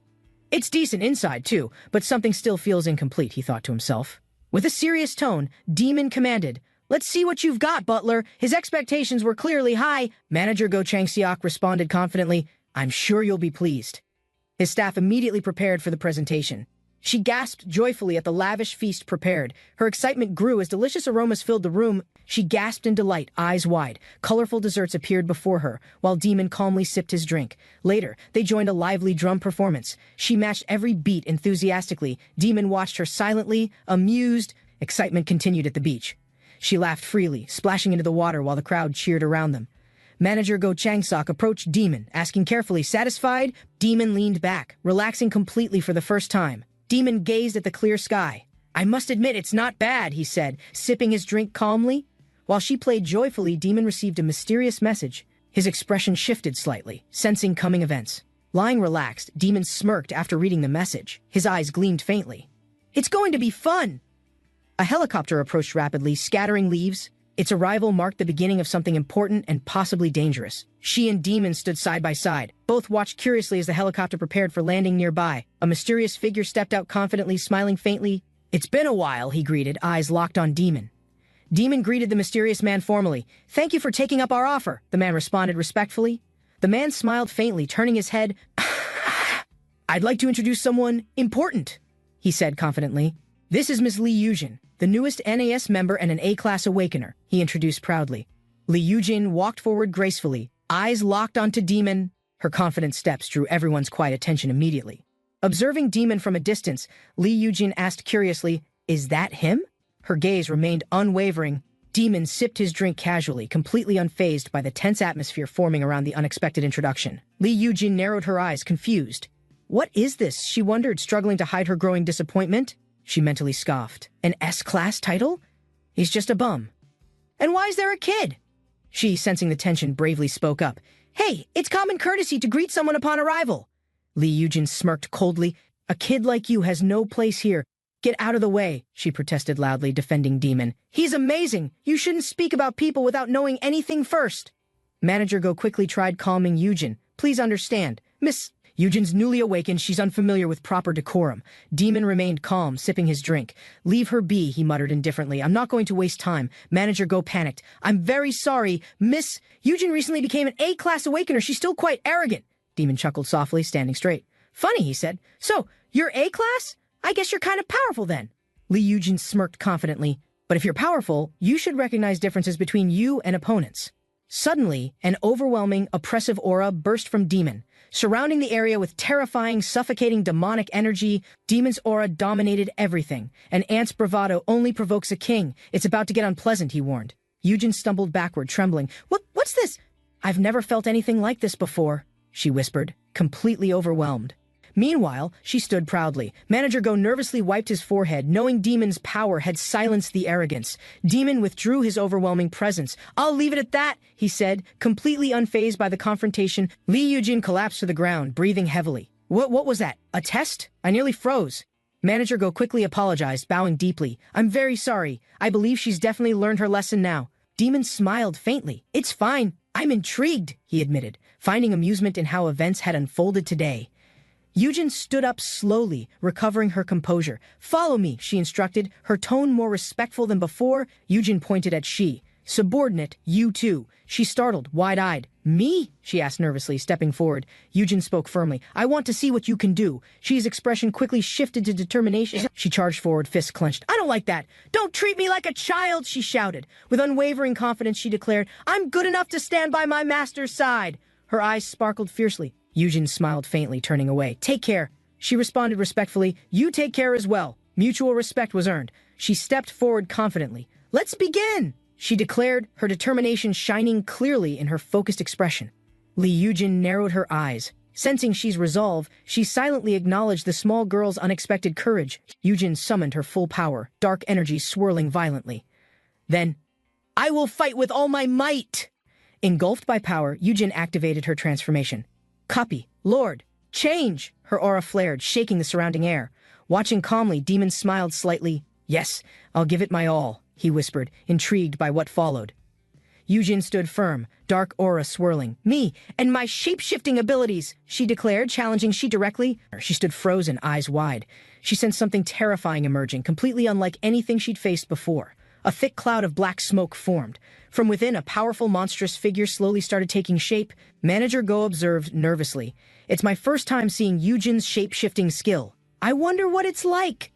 "It's decent inside, too, but something still feels incomplete," he thought to himself. With a serious tone, Demon commanded, "Let's see what you've got, butler." His expectations were clearly high. Manager Go Chang-seok responded confidently, "I'm sure you'll be pleased." His staff immediately prepared for the presentation. She gasped joyfully at the lavish feast prepared. Her excitement grew as delicious aromas filled the room. She gasped in delight, eyes wide. Colorful desserts appeared before her, while Demon calmly sipped his drink. Later, they joined a lively drum performance. She matched every beat enthusiastically. Demon watched her silently, amused. Excitement continued at the beach. She laughed freely, splashing into the water while the crowd cheered around them. Manager Go Chang-sok approached Demon, asking carefully, "Satisfied?" Demon leaned back, relaxing completely for the first time. Demon gazed at the clear sky. "I must admit it's not bad," he said, sipping his drink calmly. While she played joyfully, Demon received a mysterious message. His expression shifted slightly, sensing coming events. Lying relaxed, Demon smirked after reading the message. His eyes gleamed faintly. "It's going to be fun!" A helicopter approached rapidly, scattering leaves. Its arrival marked the beginning of something important and possibly dangerous. She and Demon stood side by side. Both watched curiously as the helicopter prepared for landing nearby. A mysterious figure stepped out confidently, smiling faintly. "It's been a while," he greeted, eyes locked on Demon. Demon greeted the mysterious man formally. "Thank you for taking up our offer," the man responded respectfully. The man smiled faintly, turning his head. "I'd like to introduce someone important," he said confidently. "This is Ms. Lee Yujin, the newest NAS member and an A-class awakener," he introduced proudly. Li Yujin walked forward gracefully, eyes locked onto Demon. Her confident steps drew everyone's quiet attention immediately. Observing Demon from a distance, Li Yujin asked curiously, "Is that him?" Her gaze remained unwavering. Demon sipped his drink casually, completely unfazed by the tense atmosphere forming around the unexpected introduction. Li Yujin narrowed her eyes, confused. "What is this?" she wondered, struggling to hide her growing disappointment. She mentally scoffed. "An S-class title? He's just a bum. And why is there a kid?" She, sensing the tension, bravely spoke up. "Hey, it's common courtesy to greet someone upon arrival." Li Yujin smirked coldly. "A kid like you has no place here. Get out of the way," she protested loudly, defending Demon. "He's amazing. You shouldn't speak about people without knowing anything first." Manager Go quickly tried calming Yujin. "Please understand, Miss..." Yujin's newly awakened, she's unfamiliar with proper decorum. Demon remained calm, sipping his drink. "Leave her be," he muttered indifferently. "I'm not going to waste time." Manager Go panicked. "I'm very sorry, Miss... Yujin recently became an A-class awakener. She's still quite arrogant." Demon chuckled softly, standing straight. "Funny," he said. "So, you're A-class? I guess you're kind of powerful then." Li Yujin smirked confidently. "But if you're powerful, you should recognize differences between you and opponents." Suddenly, an overwhelming, oppressive aura burst from Demon. Surrounding the area with terrifying, suffocating demonic energy, Demon's aura dominated everything. "An ant's bravado only provokes a king. It's about to get unpleasant," he warned. Yujin stumbled backward, trembling. What's this?" "I've never felt anything like this before," she whispered, completely overwhelmed. Meanwhile, she stood proudly. Manager Go nervously wiped his forehead, knowing Demon's power had silenced the arrogance. Demon withdrew his overwhelming presence. "I'll leave it at that," he said, completely unfazed by the confrontation. Li Yujin collapsed to the ground, breathing heavily. What was that? A test? I nearly froze." Manager Go quickly apologized, bowing deeply. "I'm very sorry. I believe she's definitely learned her lesson now." Demon smiled faintly. "It's fine. I'm intrigued," he admitted, finding amusement in how events had unfolded today. Yujin stood up slowly, recovering her composure. "Follow me," she instructed, her tone more respectful than before. Yujin pointed at she. "Subordinate, you too." She startled, wide-eyed. "Me?" she asked nervously, stepping forward. Yujin spoke firmly. "I want to see what you can do." She's expression quickly shifted to determination. She charged forward, fists clenched. "I don't like that. Don't treat me like a child," she shouted. With unwavering confidence, she declared, "I'm good enough to stand by my master's side." Her eyes sparkled fiercely. Yujin smiled faintly, turning away. "Take care." She responded respectfully. "You take care as well." Mutual respect was earned. She stepped forward confidently. "Let's begin," she declared, her determination shining clearly in her focused expression. Li Yujin narrowed her eyes. Sensing she's resolve, she silently acknowledged the small girl's unexpected courage. Yujin summoned her full power, dark energy swirling violently. Then, "I will fight with all my might!" Engulfed by power, Yujin activated her transformation. "Copy. Lord. Change!" Her aura flared, shaking the surrounding air. Watching calmly, Demon smiled slightly. "Yes, I'll give it my all," he whispered, intrigued by what followed. Yujin stood firm, dark aura swirling. "Me and my shape-shifting abilities," she declared, challenging she directly. She stood frozen, eyes wide. She sensed something terrifying emerging, completely unlike anything she'd faced before. A thick cloud of black smoke formed. From within, a powerful, monstrous figure slowly started taking shape. Manager Go observed nervously. "It's my first time seeing Yujin's shape-shifting skill. I wonder what it's like."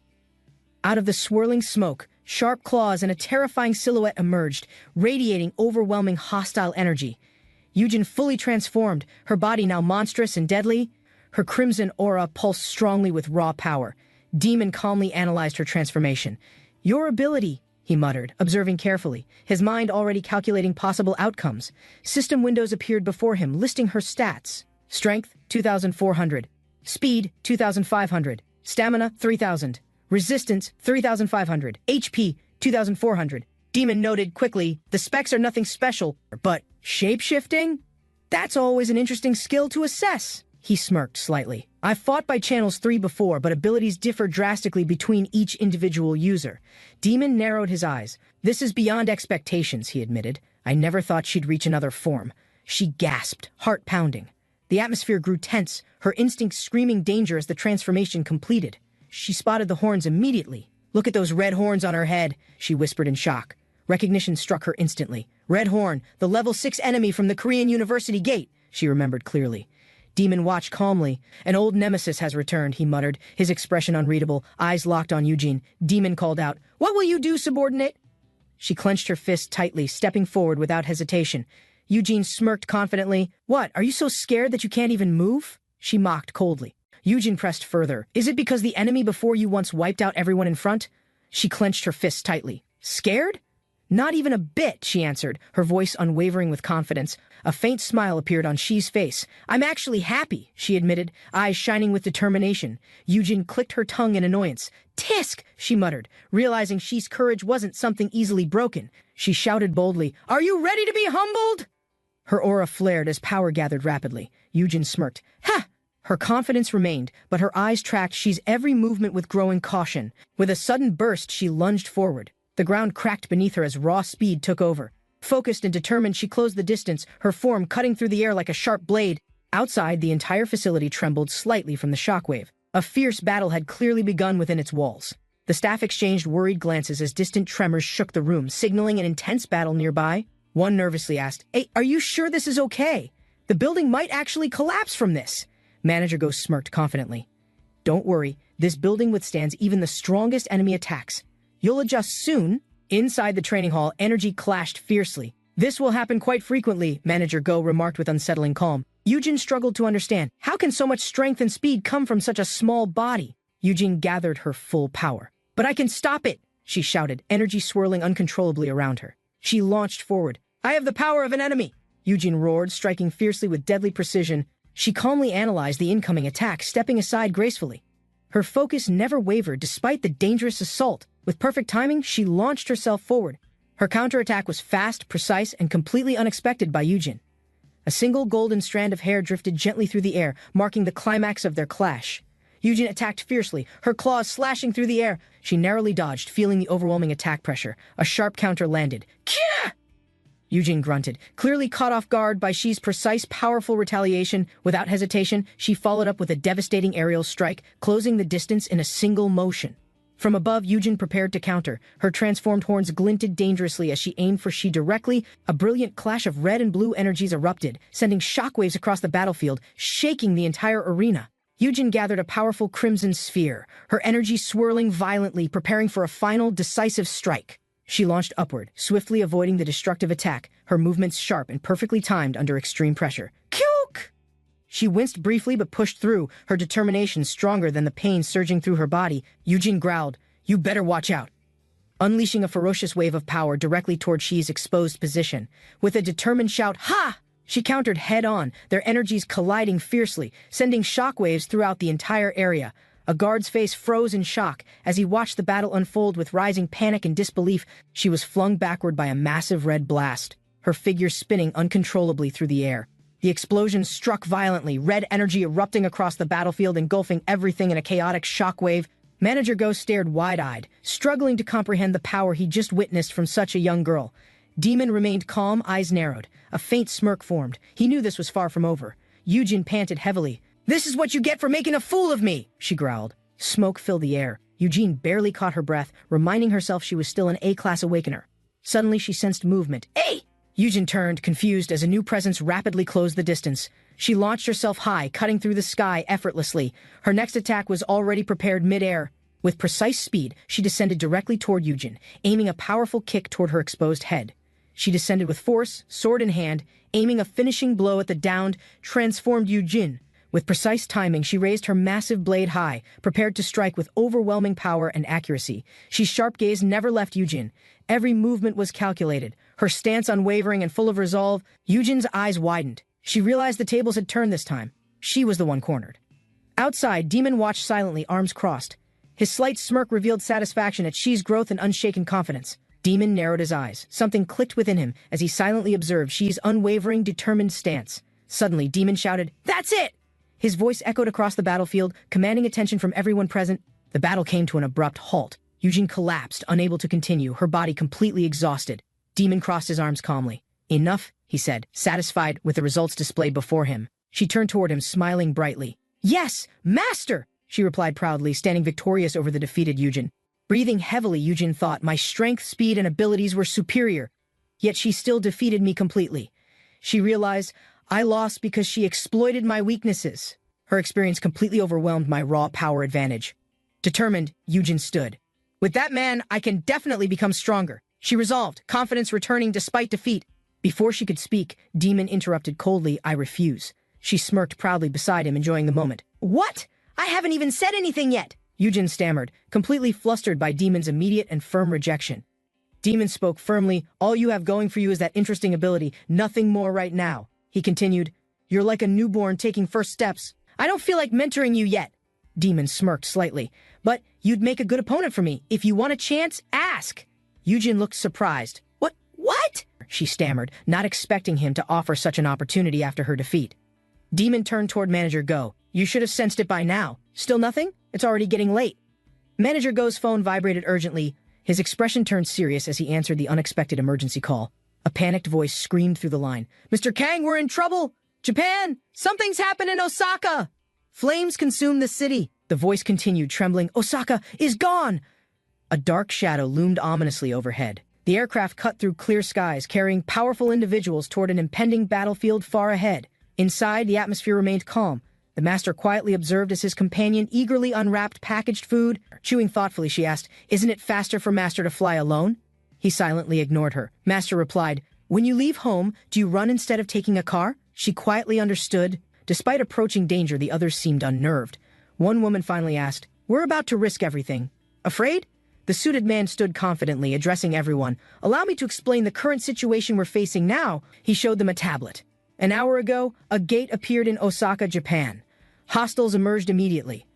Out of the swirling smoke, sharp claws and a terrifying silhouette emerged, radiating overwhelming hostile energy. Yujin fully transformed, her body now monstrous and deadly. Her crimson aura pulsed strongly with raw power. Demon calmly analyzed her transformation. "Your ability," he muttered, observing carefully, his mind already calculating possible outcomes. System windows appeared before him, listing her stats. Strength, 2,400. Speed, 2,500. Stamina, 3,000. Resistance, 3,500. HP, 2,400. Demon noted quickly, "The specs are nothing special, but shape-shifting? That's always an interesting skill to assess." He smirked slightly. "I've fought by Channels 3 before, but abilities differ drastically between each individual user." Demon narrowed his eyes. "This is beyond expectations," he admitted. "I never thought she'd reach another form." She gasped, heart pounding. The atmosphere grew tense, her instincts screaming danger as the transformation completed. She spotted the horns immediately. "Look at those red horns on her head," she whispered in shock. Recognition struck her instantly. Red Horn, the level 6 enemy from the Korean University Gate, she remembered clearly. Demon watched calmly. "An old nemesis has returned," he muttered, his expression unreadable, eyes locked on Yujin. Demon called out, "What will you do, subordinate?" She clenched her fist tightly, stepping forward without hesitation. Eugene smirked confidently. What, are you so scared that you can't even move? She mocked coldly. Eugene pressed further. Is it because the enemy before you once wiped out everyone in front? She clenched her fists tightly. Scared? Not even a bit, she answered, her voice unwavering with confidence. A faint smile appeared on Xi's face. I'm actually happy, she admitted, eyes shining with determination. Eugene clicked her tongue in annoyance. Tisk, she muttered, realizing Xi's courage wasn't something easily broken. She shouted boldly, Are you ready to be humbled? Her aura flared as power gathered rapidly. Eugene smirked. Ha! Her confidence remained, but her eyes tracked Xi's every movement with growing caution. With a sudden burst, she lunged forward. The ground cracked beneath her as raw speed took over. Focused and determined, she closed the distance, her form cutting through the air like a sharp blade. Outside, the entire facility trembled slightly from the shockwave. A fierce battle had clearly begun within its walls. The staff exchanged worried glances as distant tremors shook the room, signaling an intense battle nearby. One nervously asked, Hey, are you sure this is okay? The building might actually collapse from this. Manager Ghost smirked confidently. Don't worry, this building withstands even the strongest enemy attacks. You'll adjust soon. Inside the training hall, energy clashed fiercely. This will happen quite frequently, Manager Go remarked with unsettling calm. Eugene struggled to understand. How can so much strength and speed come from such a small body? Eugene gathered her full power. But I can stop it, she shouted, energy swirling uncontrollably around her. She launched forward. I have the power of an enemy, Eugene roared, striking fiercely with deadly precision. She calmly analyzed the incoming attack, stepping aside gracefully. Her focus never wavered despite the dangerous assault. With perfect timing, she launched herself forward. Her counterattack was fast, precise, and completely unexpected by Eugene. A single golden strand of hair drifted gently through the air, marking the climax of their clash. Eugene attacked fiercely, her claws slashing through the air. She narrowly dodged, feeling the overwhelming attack pressure. A sharp counter landed. Kia! Eugene grunted, clearly caught off guard by Xi's precise, powerful retaliation. Without hesitation, she followed up with a devastating aerial strike, closing the distance in a single motion. From above, Eugene prepared to counter. Her transformed horns glinted dangerously as she aimed for Xi directly. A brilliant clash of red and blue energies erupted, sending shockwaves across the battlefield, shaking the entire arena. Eugene gathered a powerful crimson sphere, her energy swirling violently, preparing for a final, decisive strike. She launched upward, swiftly avoiding the destructive attack, her movements sharp and perfectly timed under extreme pressure. Kyuk! She winced briefly but pushed through, her determination stronger than the pain surging through her body. Eugene growled, You better watch out. Unleashing a ferocious wave of power directly toward Xi's exposed position. With a determined shout, Ha! She countered head-on, their energies colliding fiercely, sending shockwaves throughout the entire area. A guard's face froze in shock as he watched the battle unfold with rising panic and disbelief. She was flung backward by a massive red blast, her figure spinning uncontrollably through the air. The explosion struck violently, red energy erupting across the battlefield, engulfing everything in a chaotic shockwave. Manager Ghost stared wide-eyed, struggling to comprehend the power he just witnessed from such a young girl. Demon remained calm, eyes narrowed. A faint smirk formed. He knew this was far from over. Eugene panted heavily. This is what you get for making a fool of me, she growled. Smoke filled the air. Eugene barely caught her breath, reminding herself she was still an A-class awakener. Suddenly she sensed movement. Hey! Eugene turned, confused, as a new presence rapidly closed the distance. She launched herself high, cutting through the sky effortlessly. Her next attack was already prepared mid-air. With precise speed, she descended directly toward Eugene, aiming a powerful kick toward her exposed head. She descended with force, sword in hand, aiming a finishing blow at the downed, transformed Eugene. With precise timing, she raised her massive blade high, prepared to strike with overwhelming power and accuracy. Xi's sharp gaze never left Eugene. Every movement was calculated, her stance unwavering and full of resolve. Eugene's eyes widened. She realized the tables had turned this time. She was the one cornered. Outside, Demon watched silently, arms crossed. His slight smirk revealed satisfaction at Xi's growth and unshaken confidence. Demon narrowed his eyes. Something clicked within him as he silently observed Xi's unwavering, determined stance. Suddenly, Demon shouted, That's it! His voice echoed across the battlefield, commanding attention from everyone present. The battle came to an abrupt halt. Eugene collapsed, unable to continue, her body completely exhausted. Demon crossed his arms calmly. Enough, he said, satisfied with the results displayed before him. She turned toward him, smiling brightly. Yes, master, she replied proudly, standing victorious over the defeated Eugene. Breathing heavily, Eugene thought, my strength, speed, and abilities were superior. Yet she still defeated me completely. She realized, I lost because she exploited my weaknesses. Her experience completely overwhelmed my raw power advantage. Determined, Eugene stood. With that man, I can definitely become stronger. she resolved, confidence returning despite defeat. Before she could speak, Demon interrupted coldly, "I refuse." She smirked proudly beside him, enjoying the moment. "What? I haven't even said anything yet!" Yujin stammered, completely flustered by Demon's immediate and firm rejection. Demon spoke firmly, "All you have going for you is that interesting ability, nothing more right now." He continued, "You're like a newborn taking first steps. I don't feel like mentoring you yet." Demon smirked slightly. "But you'd make a good opponent for me. If you want a chance, ask." Yujin looked surprised. What? She stammered, not expecting him to offer such an opportunity after her defeat. Demon turned toward Manager Go. "You should have sensed it by now. Still nothing? It's already getting late." Manager Go's phone vibrated urgently. His expression turned serious as he answered the unexpected emergency call. A panicked voice screamed through the line. "Mr. Kang, we're in trouble! Japan! Something's happened in Osaka! Flames consume the city." The voice continued, trembling. "Osaka is gone!" A dark shadow loomed ominously overhead. The aircraft cut through clear skies, carrying powerful individuals toward an impending battlefield far ahead. Inside, the atmosphere remained calm. The master quietly observed as his companion eagerly unwrapped packaged food. Chewing thoughtfully, she asked, "Isn't it faster for Master to fly alone?" He silently ignored her. Master replied, "When you leave home, do you run instead of taking a car?" She quietly understood. Despite approaching danger, the others seemed unnerved. One woman finally asked, "We're about to risk everything. Afraid?" The suited man stood confidently, addressing everyone. "Allow me to explain the current situation we're facing now." He showed them a tablet. An hour ago, a gate appeared in Osaka, Japan. Hostiles emerged immediately.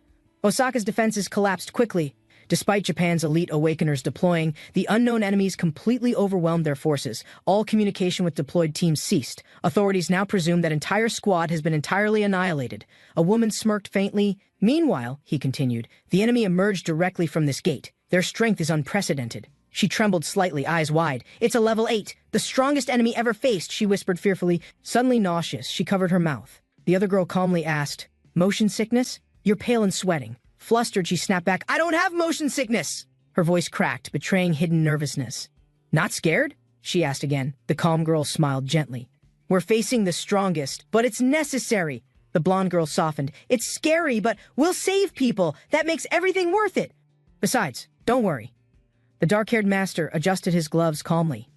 Osaka's defenses collapsed quickly. Despite Japan's elite awakeners deploying, the unknown enemies completely overwhelmed their forces. All communication with deployed teams ceased. Authorities now presume that entire squad has been entirely annihilated. A woman smirked faintly. "Meanwhile," he continued, "the enemy emerged directly from this gate. Their strength is unprecedented." She trembled slightly, eyes wide. "It's a level 8, the strongest enemy ever faced," she whispered fearfully. Suddenly nauseous, she covered her mouth. The other girl calmly asked, "Motion sickness? You're pale and sweating." Flustered, she snapped back, "I don't have motion sickness!" Her voice cracked, betraying hidden nervousness. "Not scared?" she asked again. The calm girl smiled gently. "We're facing the strongest, but it's necessary." The blonde girl softened. "It's scary, but we'll save people. That makes everything worth it. Besides, don't worry." The dark-haired master adjusted his gloves calmly.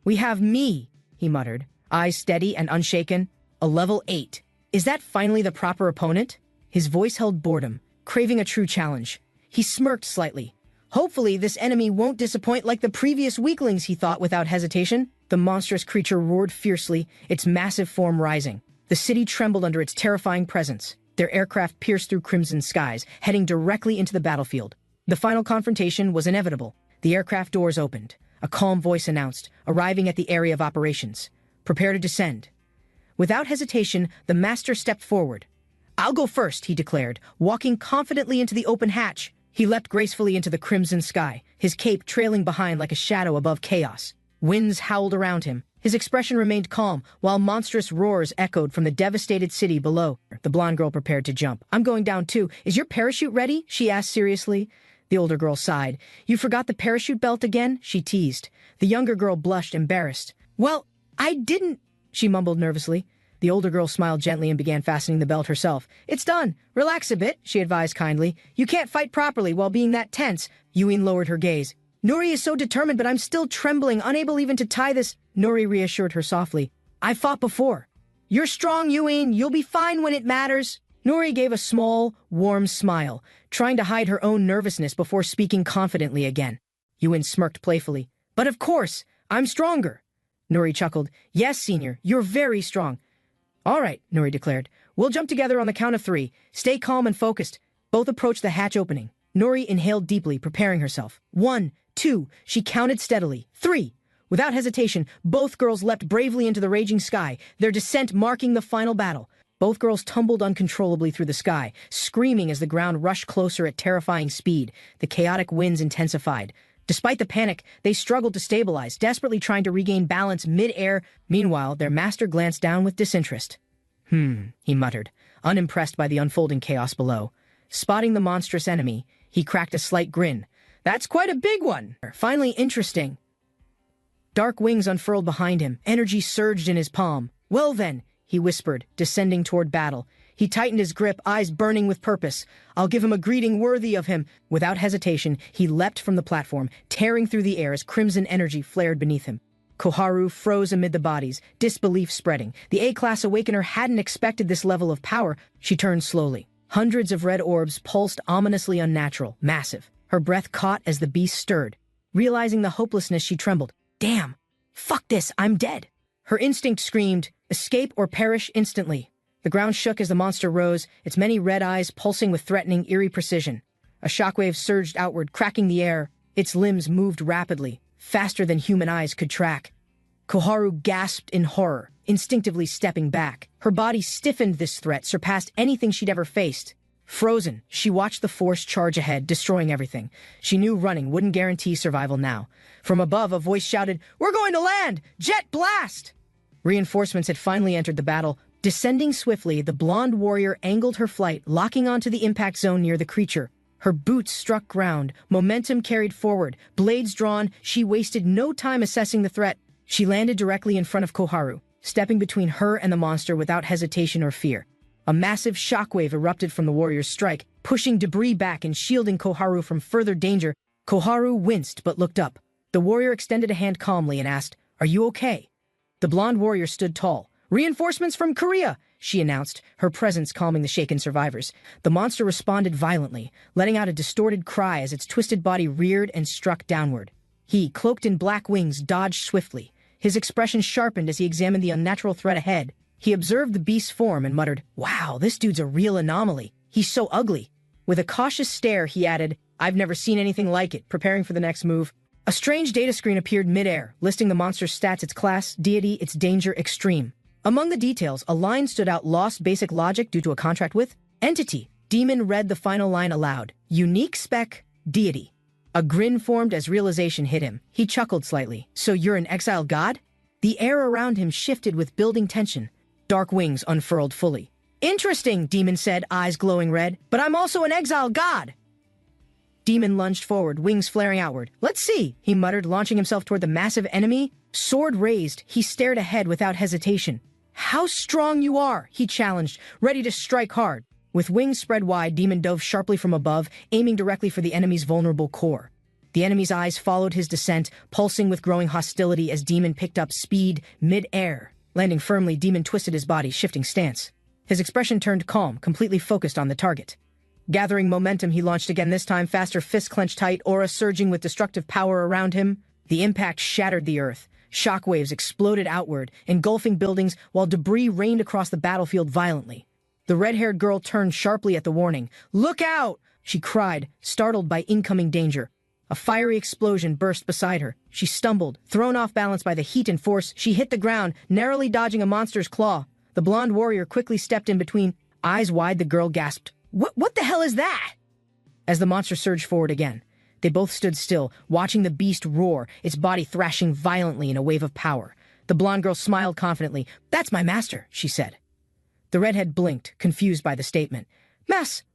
"We have me," he muttered, eyes steady and unshaken. "A level 8. Is that finally the proper opponent?" His voice held boredom, craving a true challenge. He smirked slightly. "Hopefully this enemy won't disappoint like the previous weaklings," he thought without hesitation. The monstrous creature roared fiercely, its massive form rising. The city trembled under its terrifying presence. Their aircraft pierced through crimson skies, heading directly into the battlefield. The final confrontation was inevitable. The aircraft doors opened. A calm voice announced, arriving at the area of operations. "Prepare to descend." Without hesitation, the master stepped forward. "I'll go first," he declared, walking confidently into the open hatch. He leapt gracefully into the crimson sky, his cape trailing behind like a shadow above chaos. Winds howled around him. His expression remained calm, while monstrous roars echoed from the devastated city below. The blonde girl prepared to jump. "I'm going down too. Is your parachute ready?" she asked seriously. The older girl sighed. "You forgot the parachute belt again?" she teased. The younger girl blushed, embarrassed. "Well, I didn't," she mumbled nervously. The older girl smiled gently and began fastening the belt herself. "It's done. Relax a bit," she advised kindly. "You can't fight properly while being that tense." Yuin lowered her gaze. "Nori is so determined, but I'm still trembling, unable even to tie this." Nori reassured her softly. "I fought before." "You're strong, Yuin. You'll be fine when it matters." Nori gave a small, warm smile, trying to hide her own nervousness before speaking confidently again. Yuin smirked playfully. "But of course, I'm stronger." Nori chuckled. "Yes, senior, you're very strong." "All right," Nori declared. "We'll jump together on the count of 3. Stay calm and focused." Both approached the hatch opening. Nori inhaled deeply, preparing herself. 1, 2, she counted steadily. 3. Without hesitation, both girls leapt bravely into the raging sky, their descent marking the final battle. Both girls tumbled uncontrollably through the sky, screaming as the ground rushed closer at terrifying speed. The chaotic winds intensified. Despite the panic, they struggled to stabilize, desperately trying to regain balance mid-air. Meanwhile, their master glanced down with disinterest. He muttered, unimpressed by the unfolding chaos below. Spotting the monstrous enemy, he cracked a slight grin. "That's quite a big one. Finally interesting." Dark wings unfurled behind him. Energy surged in his palm. "Well then," he whispered, descending toward battle. He tightened his grip, eyes burning with purpose. I'll give him a greeting worthy of him. Without hesitation, he leapt from the platform, tearing through the air as crimson energy flared beneath him. Koharu froze amid the bodies, disbelief spreading. The A-class awakener hadn't expected this level of power. She turned slowly. Hundreds of red orbs pulsed ominously unnatural, massive. Her breath caught as the beast stirred. Realizing the hopelessness, she trembled. Damn! Fuck this, I'm dead! Her instinct screamed, escape or perish instantly. The ground shook as the monster rose, its many red eyes pulsing with threatening, eerie precision. A shockwave surged outward, cracking the air. Its limbs moved rapidly, faster than human eyes could track. Koharu gasped in horror, instinctively stepping back. Her body stiffened. This threat surpassed anything she'd ever faced. Frozen, she watched the force charge ahead, destroying everything. She knew running wouldn't guarantee survival now. From above, a voice shouted, "We're going to land! Jet blast!" Reinforcements had finally entered the battle. Descending swiftly, the blonde warrior angled her flight, locking onto the impact zone near the creature. Her boots struck ground, momentum carried forward, blades drawn. She wasted no time assessing the threat. She landed directly in front of Koharu, stepping between her and the monster without hesitation or fear. A massive shockwave erupted from the warrior's strike, pushing debris back and shielding Koharu from further danger. Koharu winced but looked up. The warrior extended a hand calmly and asked, "Are you okay?" The blonde warrior stood tall. "Reinforcements from Korea," she announced, her presence calming the shaken survivors. The monster responded violently, letting out a distorted cry as its twisted body reared and struck downward. He, cloaked in black wings, dodged swiftly. His expression sharpened as he examined the unnatural threat ahead. He observed the beast's form and muttered, "Wow, this dude's a real anomaly. He's so ugly." With a cautious stare, he added, "I've never seen anything like it," preparing for the next move. A strange data screen appeared midair, listing the monster's stats, its class, deity, its danger, extreme. Among the details, a line stood out: lost basic logic due to a contract with entity. Demon read the final line aloud. Unique spec, deity. A grin formed as realization hit him. He chuckled slightly. "So you're an exiled god?" The air around him shifted with building tension. Dark wings unfurled fully. "Interesting," Demon said, eyes glowing red. "But I'm also an exiled god." Demon lunged forward, wings flaring outward. "Let's see," he muttered, launching himself toward the massive enemy. Sword raised, he stared ahead without hesitation. "How strong you are," he challenged, ready to strike hard. With wings spread wide, Demon dove sharply from above, aiming directly for the enemy's vulnerable core. The enemy's eyes followed his descent, pulsing with growing hostility as Demon picked up speed mid-air. Landing firmly, Demon twisted his body, shifting stance. His expression turned calm, completely focused on the target. Gathering momentum, he launched again, this time faster, fists clenched tight, aura surging with destructive power around him. The impact shattered the earth. Shockwaves exploded outward, engulfing buildings, while debris rained across the battlefield violently. The red-haired girl turned sharply at the warning. "Look out!" she cried, startled by incoming danger. A fiery explosion burst beside her. She stumbled, thrown off balance by the heat and force. She hit the ground, narrowly dodging a monster's claw. The blonde warrior quickly stepped in between. Eyes wide, the girl gasped, What the hell is that?" As the monster surged forward again, they both stood still, watching the beast roar, its body thrashing violently in a wave of power. The blonde girl smiled confidently. "That's my master," she said. The redhead blinked, confused by the statement.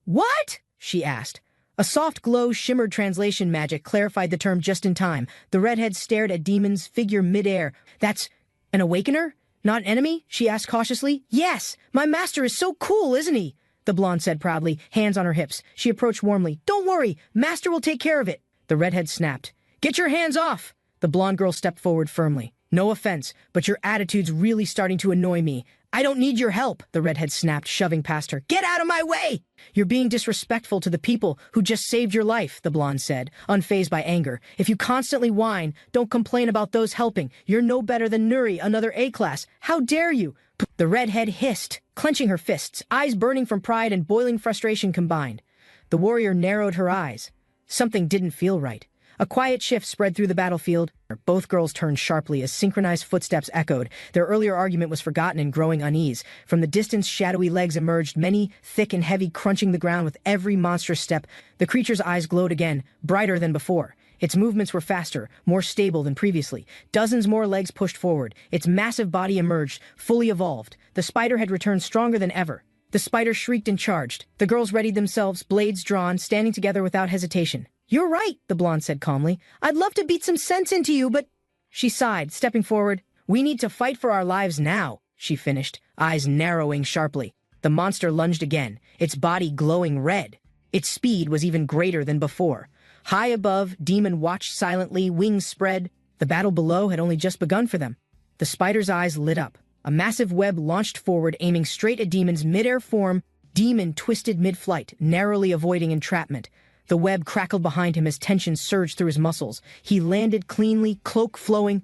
What?" she asked. A soft glow shimmered. Translation magic clarified the term just in time. The redhead stared at Demon's figure midair. "That's an awakener? Not an enemy?" she asked cautiously. "Yes, my master is so cool, isn't he?" the blonde said proudly, hands on her hips. She approached warmly. "Don't worry, master will take care of it." The redhead snapped. "Get your hands off!" The blonde girl stepped forward firmly. "No offense, but your attitude's really starting to annoy me." "I don't need your help," the redhead snapped, shoving past her. "Get out of my way!" "You're being disrespectful to the people who just saved your life," the blonde said, unfazed by anger. "If you constantly whine, don't complain about those helping. You're no better than Nuri, another A-class. How dare you?" The redhead hissed, clenching her fists, eyes burning from pride and boiling frustration combined. The warrior narrowed her eyes. Something didn't feel right. A quiet shift spread through the battlefield. Both girls turned sharply as synchronized footsteps echoed. Their earlier argument was forgotten in growing unease. From the distance, shadowy legs emerged, many, thick and heavy, crunching the ground with every monstrous step. The creature's eyes glowed again, brighter than before. Its movements were faster, more stable than previously. Dozens more legs pushed forward. Its massive body emerged, fully evolved. The spider had returned stronger than ever. The spider shrieked and charged. The girls readied themselves, blades drawn, standing together without hesitation. "You're right," the blonde said calmly. "I'd love to beat some sense into you, but—" She sighed, stepping forward. "We need to fight for our lives now," she finished, eyes narrowing sharply. The monster lunged again, its body glowing red. Its speed was even greater than before. High above, Demon watched silently, wings spread. The battle below had only just begun for them. The spider's eyes lit up. A massive web launched forward, aiming straight at Demon's midair form. Demon twisted mid-flight, narrowly avoiding entrapment. The web crackled behind him as tension surged through his muscles. He landed cleanly, cloak flowing.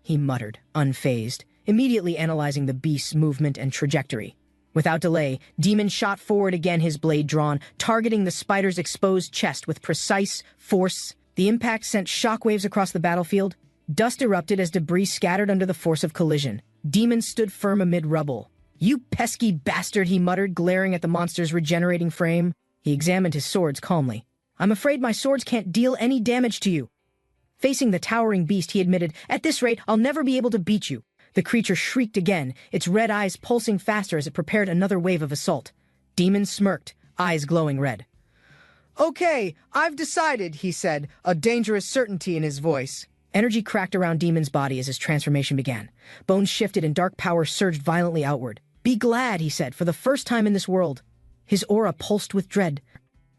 He muttered, unfazed, immediately analyzing the beast's movement and trajectory. Without delay, Demon shot forward again, his blade drawn, targeting the spider's exposed chest with precise force. The impact sent shockwaves across the battlefield. Dust erupted as debris scattered under the force of collision. Demon stood firm amid rubble. "You pesky bastard," he muttered, glaring at the monster's regenerating frame. He examined his swords calmly. "I'm afraid my swords can't deal any damage to you." Facing the towering beast, he admitted, "At this rate, I'll never be able to beat you." The creature shrieked again, its red eyes pulsing faster as it prepared another wave of assault. Demon smirked, eyes glowing red. "Okay, I've decided," he said, a dangerous certainty in his voice. Energy cracked around Demon's body as his transformation began. Bones shifted and dark power surged violently outward. "Be glad," he said, "for the first time in this world." His aura pulsed with dread.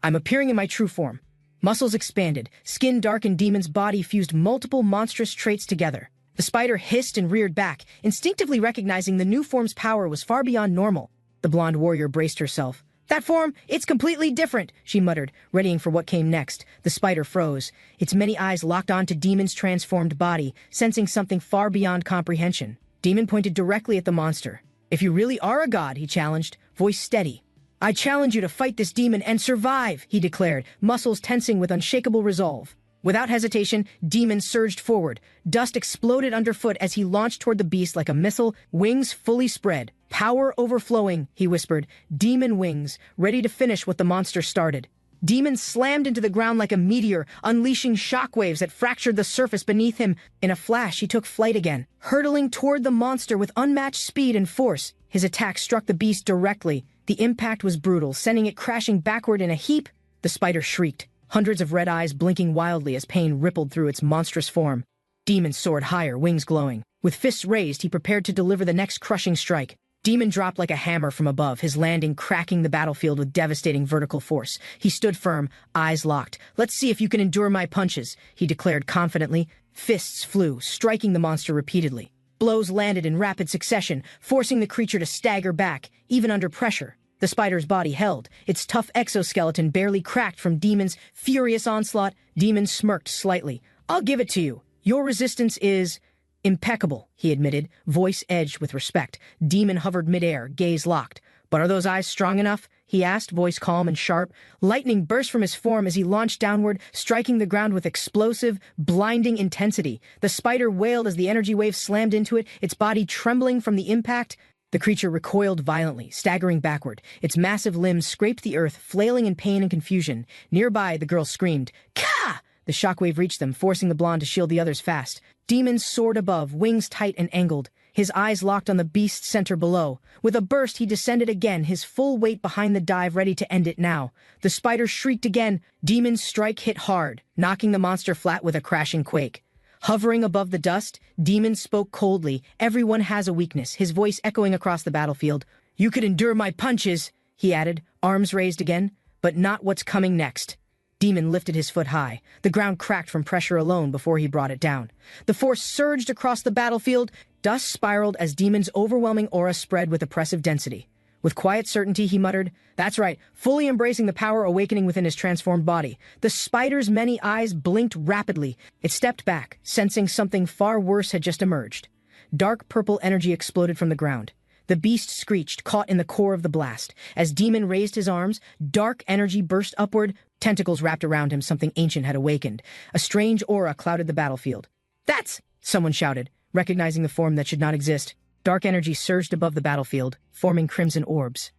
"I'm appearing in my true form." Muscles expanded, skin darkened. Demon's body fused multiple monstrous traits together. The spider hissed and reared back, instinctively recognizing the new form's power was far beyond normal. The blonde warrior braced herself. "That form, it's completely different," she muttered, readying for what came next. The spider froze, its many eyes locked onto Demon's transformed body, sensing something far beyond comprehension. Demon pointed directly at the monster. "If you really are a god," he challenged, voice steady. "I challenge you to fight this demon and survive," he declared, muscles tensing with unshakable resolve. Without hesitation, Demon surged forward. Dust exploded underfoot as he launched toward the beast like a missile, wings fully spread. "Power overflowing," he whispered. "Demon wings, ready to finish what the monster started." Demon slammed into the ground like a meteor, unleashing shockwaves that fractured the surface beneath him. In a flash, he took flight again, hurtling toward the monster with unmatched speed and force. His attack struck the beast directly. The impact was brutal, sending it crashing backward in a heap. The spider shrieked, hundreds of red eyes blinking wildly as pain rippled through its monstrous form. Demon soared higher, wings glowing. With fists raised, he prepared to deliver the next crushing strike. Demon dropped like a hammer from above, his landing cracking the battlefield with devastating vertical force. He stood firm, eyes locked. "Let's see if you can endure my punches," he declared confidently. Fists flew, striking the monster repeatedly. Blows landed in rapid succession, forcing the creature to stagger back, even under pressure. The spider's body held, its tough exoskeleton barely cracked from Demon's furious onslaught. Demon smirked slightly. "I'll give it to you. Your resistance is impeccable," he admitted, voice edged with respect. Demon hovered midair, gaze locked. "But are those eyes strong enough?" he asked, voice calm and sharp. Lightning burst from his form as he launched downward, striking the ground with explosive, blinding intensity. The spider wailed as the energy wave slammed into it, its body trembling from the impact. The creature recoiled violently, staggering backward. Its massive limbs scraped the earth, flailing in pain and confusion. Nearby, the girl screamed, "Ka!" The shockwave reached them, forcing the blonde to shield the others fast. Demon soared above, wings tight and angled, his eyes locked on the beast's center below. With a burst, he descended again, his full weight behind the dive, ready to end it now. The spider shrieked again. Demon's strike hit hard, knocking the monster flat with a crashing quake. Hovering above the dust, Demon spoke coldly. "Everyone has a weakness," his voice echoing across the battlefield. "You could endure my punches," he added, arms raised again, "but not what's coming next." Demon lifted his foot high. The ground cracked from pressure alone before he brought it down. The force surged across the battlefield. Dust spiraled as Demon's overwhelming aura spread with oppressive density. With quiet certainty, he muttered, "That's right," fully embracing the power awakening within his transformed body. The spider's many eyes blinked rapidly. It stepped back, sensing something far worse had just emerged. Dark purple energy exploded from the ground. The beast screeched, caught in the core of the blast. As Demon raised his arms, dark energy burst upward. Tentacles wrapped around him, something ancient had awakened. A strange aura clouded the battlefield. "That's—" someone shouted, recognizing the form that should not exist. Dark energy surged above the battlefield, forming crimson orbs.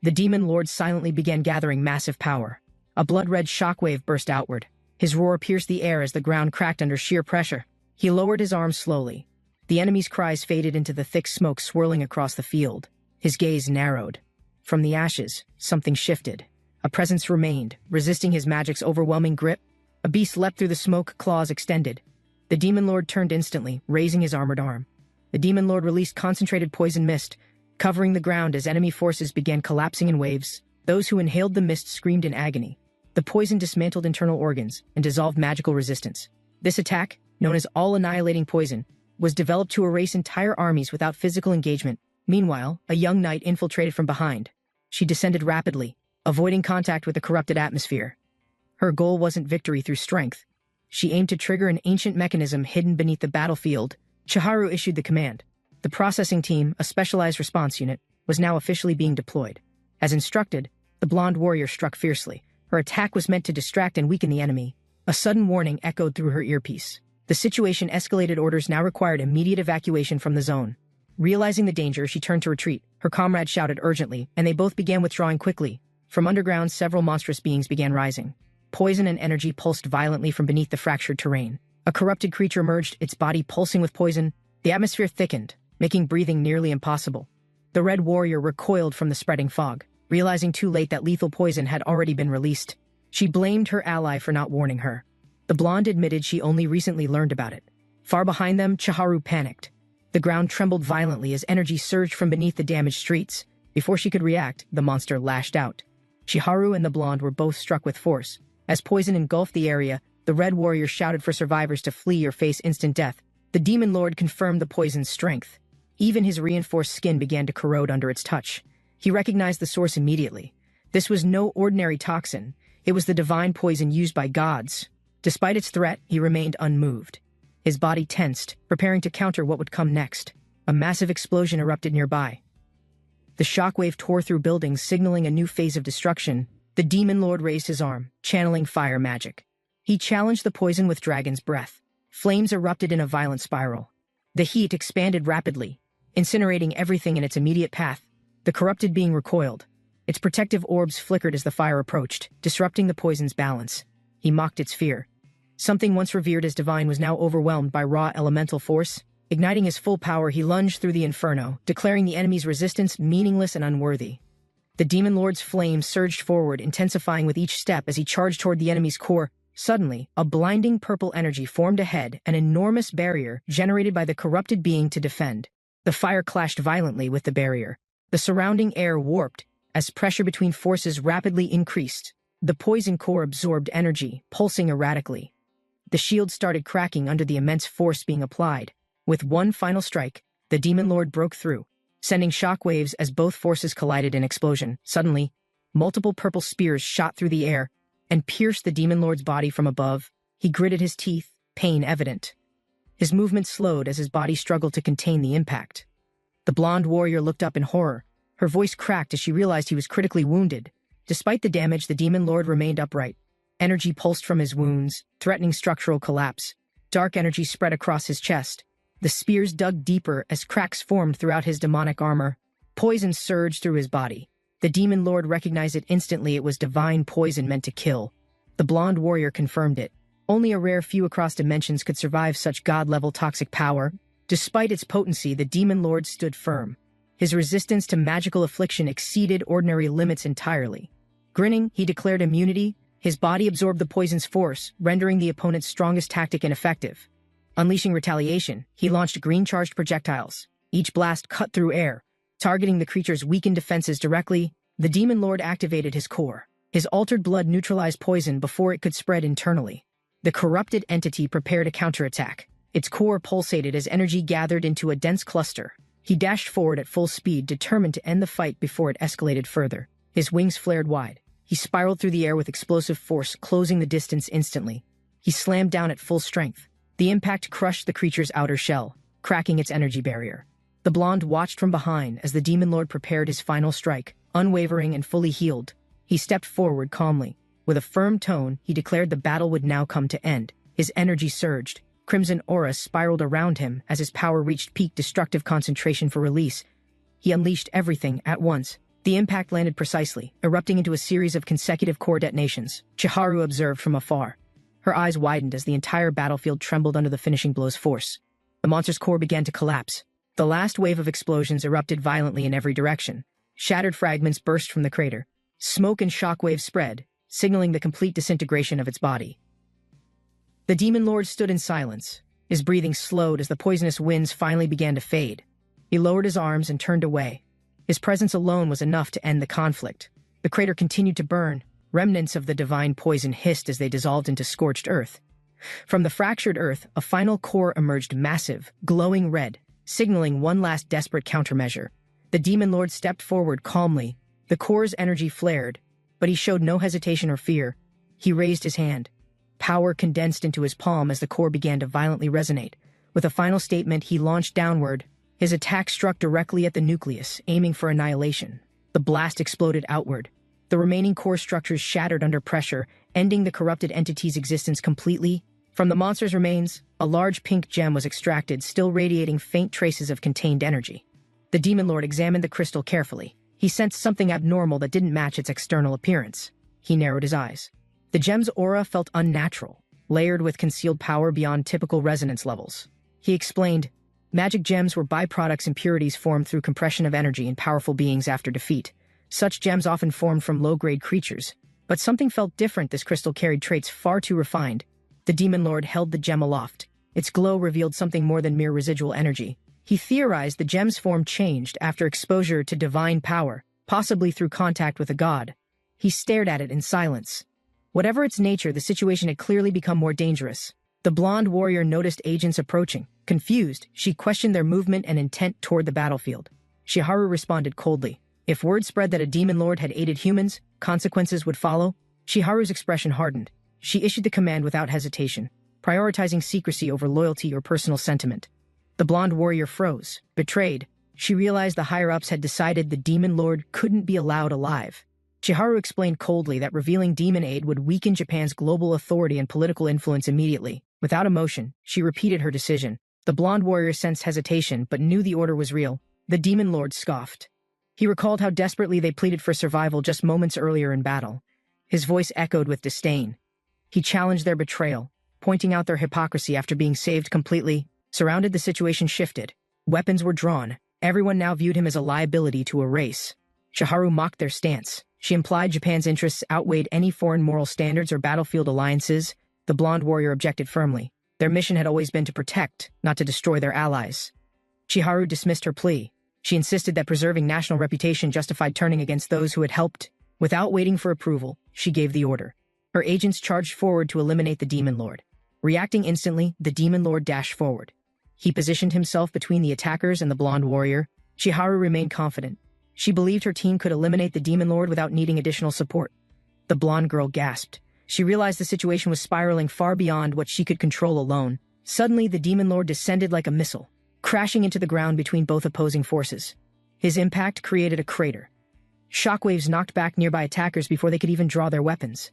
The demon lord silently began gathering massive power. A blood-red shockwave burst outward. His roar pierced the air as the ground cracked under sheer pressure. He lowered his arms slowly. The enemy's cries faded into the thick smoke swirling across the field. His gaze narrowed. From the ashes, something shifted. A presence remained, resisting his magic's overwhelming grip. A beast leapt through the smoke, claws extended. The demon lord turned instantly, raising his armored arm. The demon lord released concentrated poison mist. covering the ground as enemy forces began collapsing in waves. Those who inhaled the mist screamed in agony. The poison dismantled internal organs and dissolved magical resistance. This attack, known as all-annihilating poison, was developed to erase entire armies without physical engagement. Meanwhile, a young knight infiltrated from behind. She descended rapidly, avoiding contact with the corrupted atmosphere. Her goal wasn't victory through strength. She aimed to trigger an ancient mechanism hidden beneath the battlefield. Chiharu issued the command. The processing team, a specialized response unit, was now officially being deployed. As instructed, the blonde warrior struck fiercely. Her attack was meant to distract and weaken the enemy. A sudden warning echoed through her earpiece. The situation escalated. Orders now required immediate evacuation from the zone. Realizing the danger, she turned to retreat. Her comrade shouted urgently, and they both began withdrawing quickly. From underground, several monstrous beings began rising. Poison and energy pulsed violently from beneath the fractured terrain. A corrupted creature emerged, its body pulsing with poison. The atmosphere thickened, making breathing nearly impossible. The red warrior recoiled from the spreading fog, realizing too late that lethal poison had already been released. She blamed her ally for not warning her. The blonde admitted she only recently learned about it. Far behind them, Chiharu panicked. The ground trembled violently as energy surged from beneath the damaged streets. Before she could react, the monster lashed out. Chiharu and the blonde were both struck with force. As poison engulfed the area, the red warrior shouted for survivors to flee or face instant death. The demon lord confirmed the poison's strength. Even his reinforced skin began to corrode under its touch. He recognized the source immediately. This was no ordinary toxin. It was the divine poison used by gods. Despite its threat, he remained unmoved. His body tensed, preparing to counter what would come next. A massive explosion erupted nearby. The shockwave tore through buildings, signaling a new phase of destruction. The demon lord raised his arm, channeling fire magic. He challenged the poison with dragon's breath. Flames erupted in a violent spiral. The heat expanded rapidly, incinerating everything in its immediate path. The corrupted being recoiled. Its protective orbs flickered as the fire approached, disrupting the poison's balance. He mocked its fear. Something once revered as divine was now overwhelmed by raw elemental force. Igniting his full power, he lunged through the inferno, declaring the enemy's resistance meaningless and unworthy. The demon lord's flames surged forward, intensifying with each step as he charged toward the enemy's core. Suddenly, a blinding purple energy formed ahead, an enormous barrier generated by the corrupted being to defend. The fire clashed violently with the barrier. The surrounding air warped as pressure between forces rapidly increased. The poison core absorbed energy, pulsing erratically. The shield started cracking under the immense force being applied. With one final strike, the demon lord broke through, sending shockwaves as both forces collided in explosion. Suddenly, multiple purple spears shot through the air and pierced the demon lord's body from above. He gritted his teeth, pain evident. His movement slowed as his body struggled to contain the impact. The blonde warrior looked up in horror. Her voice cracked as she realized he was critically wounded. Despite the damage, the demon lord remained upright. Energy pulsed from his wounds, threatening structural collapse. Dark energy spread across his chest. The spears dug deeper as cracks formed throughout his demonic armor. Poison surged through his body. The demon lord recognized it instantly. It was divine poison meant to kill. The blonde warrior confirmed it. Only a rare few across dimensions could survive such god-level toxic power. Despite its potency, the demon lord stood firm. His resistance to magical affliction exceeded ordinary limits entirely. Grinning, he declared immunity. His body absorbed the poison's force, rendering the opponent's strongest tactic ineffective. Unleashing retaliation, he launched green-charged projectiles. Each blast cut through air, targeting the creature's weakened defenses directly. The demon lord activated his core. His altered blood neutralized poison before it could spread internally. The corrupted entity prepared a counterattack. Its core pulsated as energy gathered into a dense cluster. He dashed forward at full speed, determined to end the fight before it escalated further. His wings flared wide. He spiraled through the air with explosive force, closing the distance instantly. He slammed down at full strength. The impact crushed the creature's outer shell, cracking its energy barrier. The blonde watched from behind as the demon lord prepared his final strike, unwavering and fully healed. He stepped forward calmly. With a firm tone, he declared the battle would now come to end. His energy surged. Crimson aura spiraled around him as his power reached peak destructive concentration for release. He unleashed everything at once. The impact landed precisely, erupting into a series of consecutive core detonations. Chiharu observed from afar. Her eyes widened as the entire battlefield trembled under the finishing blow's force. The monster's core began to collapse. The last wave of explosions erupted violently in every direction. Shattered fragments burst from the crater. Smoke and shockwaves spread, signaling the complete disintegration of its body. The demon lord stood in silence. His breathing slowed as the poisonous winds finally began to fade. He lowered his arms and turned away. His presence alone was enough to end the conflict. The crater continued to burn. Remnants of the divine poison hissed as they dissolved into scorched earth. From the fractured earth, a final core emerged massive, glowing red, signaling one last desperate countermeasure. The demon lord stepped forward calmly. The core's energy flared, but he showed no hesitation or fear. He raised his hand. Power condensed into his palm as the core began to violently resonate. With a final statement, he launched downward. His attack struck directly at the nucleus, aiming for annihilation. The blast exploded outward. The remaining core structures shattered under pressure, ending the corrupted entity's existence completely. From the monster's remains, a large pink gem was extracted, still radiating faint traces of contained energy. The demon lord examined the crystal carefully. He sensed something abnormal that didn't match its external appearance. He narrowed his eyes. The gem's aura felt unnatural, layered with concealed power beyond typical resonance levels. He explained, magic gems were byproducts impurities formed through compression of energy in powerful beings after defeat. Such gems often formed from low-grade creatures. But something felt different. This crystal carried traits far too refined. The demon lord held the gem aloft. Its glow revealed something more than mere residual energy. He theorized the gem's form changed after exposure to divine power, possibly through contact with a god. He stared at it in silence. Whatever its nature, the situation had clearly become more dangerous. The blonde warrior noticed agents approaching. Confused, she questioned their movement and intent toward the battlefield. Shiharu responded coldly. If word spread that a demon lord had aided humans, consequences would follow. Shiharu's expression hardened. She issued the command without hesitation, prioritizing secrecy over loyalty or personal sentiment. The blonde warrior froze. Betrayed, she realized the higher-ups had decided the demon lord couldn't be allowed alive. Shiharu explained coldly that revealing demon aid would weaken Japan's global authority and political influence immediately. Without emotion, she repeated her decision. The blonde warrior sensed hesitation but knew the order was real. The demon lord scoffed. He recalled how desperately they pleaded for survival just moments earlier in battle. His voice echoed with disdain. He challenged their betrayal, pointing out their hypocrisy after being saved completely. Surrounded, the situation shifted. Weapons were drawn. Everyone now viewed him as a liability to a race. Shiharu mocked their stance. She implied Japan's interests outweighed any foreign moral standards or battlefield alliances. The blonde warrior objected firmly. Their mission had always been to protect, not to destroy their allies. Shiharu dismissed her plea. She insisted that preserving national reputation justified turning against those who had helped. Without waiting for approval, she gave the order. Her agents charged forward to eliminate the demon lord. Reacting instantly, the demon lord dashed forward. He positioned himself between the attackers and the blonde warrior. Shiharu remained confident. She believed her team could eliminate the demon lord without needing additional support. The blonde girl gasped. She realized the situation was spiraling far beyond what she could control alone. Suddenly, the demon lord descended like a missile, crashing into the ground between both opposing forces. His impact created a crater. Shockwaves knocked back nearby attackers before they could even draw their weapons.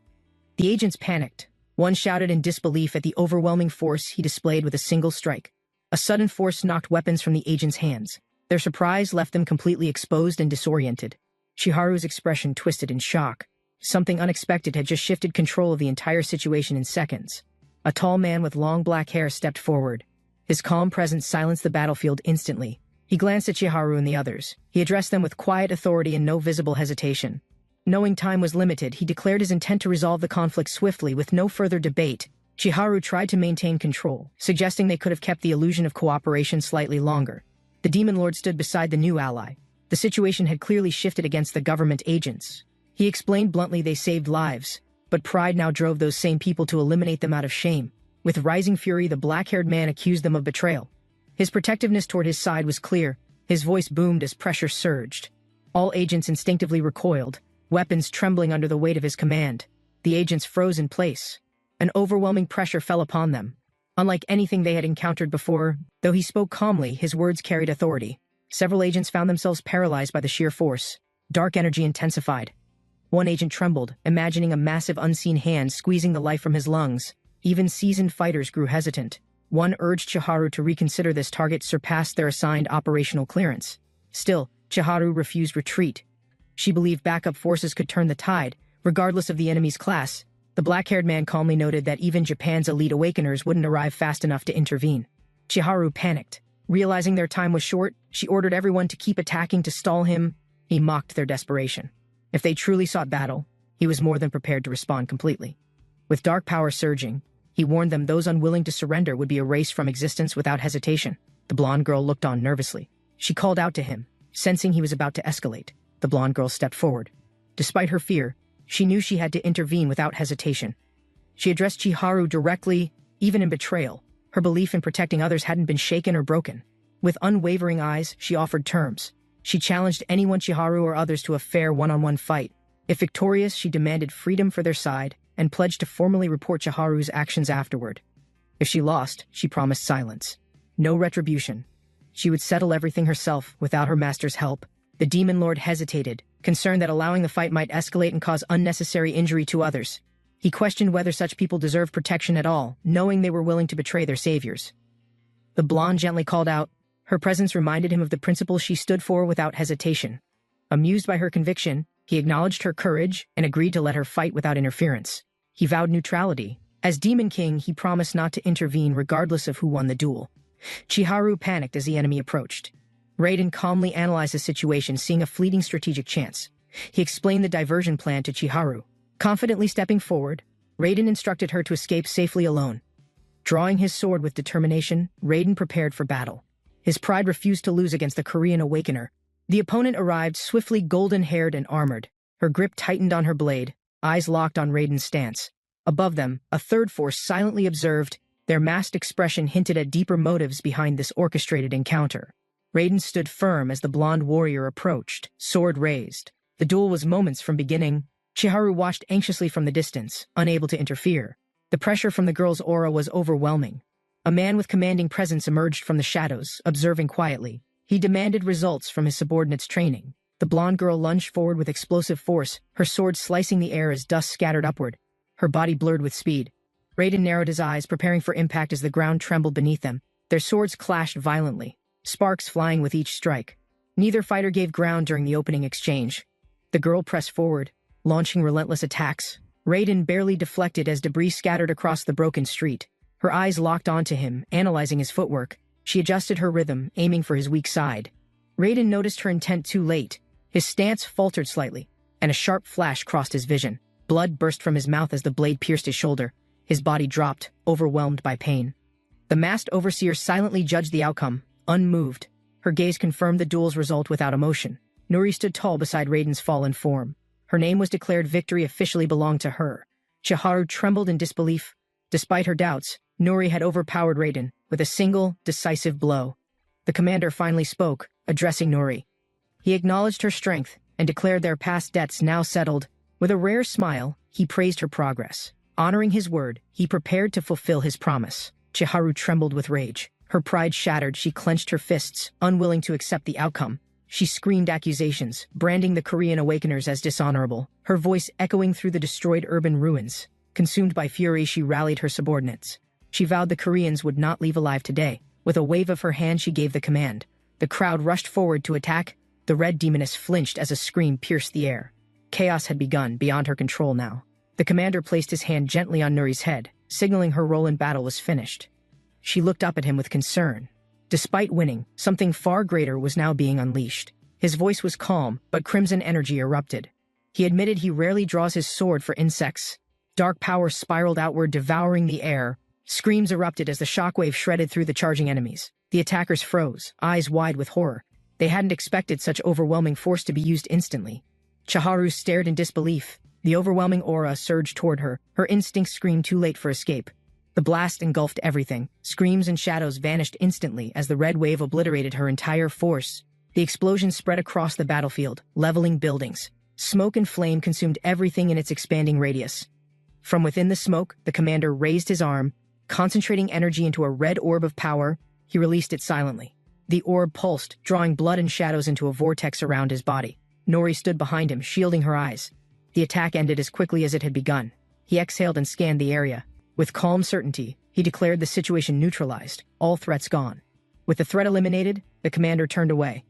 The agents panicked. One shouted in disbelief at the overwhelming force he displayed with a single strike. A sudden force knocked weapons from the agents' hands. Their surprise left them completely exposed and disoriented. Shiharu's expression twisted in shock. Something unexpected had just shifted control of the entire situation in seconds. A tall man with long black hair stepped forward. His calm presence silenced the battlefield instantly. He glanced at Shiharu and the others. He addressed them with quiet authority and no visible hesitation. Knowing time was limited, he declared his intent to resolve the conflict swiftly with no further debate. Shiharu tried to maintain control, suggesting they could have kept the illusion of cooperation slightly longer. The demon lord stood beside the new ally. The situation had clearly shifted against the government agents. He explained bluntly they saved lives, but pride now drove those same people to eliminate them out of shame. With rising fury, the black-haired man accused them of betrayal. His protectiveness toward his side was clear. His voice boomed as pressure surged. All agents instinctively recoiled, weapons trembling under the weight of his command. The agents froze in place. An overwhelming pressure fell upon them. Unlike anything they had encountered before, though he spoke calmly, his words carried authority. Several agents found themselves paralyzed by the sheer force. Dark energy intensified. One agent trembled, imagining a massive unseen hand squeezing the life from his lungs. Even seasoned fighters grew hesitant. One urged Shiharu to reconsider. This target surpassed their assigned operational clearance. Still, Shiharu refused retreat. She believed backup forces could turn the tide, regardless of the enemy's class. The black-haired man calmly noted that even Japan's elite awakeners wouldn't arrive fast enough to intervene. Shiharu panicked. Realizing their time was short, she ordered everyone to keep attacking to stall him. He mocked their desperation. If they truly sought battle, he was more than prepared to respond completely. With dark power surging, he warned them those unwilling to surrender would be erased from existence without hesitation. The blonde girl looked on nervously. She called out to him. Sensing he was about to escalate, the blonde girl stepped forward. Despite her fear, she knew she had to intervene without hesitation. She addressed Chiharu directly, even in betrayal. Her belief in protecting others hadn't been shaken or broken. With unwavering eyes, she offered terms. She challenged anyone, Chiharu or others, to a fair one-on-one fight. If victorious, she demanded freedom for their side and pledged to formally report Chiharu's actions afterward. If she lost, she promised silence. No retribution. She would settle everything herself without her master's help. The demon lord hesitated, concerned that allowing the fight might escalate and cause unnecessary injury to others. He questioned whether such people deserved protection at all, knowing they were willing to betray their saviors. The blonde gently called out. Her presence reminded him of the principles she stood for without hesitation. Amused by her conviction, he acknowledged her courage and agreed to let her fight without interference. He vowed neutrality. As Demon King, he promised not to intervene regardless of who won the duel. Chiharu panicked as the enemy approached. Raiden calmly analyzed the situation, seeing a fleeting strategic chance. He explained the diversion plan to Chiharu. Confidently stepping forward, Raiden instructed her to escape safely alone. Drawing his sword with determination, Raiden prepared for battle. His pride refused to lose against the Korean Awakener. The opponent arrived, swiftly golden-haired and armored. Her grip tightened on her blade, eyes locked on Raiden's stance. Above them, a third force silently observed. Their masked expression hinted at deeper motives behind this orchestrated encounter. Raiden stood firm as the blonde warrior approached, sword raised. The duel was moments from beginning. Chiharu watched anxiously from the distance, unable to interfere. The pressure from the girl's aura was overwhelming. A man with commanding presence emerged from the shadows, observing quietly. He demanded results from his subordinates' training. The blonde girl lunged forward with explosive force, her sword slicing the air as dust scattered upward. Her body blurred with speed. Raiden narrowed his eyes, preparing for impact as the ground trembled beneath them. Their swords clashed violently, sparks flying with each strike. Neither fighter gave ground during the opening exchange. The girl pressed forward, launching relentless attacks. Raiden barely deflected as debris scattered across the broken street. Her eyes locked onto him, analyzing his footwork. She adjusted her rhythm, aiming for his weak side. Raiden noticed her intent too late. His stance faltered slightly, and a sharp flash crossed his vision. Blood burst from his mouth as the blade pierced his shoulder. His body dropped, overwhelmed by pain. The masked overseer silently judged the outcome, unmoved. Her gaze confirmed the duel's result without emotion. Nuri stood tall beside Raiden's fallen form. Her name was declared victory officially belonged to her. Chiharu trembled in disbelief. Despite her doubts, Nuri had overpowered Raiden with a single, decisive blow. The commander finally spoke, addressing Nuri. He acknowledged her strength and declared their past debts now settled. With a rare smile, he praised her progress. Honoring his word, he prepared to fulfill his promise. Chiharu trembled with rage. Her pride shattered, she clenched her fists, unwilling to accept the outcome. She screamed accusations, branding the Korean Awakeners as dishonorable, her voice echoing through the destroyed urban ruins. Consumed by fury, she rallied her subordinates. She vowed the Koreans would not leave alive today. With a wave of her hand, she gave the command. The crowd rushed forward to attack. The red demoness flinched as a scream pierced the air. Chaos had begun, beyond her control now. The commander placed his hand gently on Nuri's head, signaling her role in battle was finished. She looked up at him with concern. Despite winning, something far greater was now being unleashed. His voice was calm, but crimson energy erupted. He admitted he rarely draws his sword for insects. Dark power spiraled outward, devouring the air. Screams erupted as the shockwave shredded through the charging enemies. The attackers froze, eyes wide with horror. They hadn't expected such overwhelming force to be used instantly. Chiharu stared in disbelief. The overwhelming aura surged toward her. Her instincts screamed too late for escape. The blast engulfed everything. Screams and shadows vanished instantly as the red wave obliterated her entire force. The explosion spread across the battlefield, leveling buildings. Smoke and flame consumed everything in its expanding radius. From within the smoke, the commander raised his arm. Concentrating energy into a red orb of power, he released it silently. The orb pulsed, drawing blood and shadows into a vortex around his body. Nori stood behind him, shielding her eyes. The attack ended as quickly as it had begun. He exhaled and scanned the area. With calm certainty, he declared the situation neutralized, all threats gone. With the threat eliminated, the commander turned away.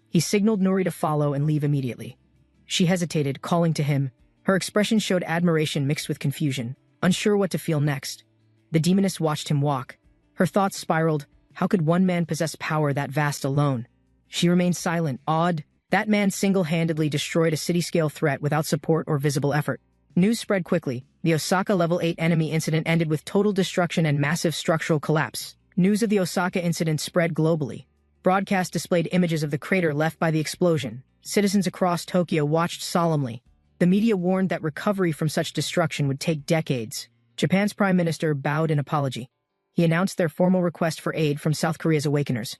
He signaled Nori to follow and leave immediately. She hesitated, calling to him. Her expression showed admiration mixed with confusion, unsure what to feel next. The demoness watched him walk. Her thoughts spiraled. How could one man possess power that vast alone? She remained silent, awed. That man single-handedly destroyed a city-scale threat without support or visible effort. News spread quickly. The Osaka Level 8 enemy incident ended with total destruction and massive structural collapse. News of the Osaka incident spread globally. Broadcast displayed images of the crater left by the explosion. Citizens across Tokyo watched solemnly. The media warned that recovery from such destruction would take decades. Japan's prime minister bowed in apology. He announced their formal request for aid from South Korea's awakeners.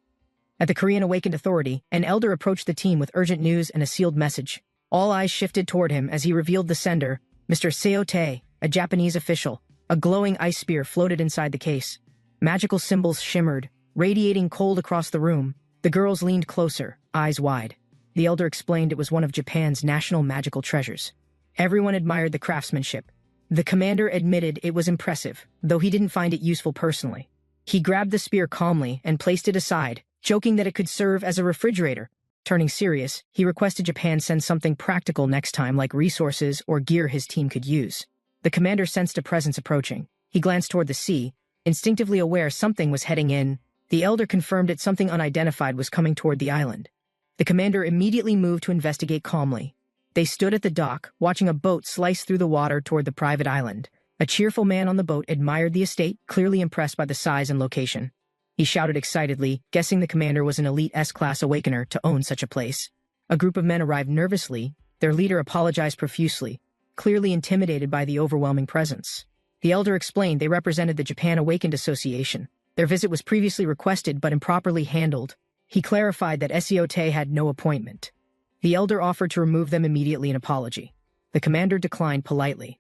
At the Korean Awakened Authority, an elder approached the team with urgent news and a sealed message. All eyes shifted toward him as he revealed the sender, Mr. Seotae, a Japanese official. A glowing ice spear floated inside the case. Magical symbols shimmered, radiating cold across the room. The girls leaned closer, eyes wide. The elder explained it was one of Japan's national magical treasures. Everyone admired the craftsmanship. The commander admitted it was impressive, though he didn't find it useful personally. He grabbed the spear calmly and placed it aside, joking that it could serve as a refrigerator. Turning serious, he requested Japan send something practical next time, like resources or gear his team could use. The commander sensed a presence approaching. He glanced toward the sea, instinctively aware something was heading in. The elder confirmed it, something unidentified was coming toward the island. The commander immediately moved to investigate calmly. They stood at the dock, watching a boat slice through the water toward the private island. A cheerful man on the boat admired the estate, clearly impressed by the size and location. He shouted excitedly, guessing the commander was an elite S-class awakener to own such a place. A group of men arrived nervously. Their leader apologized profusely, clearly intimidated by the overwhelming presence. The elder explained they represented the Japan Awakened Association. Their visit was previously requested but improperly handled. He clarified that Seotae had no appointment. The elder offered to remove them immediately in apology. The commander declined politely.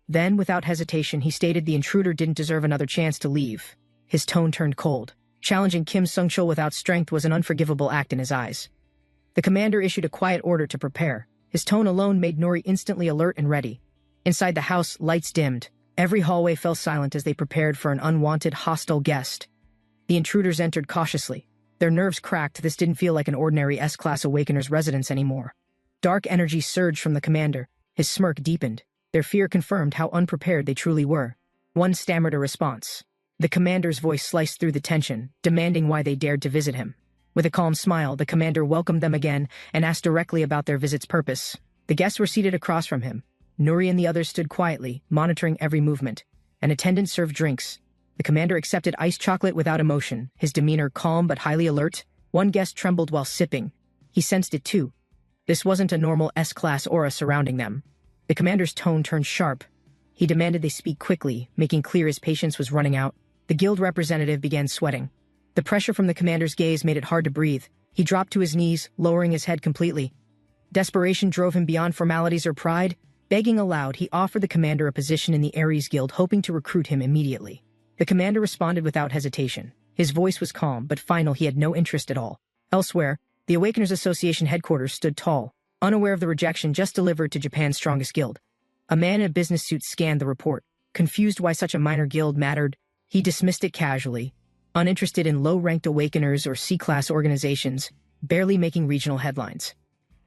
Then, without hesitation, he stated the intruder didn't deserve another chance to leave. His tone turned cold. Challenging Kim Sung-chul without strength was an unforgivable act in his eyes. The commander issued a quiet order to prepare. His tone alone made Nori instantly alert and ready. Inside the house, lights dimmed. Every hallway fell silent as they prepared for an unwanted, hostile guest. The intruders entered cautiously. Their nerves cracked. This didn't feel like an ordinary S-class awakener's residence anymore. Dark energy surged from the commander. His smirk deepened. Their fear confirmed how unprepared they truly were. One stammered a response. The commander's voice sliced through the tension, demanding why they dared to visit him. With a calm smile, the commander welcomed them again and asked directly about their visit's purpose. The guests were seated across from him. Nuri and the others stood quietly, monitoring every movement. An attendant served drinks. The commander accepted iced chocolate without emotion, his demeanor calm but highly alert. One guest trembled while sipping. He sensed it too. This wasn't a normal S-class aura surrounding them. The commander's tone turned sharp. He demanded they speak quickly, making clear his patience was running out. The guild representative began sweating. The pressure from the commander's gaze made it hard to breathe. He dropped to his knees, lowering his head completely. Desperation drove him beyond formalities or pride. Begging aloud, he offered the commander a position in the Ares Guild, hoping to recruit him immediately. The commander responded without hesitation. His voice was calm, but final. He had no interest at all. Elsewhere, the Awakeners Association headquarters stood tall, unaware of the rejection just delivered to Japan's strongest guild. A man in a business suit scanned the report, confused why such a minor guild mattered. He dismissed it casually, uninterested in low-ranked awakeners or C-class organizations, barely making regional headlines.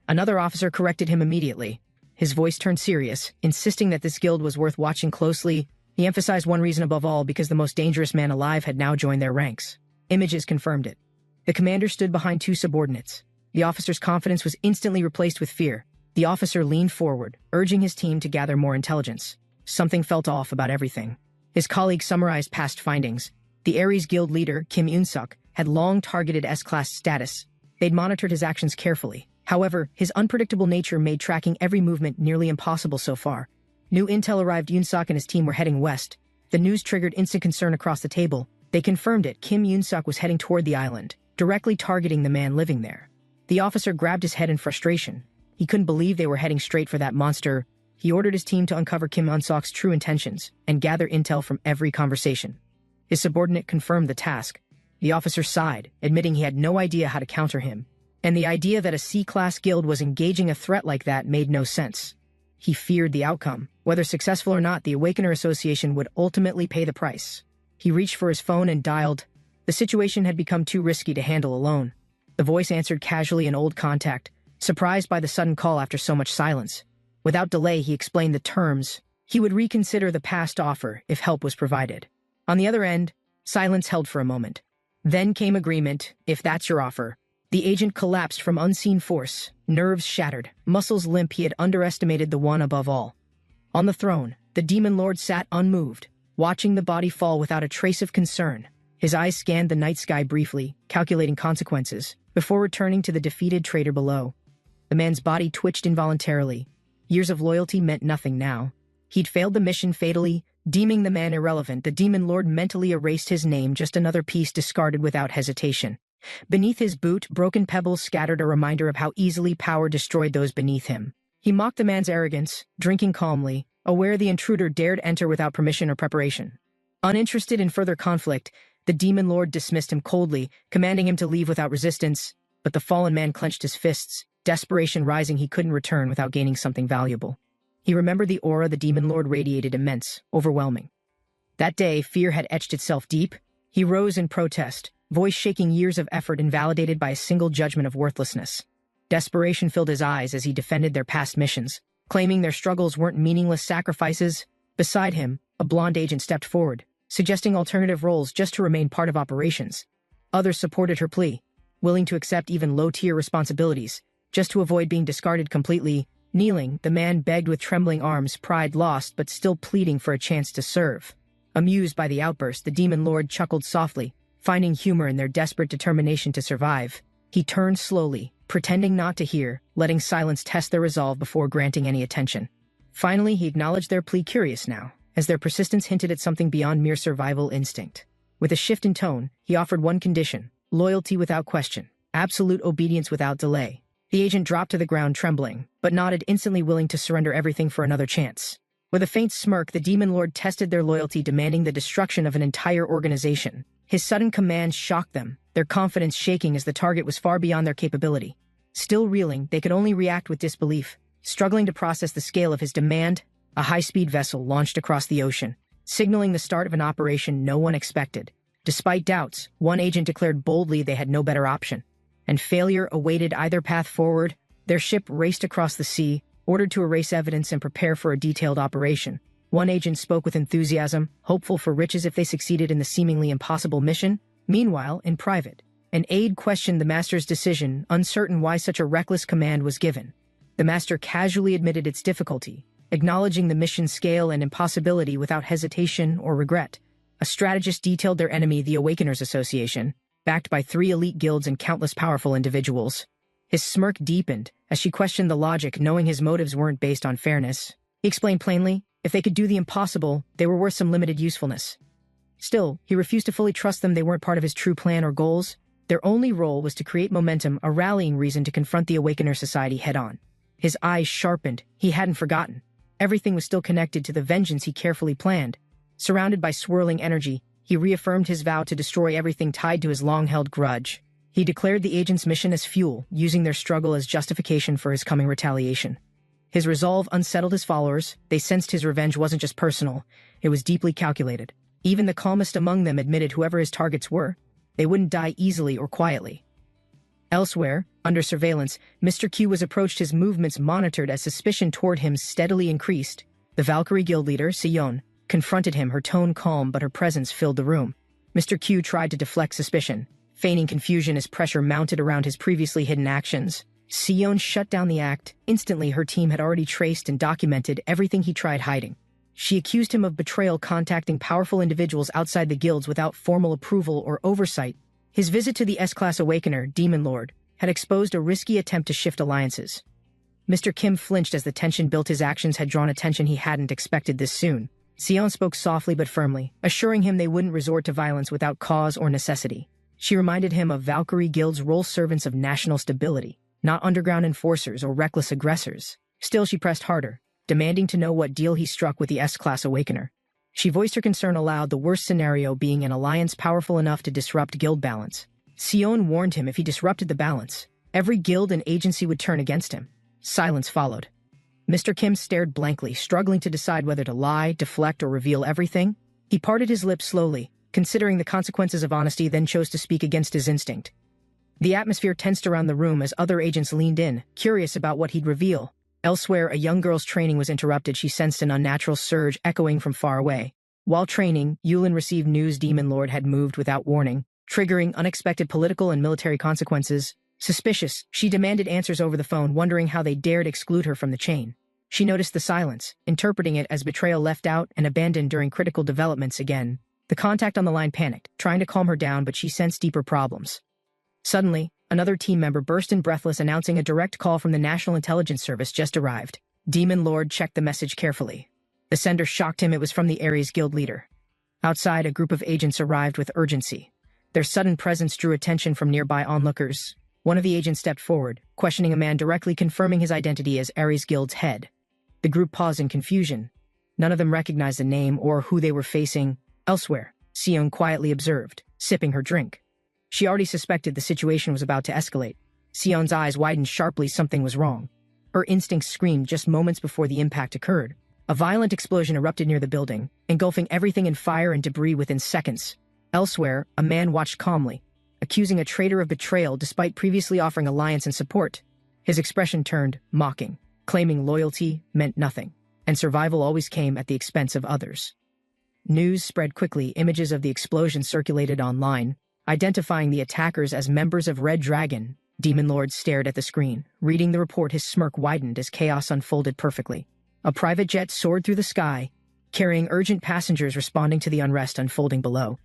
Another officer corrected him immediately. His voice turned serious, insisting that this guild was worth watching closely. He emphasized one reason above all: because the most dangerous man alive had now joined their ranks. Images confirmed it. The commander stood behind two subordinates. The officer's confidence was instantly replaced with fear. The officer leaned forward, urging his team to gather more intelligence. Something felt off about everything. His colleague summarized past findings. The Ares Guild leader, Kim Yoon-suk, had long targeted S-class status. They'd monitored his actions carefully. However, his unpredictable nature made tracking every movement nearly impossible so far. New intel arrived. Yoon-suk and his team were heading west. The news triggered instant concern across the table. They confirmed it. Kim Yoon-suk was heading toward the island, directly targeting the man living there. The officer grabbed his head in frustration. He couldn't believe they were heading straight for that monster. He ordered his team to uncover Kim Yoon-suk's true intentions and gather intel from every conversation. His subordinate confirmed the task. The officer sighed, admitting he had no idea how to counter him. And the idea that a C-class guild was engaging a threat like that made no sense. He feared the outcome. Whether successful or not, the Awakener Association would ultimately pay the price. He reached for his phone and dialed. The situation had become too risky to handle alone. The voice answered casually, an old contact, surprised by the sudden call after so much silence. Without delay, he explained the terms. He would reconsider the past offer if help was provided. On the other end, silence held for a moment. Then came agreement: if that's your offer. The agent collapsed from unseen force, nerves shattered, muscles limp. He had underestimated the one above all. On the throne, the demon lord sat unmoved, watching the body fall without a trace of concern. His eyes scanned the night sky briefly, calculating consequences, before returning to the defeated traitor below. The man's body twitched involuntarily. Years of loyalty meant nothing now. He'd failed the mission fatally, deeming the man irrelevant. The demon lord mentally erased his name, just another piece discarded without hesitation. Beneath his boot, broken pebbles scattered a reminder of how easily power destroyed those beneath him. He mocked the man's arrogance, drinking calmly, aware the intruder dared enter without permission or preparation. Uninterested in further conflict, the demon lord dismissed him coldly, commanding him to leave without resistance, but the fallen man clenched his fists, desperation rising. He couldn't return without gaining something valuable. He remembered the aura the demon lord radiated, immense, overwhelming. That day, fear had etched itself deep. He rose in protest, voice shaking, years of effort invalidated by a single judgment of worthlessness. Desperation filled his eyes as he defended their past missions, claiming their struggles weren't meaningless sacrifices. Beside him, a blonde agent stepped forward, suggesting alternative roles just to remain part of operations. Others supported her plea, willing to accept even low-tier responsibilities, just to avoid being discarded completely. Kneeling, the man begged with trembling arms, pride lost but still pleading for a chance to serve. Amused by the outburst, the demon lord chuckled softly, finding humor in their desperate determination to survive. He turned slowly, pretending not to hear, letting silence test their resolve before granting any attention. Finally, he acknowledged their plea, curious now, as their persistence hinted at something beyond mere survival instinct. With a shift in tone, he offered one condition: loyalty without question, absolute obedience without delay. The agent dropped to the ground trembling, but nodded, instantly willing to surrender everything for another chance. With a faint smirk, the demon lord tested their loyalty, demanding the destruction of an entire organization. His sudden command shocked them, their confidence shaking as the target was far beyond their capability. Still reeling, they could only react with disbelief. Struggling to process the scale of his demand, a high-speed vessel launched across the ocean, signaling the start of an operation no one expected. Despite doubts, one agent declared boldly they had no better option, and failure awaited either path forward. Their ship raced across the sea, ordered to erase evidence and prepare for a detailed operation. One agent spoke with enthusiasm, hopeful for riches if they succeeded in the seemingly impossible mission. Meanwhile, in private, an aide questioned the master's decision, uncertain why such a reckless command was given. The master casually admitted its difficulty, acknowledging the mission's scale and impossibility without hesitation or regret. A strategist detailed their enemy, the Awakeners Association, backed by 3 elite guilds and countless powerful individuals. His smirk deepened as she questioned the logic, knowing his motives weren't based on fairness. He explained plainly, if they could do the impossible, they were worth some limited usefulness. Still, he refused to fully trust them. They weren't part of his true plan or goals. Their only role was to create momentum, a rallying reason to confront the Awakener Society head-on. His eyes sharpened. He hadn't forgotten. Everything was still connected to the vengeance he carefully planned. Surrounded by swirling energy, he reaffirmed his vow to destroy everything tied to his long-held grudge. He declared the agent's mission as fuel, using their struggle as justification for his coming retaliation. His resolve unsettled his followers. They sensed his revenge wasn't just personal, it was deeply calculated. Even the calmest among them admitted whoever his targets were, they wouldn't die easily or quietly. Elsewhere, under surveillance, Mr. Q was approached, his movements monitored as suspicion toward him steadily increased. The Valkyrie guild leader, Sion, confronted him, her tone calm but her presence filled the room. Mr. Q tried to deflect suspicion, feigning confusion as pressure mounted around his previously hidden actions. Sion shut down the act. Instantly, her team had already traced and documented everything he tried hiding. She accused him of betrayal, contacting powerful individuals outside the guilds without formal approval or oversight. His visit to the S-Class Awakener, Demon Lord, had exposed a risky attempt to shift alliances. Mr. Kim flinched as the tension built. His actions had drawn attention he hadn't expected this soon. Sion spoke softly but firmly, assuring him they wouldn't resort to violence without cause or necessity. She reminded him of Valkyrie Guild's role, servants of national stability, not underground enforcers or reckless aggressors. Still, she pressed harder, demanding to know what deal he struck with the S-Class Awakener. She voiced her concern aloud, the worst scenario being an alliance powerful enough to disrupt guild balance. Sion warned him if he disrupted the balance, every guild and agency would turn against him. Silence followed. Mr. Kim stared blankly, struggling to decide whether to lie, deflect, or reveal everything. He parted his lips slowly, considering the consequences of honesty, then chose to speak against his instinct. The atmosphere tensed around the room as other agents leaned in, curious about what he'd reveal. Elsewhere, a young girl's training was interrupted. She sensed an unnatural surge echoing from far away. While training, Yulin received news Demon Lord had moved without warning, triggering unexpected political and military consequences. Suspicious, she demanded answers over the phone, wondering how they dared exclude her from the chain. She noticed the silence, interpreting it as betrayal left out and abandoned during critical developments again. The contact on the line panicked, trying to calm her down, but she sensed deeper problems. Suddenly, another team member burst in breathless, announcing a direct call from the National Intelligence Service just arrived. Demon Lord checked the message carefully. The sender shocked him. It was from the Ares Guild leader. Outside, a group of agents arrived with urgency. Their sudden presence drew attention from nearby onlookers. One of the agents stepped forward, questioning a man directly, confirming his identity as Ares Guild's head. The group paused in confusion. None of them recognized the name or who they were facing. Elsewhere, Sion quietly observed, sipping her drink. She already suspected the situation was about to escalate. Sion's eyes widened sharply. Something was wrong. Her instincts screamed just moments before the impact occurred. A violent explosion erupted near the building, engulfing everything in fire and debris within seconds. Elsewhere, a man watched calmly, accusing a traitor of betrayal despite previously offering alliance and support. His expression turned mocking, claiming loyalty meant nothing, and survival always came at the expense of others. News spread quickly. Images of the explosion circulated online, identifying the attackers as members of Red Dragon. Demon Lord stared at the screen. Reading the report, his smirk widened as chaos unfolded perfectly. A private jet soared through the sky, carrying urgent passengers responding to the unrest unfolding below.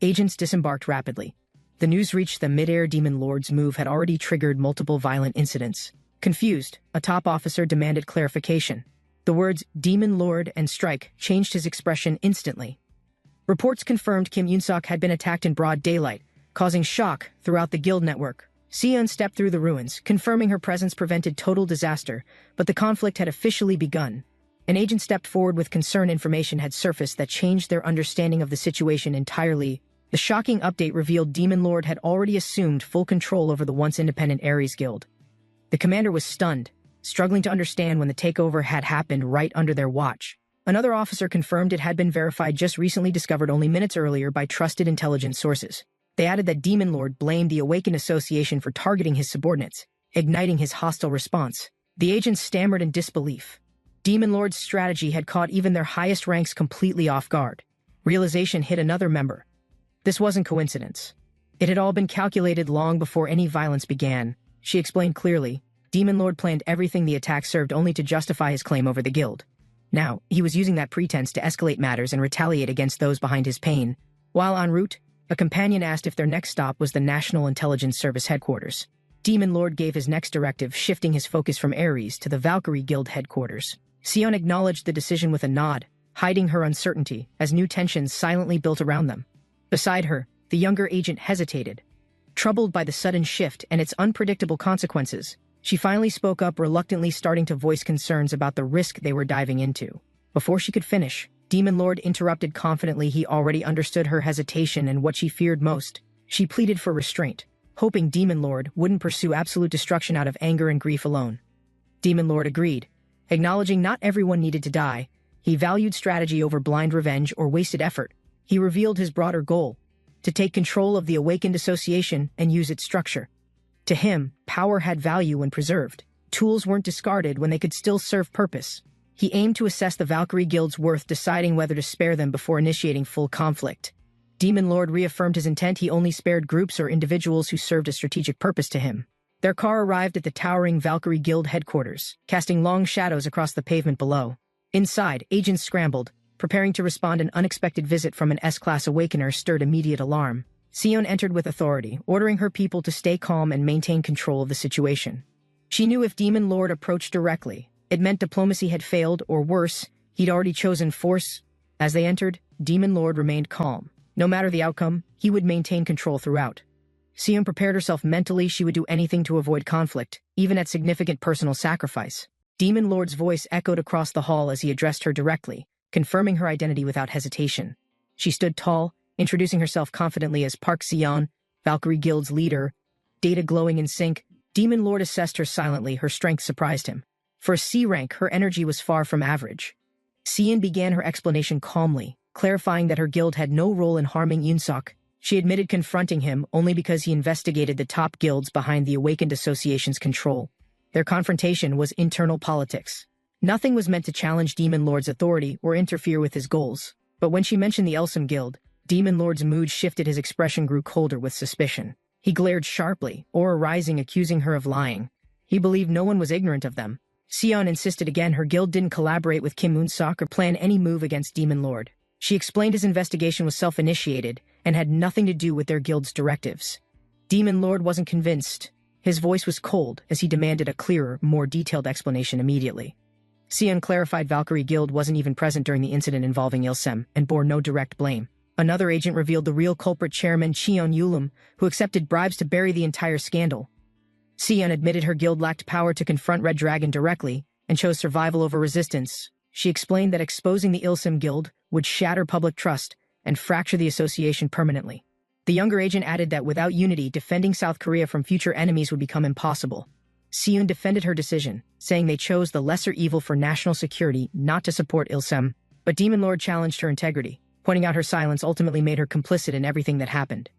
Agents disembarked rapidly. The news reached them mid-air. Demon Lord's move had already triggered multiple violent incidents. Confused, a top officer demanded clarification. The words Demon Lord and strike changed his expression instantly. Reports confirmed Kim Yoon-sok had been attacked in broad daylight, causing shock throughout the guild network. Sion stepped through the ruins, confirming her presence prevented total disaster, but the conflict had officially begun. An agent stepped forward with concern. Information had surfaced that changed their understanding of the situation entirely. The shocking update revealed Demon Lord had already assumed full control over the once independent Ares Guild. The commander was stunned, struggling to understand when the takeover had happened right under their watch. Another officer confirmed it had been verified just recently, discovered only minutes earlier by trusted intelligence sources. They added that Demon Lord blamed the Awakened Association for targeting his subordinates, igniting his hostile response. The agents stammered in disbelief. Demon Lord's strategy had caught even their highest ranks completely off guard. Realization hit another member. This wasn't coincidence. It had all been calculated long before any violence began. She explained clearly. Demon Lord planned everything. The attack served only to justify his claim over the guild. Now, he was using that pretense to escalate matters and retaliate against those behind his pain. While en route, a companion asked if their next stop was the National Intelligence Service headquarters. Demon Lord gave his next directive, shifting his focus from Ares to the Valkyrie Guild headquarters. Sion acknowledged the decision with a nod, hiding her uncertainty as new tensions silently built around them. Beside her, the younger agent hesitated. Troubled by the sudden shift and its unpredictable consequences, she finally spoke up, reluctantly starting to voice concerns about the risk they were diving into. Before she could finish, Demon Lord interrupted confidently. He already understood her hesitation and what she feared most. She pleaded for restraint, hoping Demon Lord wouldn't pursue absolute destruction out of anger and grief alone. Demon Lord agreed, acknowledging not everyone needed to die. He valued strategy over blind revenge or wasted effort. He revealed his broader goal, to take control of the Awakened Association and use its structure. To him, power had value when preserved. Tools weren't discarded when they could still serve purpose. He aimed to assess the Valkyrie Guild's worth, deciding whether to spare them before initiating full conflict. Demon Lord reaffirmed his intent. He only spared groups or individuals who served a strategic purpose to him. Their car arrived at the towering Valkyrie Guild headquarters, casting long shadows across the pavement below. Inside, agents scrambled, preparing to respond. An unexpected visit from an S-Class Awakener stirred immediate alarm. Sion entered with authority, ordering her people to stay calm and maintain control of the situation. She knew if Demon Lord approached directly, it meant diplomacy had failed, or worse, he'd already chosen force. As they entered, Demon Lord remained calm. No matter the outcome, he would maintain control throughout. Sion prepared herself mentally. She would do anything to avoid conflict, even at significant personal sacrifice. Demon Lord's voice echoed across the hall as he addressed her directly, confirming her identity without hesitation. She stood tall, introducing herself confidently as Park Sion, Valkyrie Guild's leader. Data glowing in sync, Demon Lord assessed her silently. Her strength surprised him. For a C rank, her energy was far from average. Sion began her explanation calmly, clarifying that her guild had no role in harming Yoon-sok. She admitted confronting him only because he investigated the top guilds behind the Awakened Association's control. Their confrontation was internal politics. Nothing was meant to challenge Demon Lord's authority or interfere with his goals. But when she mentioned the Elsum Guild, Demon Lord's mood shifted. His expression grew colder with suspicion. He glared sharply, aura rising, accusing her of lying. He believed no one was ignorant of them. Sion insisted again her guild didn't collaborate with Kim Yoon-sok or plan any move against Demon Lord. She explained his investigation was self-initiated and had nothing to do with their guild's directives. Demon Lord wasn't convinced. His voice was cold as he demanded a clearer, more detailed explanation immediately. Sion clarified Valkyrie Guild wasn't even present during the incident involving Ilsem and bore no direct blame. Another agent revealed the real culprit, Chairman Cheon Yulum, who accepted bribes to bury the entire scandal. Sion admitted her guild lacked power to confront Red Dragon directly and chose survival over resistance. She explained that exposing the Ilsem Guild would shatter public trust and fracture the association permanently. The younger agent added that without unity, defending South Korea from future enemies would become impossible. Seon defended her decision, saying they chose the lesser evil for national security, not to support Ilsem. But Demon Lord challenged her integrity, pointing out her silence ultimately made her complicit in everything that happened.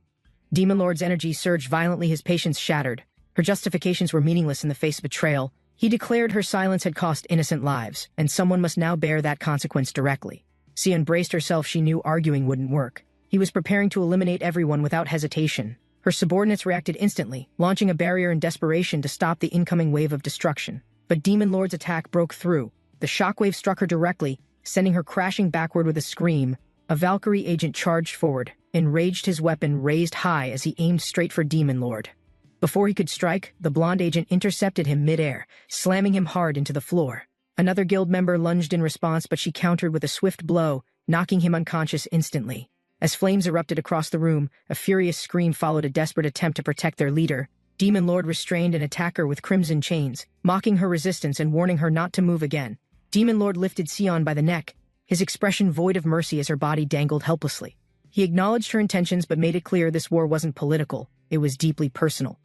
Demon Lord's energy surged violently, his patience shattered. Her justifications were meaningless in the face of betrayal. He declared her silence had cost innocent lives, and someone must now bear that consequence directly. Seon braced herself. She knew arguing wouldn't work. He was preparing to eliminate everyone without hesitation. Her subordinates reacted instantly, launching a barrier in desperation to stop the incoming wave of destruction. But Demon Lord's attack broke through. The shockwave struck her directly, sending her crashing backward with a scream. A Valkyrie agent charged forward, enraged, his weapon raised high as he aimed straight for Demon Lord. Before he could strike, the blonde agent intercepted him mid-air, slamming him hard into the floor. Another guild member lunged in response, but she countered with a swift blow, knocking him unconscious instantly. As flames erupted across the room, a furious scream followed a desperate attempt to protect their leader. Demon Lord restrained an attacker with crimson chains, mocking her resistance and warning her not to move again. Demon Lord lifted Sion by the neck, his expression void of mercy as her body dangled helplessly. He acknowledged her intentions but made it clear this war wasn't political, it was deeply personal.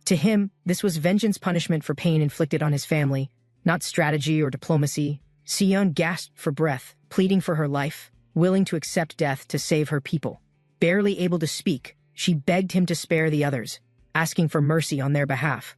To him, this was vengeance, punishment for pain inflicted on his family, not strategy or diplomacy. Sion gasped for breath, pleading for her life, willing to accept death to save her people. Barely able to speak, she begged him to spare the others, asking for mercy on their behalf.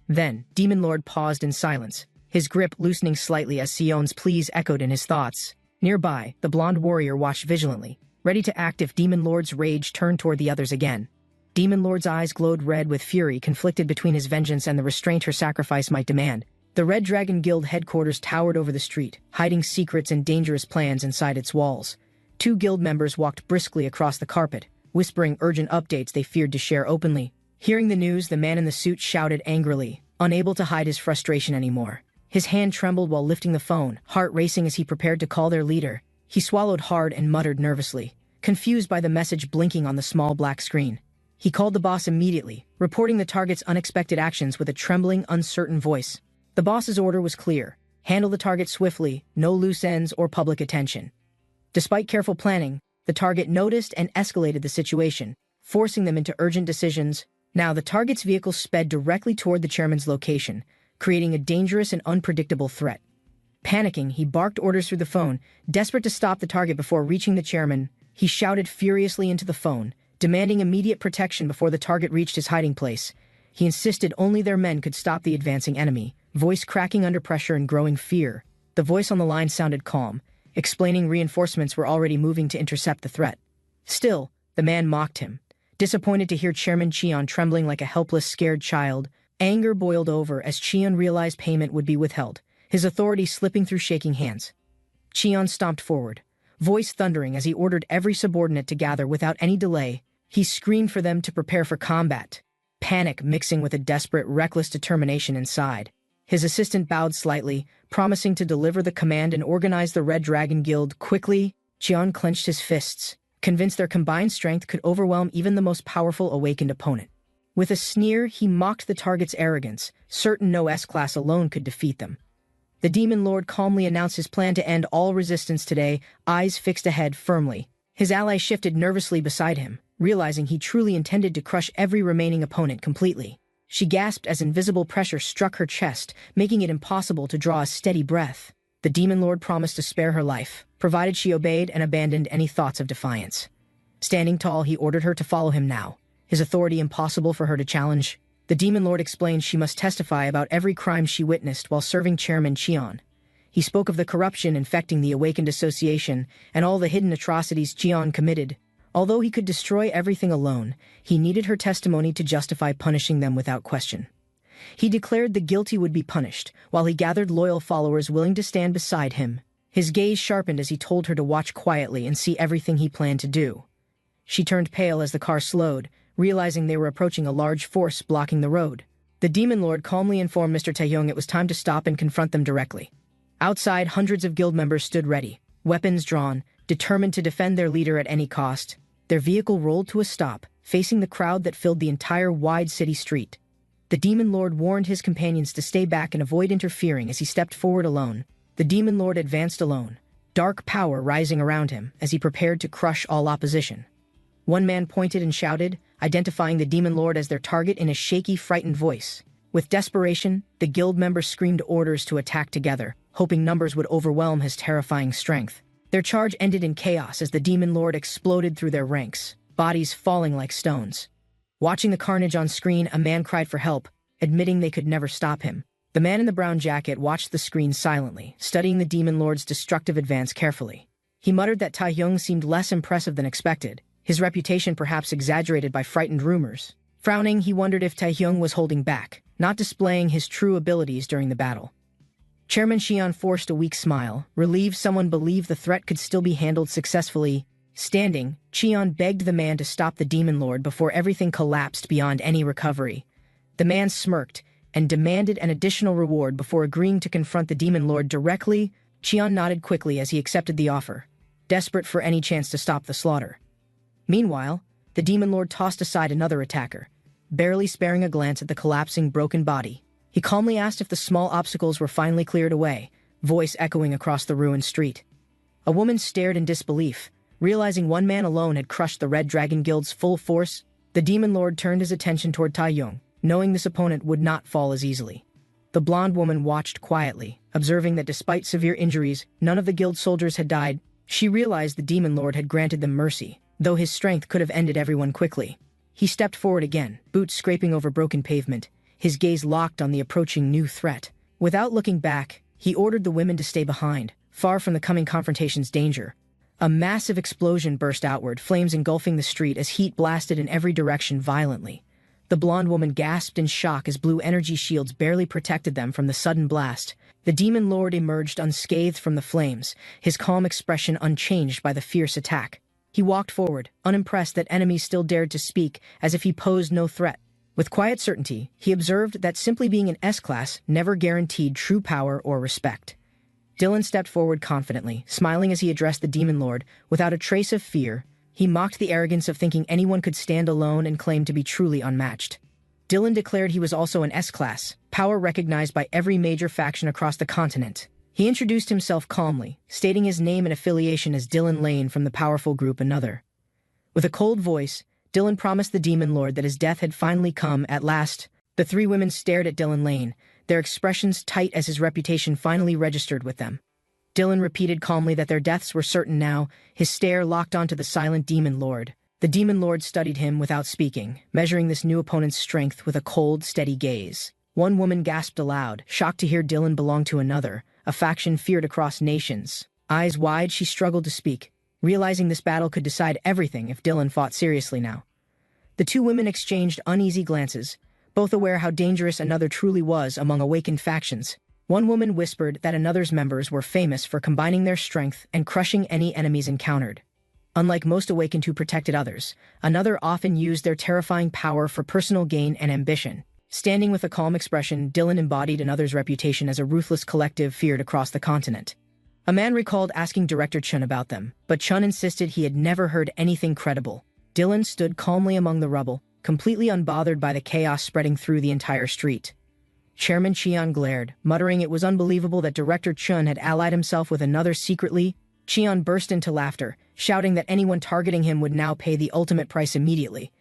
Then, Demon Lord paused in silence, his grip loosening slightly as Sion's pleas echoed in his thoughts. Nearby, the blonde warrior watched vigilantly, ready to act if Demon Lord's rage turned toward the others again. Demon Lord's eyes glowed red with fury, conflicted between his vengeance and the restraint her sacrifice might demand. The Red Dragon Guild headquarters towered over the street, hiding secrets and dangerous plans inside its walls. Two guild members walked briskly across the carpet, whispering urgent updates they feared to share openly. Hearing the news, the man in the suit shouted angrily, unable to hide his frustration anymore. His hand trembled while lifting the phone, heart racing as he prepared to call their leader. He swallowed hard and muttered nervously, confused by the message blinking on the small black screen. He called the boss immediately, reporting the target's unexpected actions with a trembling, uncertain voice. The boss's order was clear: handle the target swiftly, no loose ends or public attention. Despite careful planning, the target noticed and escalated the situation, forcing them into urgent decisions. Now the target's vehicle sped directly toward the chairman's location, creating a dangerous and unpredictable threat. Panicking, he barked orders through the phone, desperate to stop the target before reaching the chairman. He shouted furiously into the phone, demanding immediate protection before the target reached his hiding place. He insisted only their men could stop the advancing enemy, voice cracking under pressure and growing fear. The voice on the line sounded calm, explaining reinforcements were already moving to intercept the threat. Still, the man mocked him. Disappointed to hear Chairman Cheon trembling like a helpless, scared child, anger boiled over as Cheon realized payment would be withheld, his authority slipping through shaking hands. Cheon stomped forward, voice thundering as he ordered every subordinate to gather without any delay. He screamed for them to prepare for combat, panic mixing with a desperate, reckless determination inside. His assistant bowed slightly, promising to deliver the command and organize the Red Dragon Guild quickly. Cheon clenched his fists, convinced their combined strength could overwhelm even the most powerful awakened opponent. With a sneer, he mocked the target's arrogance, certain no S-class alone could defeat them. The Demon Lord calmly announced his plan to end all resistance today, eyes fixed ahead firmly. His ally shifted nervously beside him, realizing he truly intended to crush every remaining opponent completely. She gasped as invisible pressure struck her chest, making it impossible to draw a steady breath. The Demon Lord promised to spare her life, provided she obeyed and abandoned any thoughts of defiance. Standing tall, he ordered her to follow him now, his authority impossible for her to challenge. The Demon Lord explained she must testify about every crime she witnessed while serving Chairman Cheon. He spoke of the corruption infecting the awakened association and all the hidden atrocities Cheon committed. Although he could destroy everything alone, he needed her testimony to justify punishing them without question. He declared the guilty would be punished, while he gathered loyal followers willing to stand beside him. His gaze sharpened as he told her to watch quietly and see everything he planned to do. She turned pale as the car slowed, realizing they were approaching a large force blocking the road. The Demon Lord calmly informed Mr. Taeyong it was time to stop and confront them directly. Outside, hundreds of guild members stood ready, weapons drawn, determined to defend their leader at any cost. Their vehicle rolled to a stop, facing the crowd that filled the entire wide city street. The Demon Lord warned his companions to stay back and avoid interfering as he stepped forward alone. The Demon Lord advanced alone, dark power rising around him as he prepared to crush all opposition. One man pointed and shouted, identifying the Demon Lord as their target in a shaky, frightened voice. With desperation, the guild members screamed orders to attack together, hoping numbers would overwhelm his terrifying strength. Their charge ended in chaos as the Demon Lord exploded through their ranks, bodies falling like stones. Watching the carnage on screen, a man cried for help, admitting they could never stop him. The man in the brown jacket watched the screen silently, studying the Demon Lord's destructive advance carefully. He muttered that Taeyong seemed less impressive than expected, his reputation perhaps exaggerated by frightened rumors. Frowning, he wondered if Taeyong was holding back, not displaying his true abilities during the battle. Chairman Xian forced a weak smile, relieved someone believed the threat could still be handled successfully. Standing, Xian begged the man to stop the Demon Lord before everything collapsed beyond any recovery. The man smirked and demanded an additional reward before agreeing to confront the Demon Lord directly. Xian nodded quickly as he accepted the offer, desperate for any chance to stop the slaughter. Meanwhile, the Demon Lord tossed aside another attacker, barely sparing a glance at the collapsing, broken body. He calmly asked if the small obstacles were finally cleared away, voice echoing across the ruined street. A woman stared in disbelief, realizing one man alone had crushed the Red Dragon Guild's full force. The Demon Lord turned his attention toward Taeyong, knowing this opponent would not fall as easily. The blonde woman watched quietly, observing that despite severe injuries, none of the guild soldiers had died. She realized the Demon Lord had granted them mercy, though his strength could have ended everyone quickly. He stepped forward again, boots scraping over broken pavement, his gaze locked on the approaching new threat. Without looking back, he ordered the women to stay behind, far from the coming confrontation's danger. A massive explosion burst outward, flames engulfing the street as heat blasted in every direction violently. The blonde woman gasped in shock as blue energy shields barely protected them from the sudden blast. The Demon Lord emerged unscathed from the flames, his calm expression unchanged by the fierce attack. He walked forward, unimpressed that enemies still dared to speak, as if he posed no threat. With quiet certainty, he observed that simply being an S-class never guaranteed true power or respect. Dylan stepped forward confidently, smiling as he addressed the Demon Lord, without a trace of fear. He mocked the arrogance of thinking anyone could stand alone and claim to be truly unmatched. Dylan declared he was also an S-class, power recognized by every major faction across the continent. He introduced himself calmly, stating his name and affiliation as Dylan Lane from the powerful group Another. With a cold voice, Dylan promised the Demon Lord that his death had finally come at last. The three women stared at Dylan Lane, their expressions tight as his reputation finally registered with them. Dylan repeated calmly that their deaths were certain now, his stare locked onto the silent Demon Lord. The Demon Lord studied him without speaking, measuring this new opponent's strength with a cold, steady gaze. One woman gasped aloud, shocked to hear Dylan belong to Another, a faction feared across nations. Eyes wide, she struggled to speak, realizing this battle could decide everything if Dylan fought seriously now. The two women exchanged uneasy glances, both aware how dangerous Another truly was among awakened factions. One woman whispered that Another's members were famous for combining their strength and crushing any enemies encountered. Unlike most awakened who protected others, Another often used their terrifying power for personal gain and ambition. Standing with a calm expression, Dylan embodied Another's reputation as a ruthless collective feared across the continent. A man recalled asking Director Chun about them, but Chun insisted he had never heard anything credible. Dylan stood calmly among the rubble, completely unbothered by the chaos spreading through the entire street. Chairman Qian glared, muttering it was unbelievable that Director Chun had allied himself with Another secretly. Qian burst into laughter, shouting that anyone targeting him would now pay the ultimate price immediately.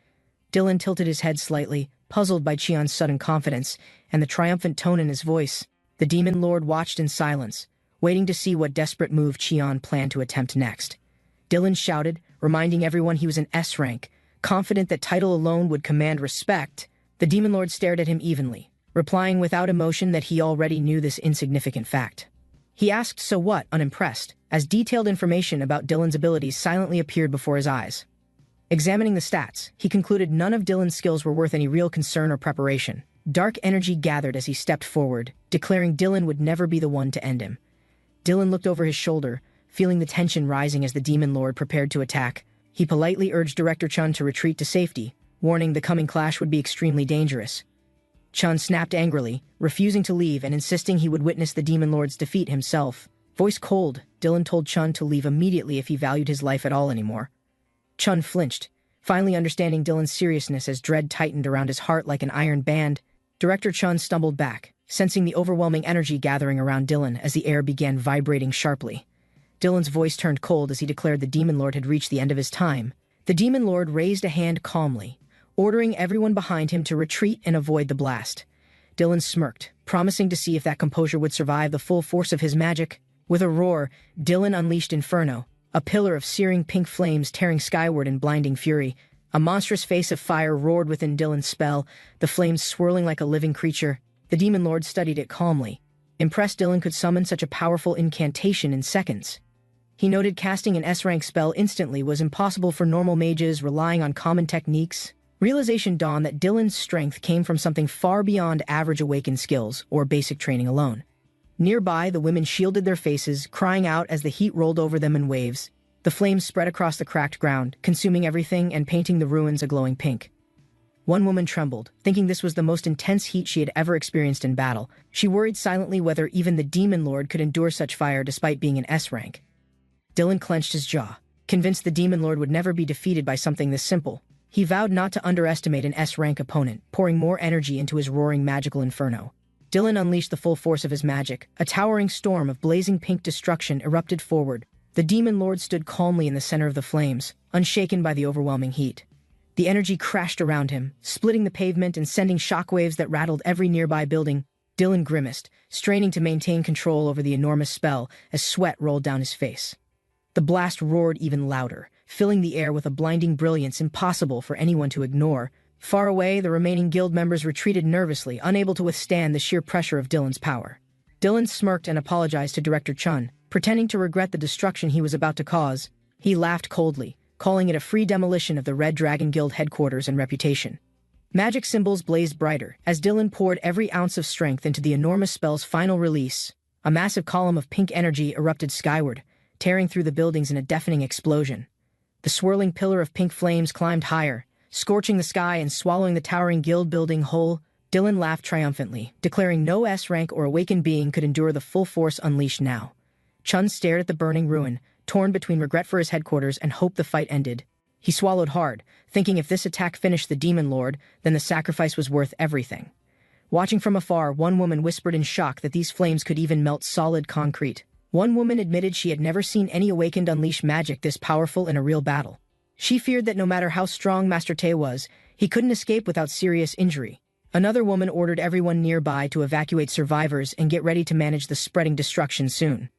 Dylan tilted his head slightly, puzzled by Qian's sudden confidence and the triumphant tone in his voice. The Demon Lord watched in silence, waiting to see what desperate move Qian planned to attempt next. Dylan shouted, reminding everyone he was an S rank, confident that title alone would command respect. The Demon Lord stared at him evenly, replying without emotion that he already knew this insignificant fact. He asked so what, unimpressed, as detailed information about Dylan's abilities silently appeared before his eyes. Examining the stats, he concluded none of Dylan's skills were worth any real concern or preparation. Dark energy gathered as he stepped forward, declaring Dylan would never be the one to end him. Dylan looked over his shoulder, feeling the tension rising as the Demon Lord prepared to attack. He politely urged Director Chun to retreat to safety, warning the coming clash would be extremely dangerous. Chun snapped angrily, refusing to leave and insisting he would witness the Demon Lord's defeat himself. Voice cold, Dylan told Chun to leave immediately if he valued his life at all anymore. Chun flinched, finally understanding Dylan's seriousness as dread tightened around his heart like an iron band. Director Chun stumbled back, sensing the overwhelming energy gathering around Dylan as the air began vibrating sharply. Dylan's voice turned cold as he declared the Demon Lord had reached the end of his time. The Demon Lord raised a hand calmly, ordering everyone behind him to retreat and avoid the blast. Dylan smirked, promising to see if that composure would survive the full force of his magic. With a roar, Dylan unleashed Inferno, a pillar of searing pink flames tearing skyward in blinding fury. A monstrous face of fire roared within Dylan's spell, the flames swirling like a living creature. The Demon Lord studied it calmly. Impressed, Dylan could summon such a powerful incantation in seconds. He noted casting an S-rank spell instantly was impossible for normal mages relying on common techniques. Realization dawned that Dylan's strength came from something far beyond average awakened skills or basic training alone. Nearby, the women shielded their faces, crying out as the heat rolled over them in waves. The flames spread across the cracked ground, consuming everything and painting the ruins a glowing pink. One woman trembled, thinking this was the most intense heat she had ever experienced in battle. She worried silently whether even the Demon Lord could endure such fire despite being an S-rank. Dylan clenched his jaw, convinced the Demon Lord would never be defeated by something this simple. He vowed not to underestimate an S-rank opponent, pouring more energy into his roaring magical inferno. Dylan unleashed the full force of his magic. A towering storm of blazing pink destruction erupted forward. The Demon Lord stood calmly in the center of the flames, unshaken by the overwhelming heat. The energy crashed around him, splitting the pavement and sending shockwaves that rattled every nearby building. Dylan grimaced, straining to maintain control over the enormous spell as sweat rolled down his face. The blast roared even louder, filling the air with a blinding brilliance impossible for anyone to ignore. Far away, the remaining guild members retreated nervously, unable to withstand the sheer pressure of Dylan's power. Dylan smirked and apologized to Director Chun, pretending to regret the destruction he was about to cause. He laughed coldly, calling it a free demolition of the Red Dragon Guild headquarters and reputation. Magic symbols blazed brighter as Dylan poured every ounce of strength into the enormous spell's final release. A massive column of pink energy erupted skyward, tearing through the buildings in a deafening explosion. The swirling pillar of pink flames climbed higher, scorching the sky and swallowing the towering guild building whole. Dylan laughed triumphantly, declaring no S-rank or awakened being could endure the full force unleashed now. Chun stared at the burning ruin, torn between regret for his headquarters and hope the fight ended. He swallowed hard, thinking if this attack finished the Demon Lord, then the sacrifice was worth everything. Watching from afar, one woman whispered in shock that these flames could even melt solid concrete. One woman admitted she had never seen any awakened unleash magic this powerful in a real battle. She feared that no matter how strong Master Te was, he couldn't escape without serious injury. Another woman ordered everyone nearby to evacuate survivors and get ready to manage the spreading destruction soon.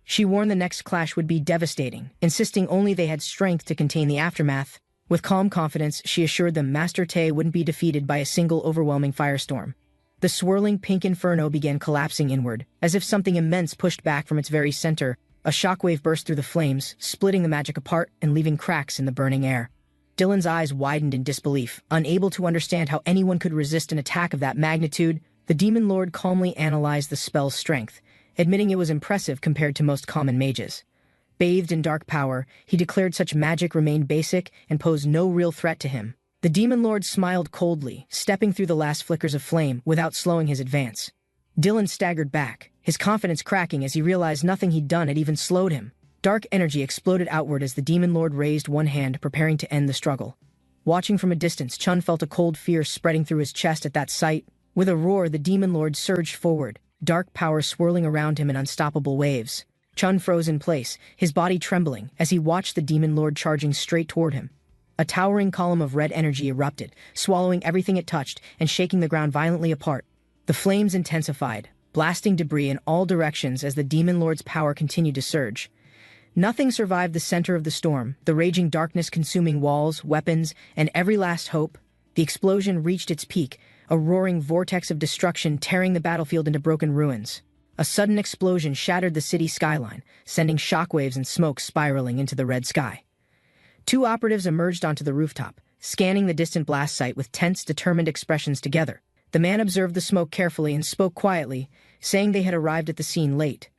She warned the next clash would be devastating, insisting only they had strength to contain the aftermath. With calm confidence, she assured them Master Te wouldn't be defeated by a single overwhelming firestorm. The swirling pink inferno began collapsing inward, as if something immense pushed back from its very center. A shockwave burst through the flames, splitting the magic apart and leaving cracks in the burning air. Dylan's eyes widened in disbelief, unable to understand how anyone could resist an attack of that magnitude. The Demon Lord calmly analyzed the spell's strength, admitting it was impressive compared to most common mages. Bathed in dark power, he declared such magic remained basic and posed no real threat to him. The Demon Lord smiled coldly, stepping through the last flickers of flame without slowing his advance. Dylan staggered back, his confidence cracking as he realized nothing he'd done had even slowed him. Dark energy exploded outward as the Demon Lord raised one hand, preparing to end the struggle. Watching from a distance, Chun felt a cold fear spreading through his chest at that sight. With a roar, the Demon Lord surged forward, dark power swirling around him in unstoppable waves. Chun froze in place, his body trembling, as he watched the Demon Lord charging straight toward him. A towering column of red energy erupted, swallowing everything it touched and shaking the ground violently apart. The flames intensified, blasting debris in all directions as the Demon Lord's power continued to surge. Nothing survived the center of the storm, the raging darkness consuming walls, weapons, and every last hope. The explosion reached its peak, a roaring vortex of destruction tearing the battlefield into broken ruins. A sudden explosion shattered the city skyline, sending shockwaves and smoke spiraling into the red sky. Two operatives emerged onto the rooftop, scanning the distant blast site with tense, determined expressions together. The man observed the smoke carefully and spoke quietly, saying they had arrived at the scene late.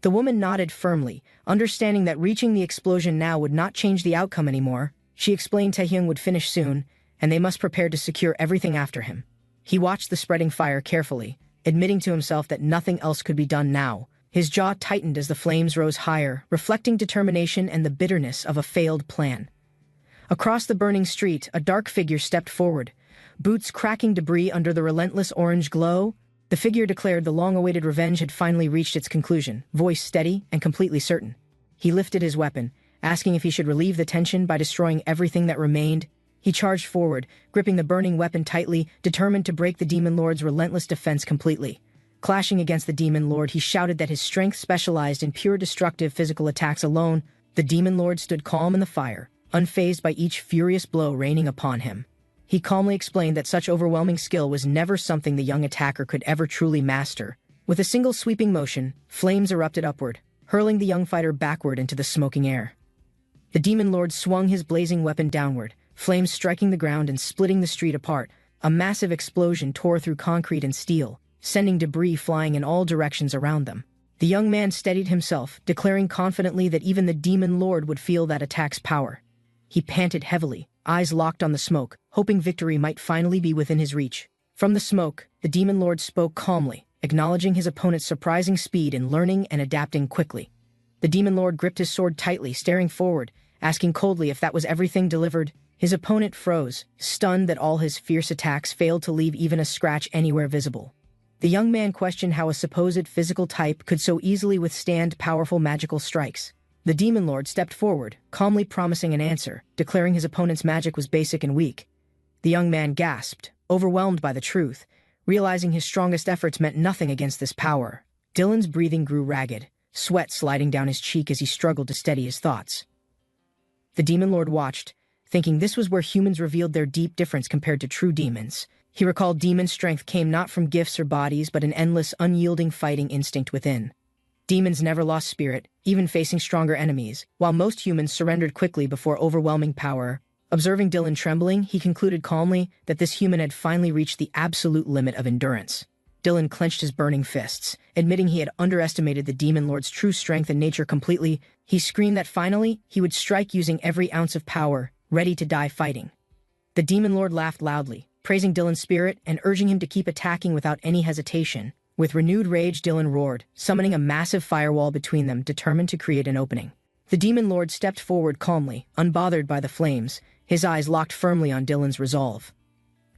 The woman nodded firmly, understanding that reaching the explosion now would not change the outcome anymore. She explained Taehyung would finish soon, and they must prepare to secure everything after him. He watched the spreading fire carefully, admitting to himself that nothing else could be done now. His jaw tightened as the flames rose higher, reflecting determination and the bitterness of a failed plan. Across the burning street, a dark figure stepped forward, boots cracking debris under the relentless orange glow. The figure declared the long-awaited revenge had finally reached its conclusion, voice steady and completely certain. He lifted his weapon, asking if he should relieve the tension by destroying everything that remained. He charged forward, gripping the burning weapon tightly, determined to break the Demon Lord's relentless defense completely. Clashing against the Demon Lord, he shouted that his strength specialized in pure destructive physical attacks alone. The Demon Lord stood calm in the fire, unfazed by each furious blow raining upon him. He calmly explained that such overwhelming skill was never something the young attacker could ever truly master. With a single sweeping motion, flames erupted upward, hurling the young fighter backward into the smoking air. The Demon Lord swung his blazing weapon downward, flames striking the ground and splitting the street apart. A massive explosion tore through concrete and steel, sending debris flying in all directions around them. The young man steadied himself, declaring confidently that even the Demon Lord would feel that attack's power. He panted heavily, eyes locked on the smoke, hoping victory might finally be within his reach. From the smoke, the Demon Lord spoke calmly, acknowledging his opponent's surprising speed in learning and adapting quickly. The Demon Lord gripped his sword tightly, staring forward, asking coldly if that was everything delivered. His opponent froze, stunned that all his fierce attacks failed to leave even a scratch anywhere visible. The young man questioned how a supposed physical type could so easily withstand powerful magical strikes. The Demon Lord stepped forward, calmly promising an answer, declaring his opponent's magic was basic and weak. The young man gasped, overwhelmed by the truth, realizing his strongest efforts meant nothing against this power. Dylan's breathing grew ragged, sweat sliding down his cheek as he struggled to steady his thoughts. The Demon Lord watched, thinking this was where humans revealed their deep difference compared to true demons. He recalled demon strength came not from gifts or bodies, but an endless, unyielding fighting instinct within. Demons never lost spirit, even facing stronger enemies, while most humans surrendered quickly before overwhelming power. Observing Dylan trembling, he concluded calmly that this human had finally reached the absolute limit of endurance. Dylan clenched his burning fists, admitting he had underestimated the Demon Lord's true strength and nature completely. He screamed that finally, he would strike using every ounce of power, ready to die fighting. The Demon Lord laughed loudly, praising Dylan's spirit and urging him to keep attacking without any hesitation. With renewed rage, Dylan roared, summoning a massive firewall between them, determined to create an opening. The Demon Lord stepped forward calmly, unbothered by the flames, his eyes locked firmly on Dylan's resolve.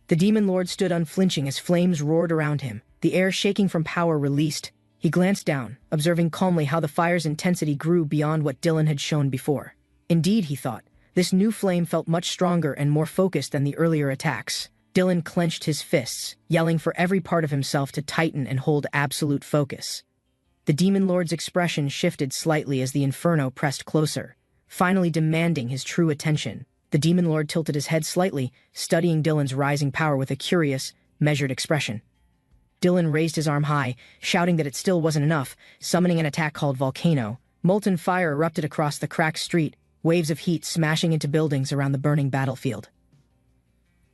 The Demon Lord stood unflinching as flames roared around him, the air shaking from power released. He glanced down, observing calmly how the fire's intensity grew beyond what Dylan had shown before. Indeed, he thought, this new flame felt much stronger and more focused than the earlier attacks. Dylan clenched his fists, yelling for every part of himself to tighten and hold absolute focus. The Demon Lord's expression shifted slightly as the inferno pressed closer, finally demanding his true attention. The Demon Lord tilted his head slightly, studying Dylan's rising power with a curious, measured expression. Dylan raised his arm high, shouting that it still wasn't enough, summoning an attack called Volcano. Molten fire erupted across the cracked street, waves of heat smashing into buildings around the burning battlefield.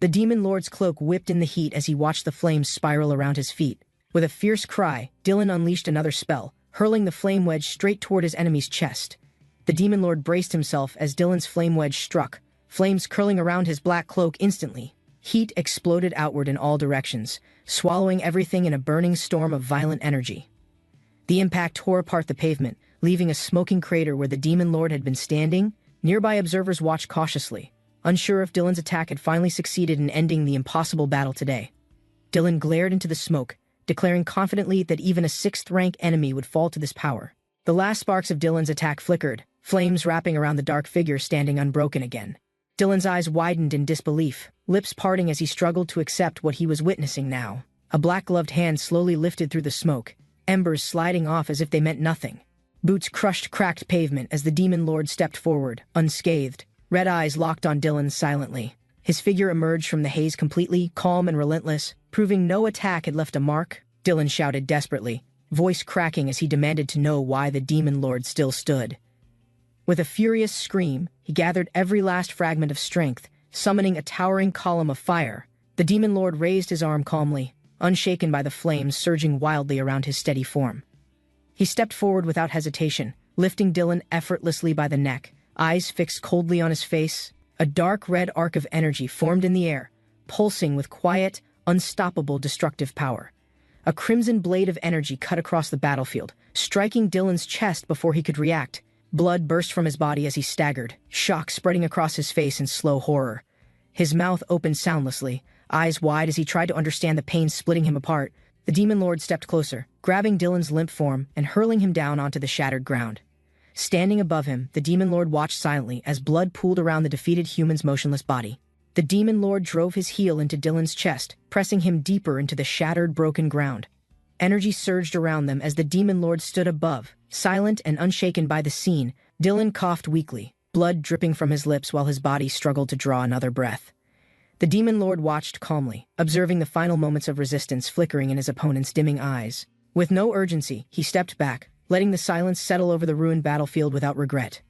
The Demon Lord's cloak whipped in the heat as he watched the flames spiral around his feet. With a fierce cry, Dylan unleashed another spell, hurling the flame wedge straight toward his enemy's chest. The Demon Lord braced himself as Dylan's flame wedge struck, flames curling around his black cloak instantly. Heat exploded outward in all directions, swallowing everything in a burning storm of violent energy. The impact tore apart the pavement, leaving a smoking crater where the Demon Lord had been standing. Nearby observers watched cautiously, unsure if Dylan's attack had finally succeeded in ending the impossible battle today. Dylan glared into the smoke, declaring confidently that even a sixth-rank enemy would fall to this power. The last sparks of Dylan's attack flickered, flames wrapping around the dark figure standing unbroken again. Dylan's eyes widened in disbelief, lips parting as he struggled to accept what he was witnessing now. A black-gloved hand slowly lifted through the smoke, embers sliding off as if they meant nothing. Boots crushed cracked pavement as the Demon Lord stepped forward, unscathed. Red eyes locked on Dylan silently. His figure emerged from the haze completely, calm and relentless, proving no attack had left a mark. Dylan shouted desperately, voice cracking as he demanded to know why the Demon Lord still stood. With a furious scream, he gathered every last fragment of strength, summoning a towering column of fire. The Demon Lord raised his arm calmly, unshaken by the flames surging wildly around his steady form. He stepped forward without hesitation, lifting Dylan effortlessly by the neck, eyes fixed coldly on his face. A dark red arc of energy formed in the air, pulsing with quiet, unstoppable destructive power. A crimson blade of energy cut across the battlefield, striking Dylan's chest before he could react. Blood burst from his body as he staggered, shock spreading across his face in slow horror. His mouth opened soundlessly, eyes wide as he tried to understand the pain splitting him apart. The Demon Lord stepped closer, grabbing Dylan's limp form and hurling him down onto the shattered ground. Standing above him, the Demon Lord watched silently as blood pooled around the defeated human's motionless body. The Demon Lord drove his heel into Dylan's chest, pressing him deeper into the shattered, broken ground. Energy surged around them as the Demon Lord stood above, silent and unshaken by the scene. Dylan coughed weakly, blood dripping from his lips while his body struggled to draw another breath. The Demon Lord watched calmly, observing the final moments of resistance flickering in his opponent's dimming eyes. With no urgency, he stepped back, letting the silence settle over the ruined battlefield without regret.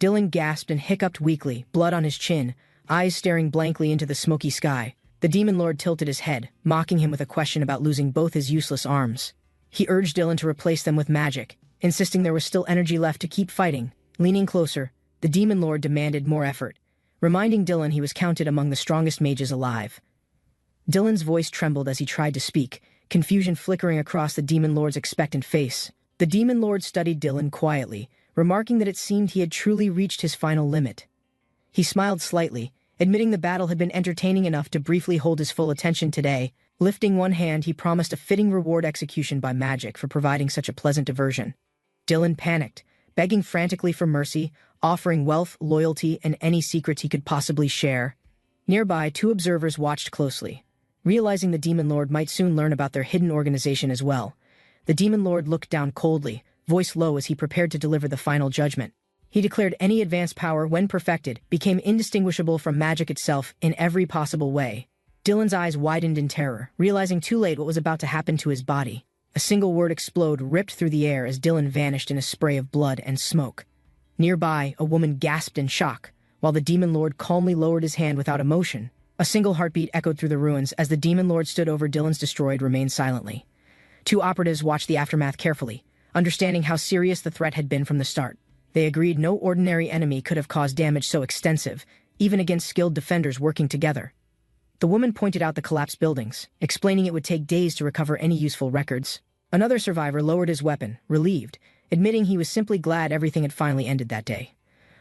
Dylan gasped and hiccuped weakly, blood on his chin, eyes staring blankly into the smoky sky. The Demon Lord tilted his head, mocking him with a question about losing both his useless arms. He urged Dylan to replace them with magic, insisting there was still energy left to keep fighting. Leaning closer, the Demon Lord demanded more effort, reminding Dylan he was counted among the strongest mages alive. Dylan's voice trembled as he tried to speak, confusion flickering across the Demon Lord's expectant face. The Demon Lord studied Dylan quietly, remarking that it seemed he had truly reached his final limit. He smiled slightly, admitting the battle had been entertaining enough to briefly hold his full attention today. Lifting one hand, he promised a fitting reward execution by magic for providing such a pleasant diversion. Dylan panicked, begging frantically for mercy, offering wealth, loyalty, and any secrets he could possibly share. Nearby, two observers watched closely, realizing the Demon Lord might soon learn about their hidden organization as well. The Demon Lord looked down coldly, voice low as he prepared to deliver the final judgment. He declared any advanced power, when perfected, became indistinguishable from magic itself in every possible way. Dylan's eyes widened in terror, realizing too late what was about to happen to his body. A single word explode ripped through the air as Dylan vanished in a spray of blood and smoke. Nearby, a woman gasped in shock, while the Demon Lord calmly lowered his hand without emotion. A single heartbeat echoed through the ruins as the Demon Lord stood over Dylan's destroyed remains silently. Two operatives watched the aftermath carefully, understanding how serious the threat had been from the start. They agreed no ordinary enemy could have caused damage so extensive, even against skilled defenders working together. The woman pointed out the collapsed buildings, explaining it would take days to recover any useful records. Another survivor lowered his weapon, relieved, admitting he was simply glad everything had finally ended that day.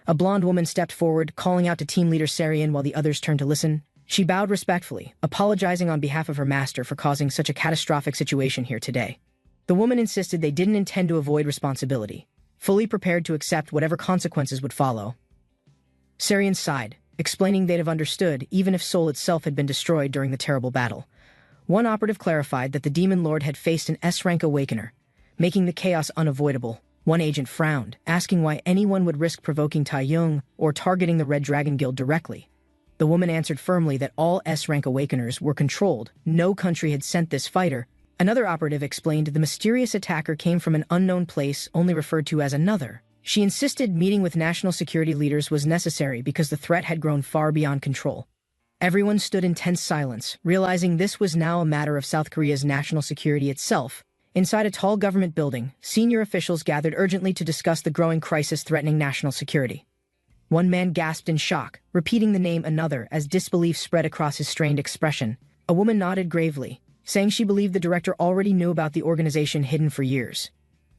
A blonde woman stepped forward, calling out to team leader Sarian while the others turned to listen. She bowed respectfully, apologizing on behalf of her master for causing such a catastrophic situation here today. The woman insisted they didn't intend to avoid responsibility, fully prepared to accept whatever consequences would follow. Sarian sighed, explaining they'd have understood even if Seoul itself had been destroyed during the terrible battle. One operative clarified that the Demon Lord had faced an S-rank awakener, making the chaos unavoidable. One agent frowned, asking why anyone would risk provoking Taeyong or targeting the Red Dragon Guild directly. The woman answered firmly that all S-rank awakeners were controlled. No country had sent this fighter. Another operative explained the mysterious attacker came from an unknown place only referred to as another. She insisted meeting with national security leaders was necessary because the threat had grown far beyond control. Everyone stood in tense silence, realizing this was now a matter of South Korea's national security itself. Inside a tall government building, senior officials gathered urgently to discuss the growing crisis threatening national security. One man gasped in shock, repeating the name another as disbelief spread across his strained expression. A woman nodded gravely, saying she believed the director already knew about the organization hidden for years.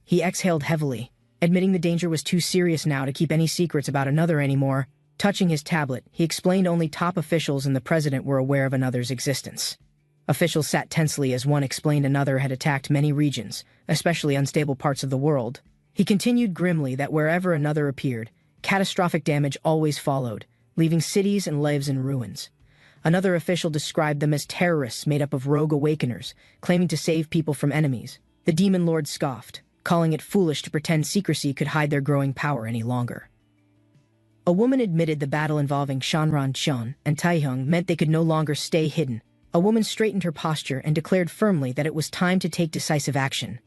He exhaled heavily, admitting the danger was too serious now to keep any secrets about another anymore. Touching his tablet, he explained only top officials and the president were aware of another's existence. Officials sat tensely as one explained another had attacked many regions, especially unstable parts of the world. He continued grimly that wherever another appeared, catastrophic damage always followed, leaving cities and lives in ruins. Another official described them as terrorists made up of rogue awakeners, claiming to save people from enemies. The Demon Lord scoffed, calling it foolish to pretend secrecy could hide their growing power any longer. A woman admitted the battle involving Shanran Chun and Taehyung meant they could no longer stay hidden. A woman straightened her posture and declared firmly that it was time to take decisive action.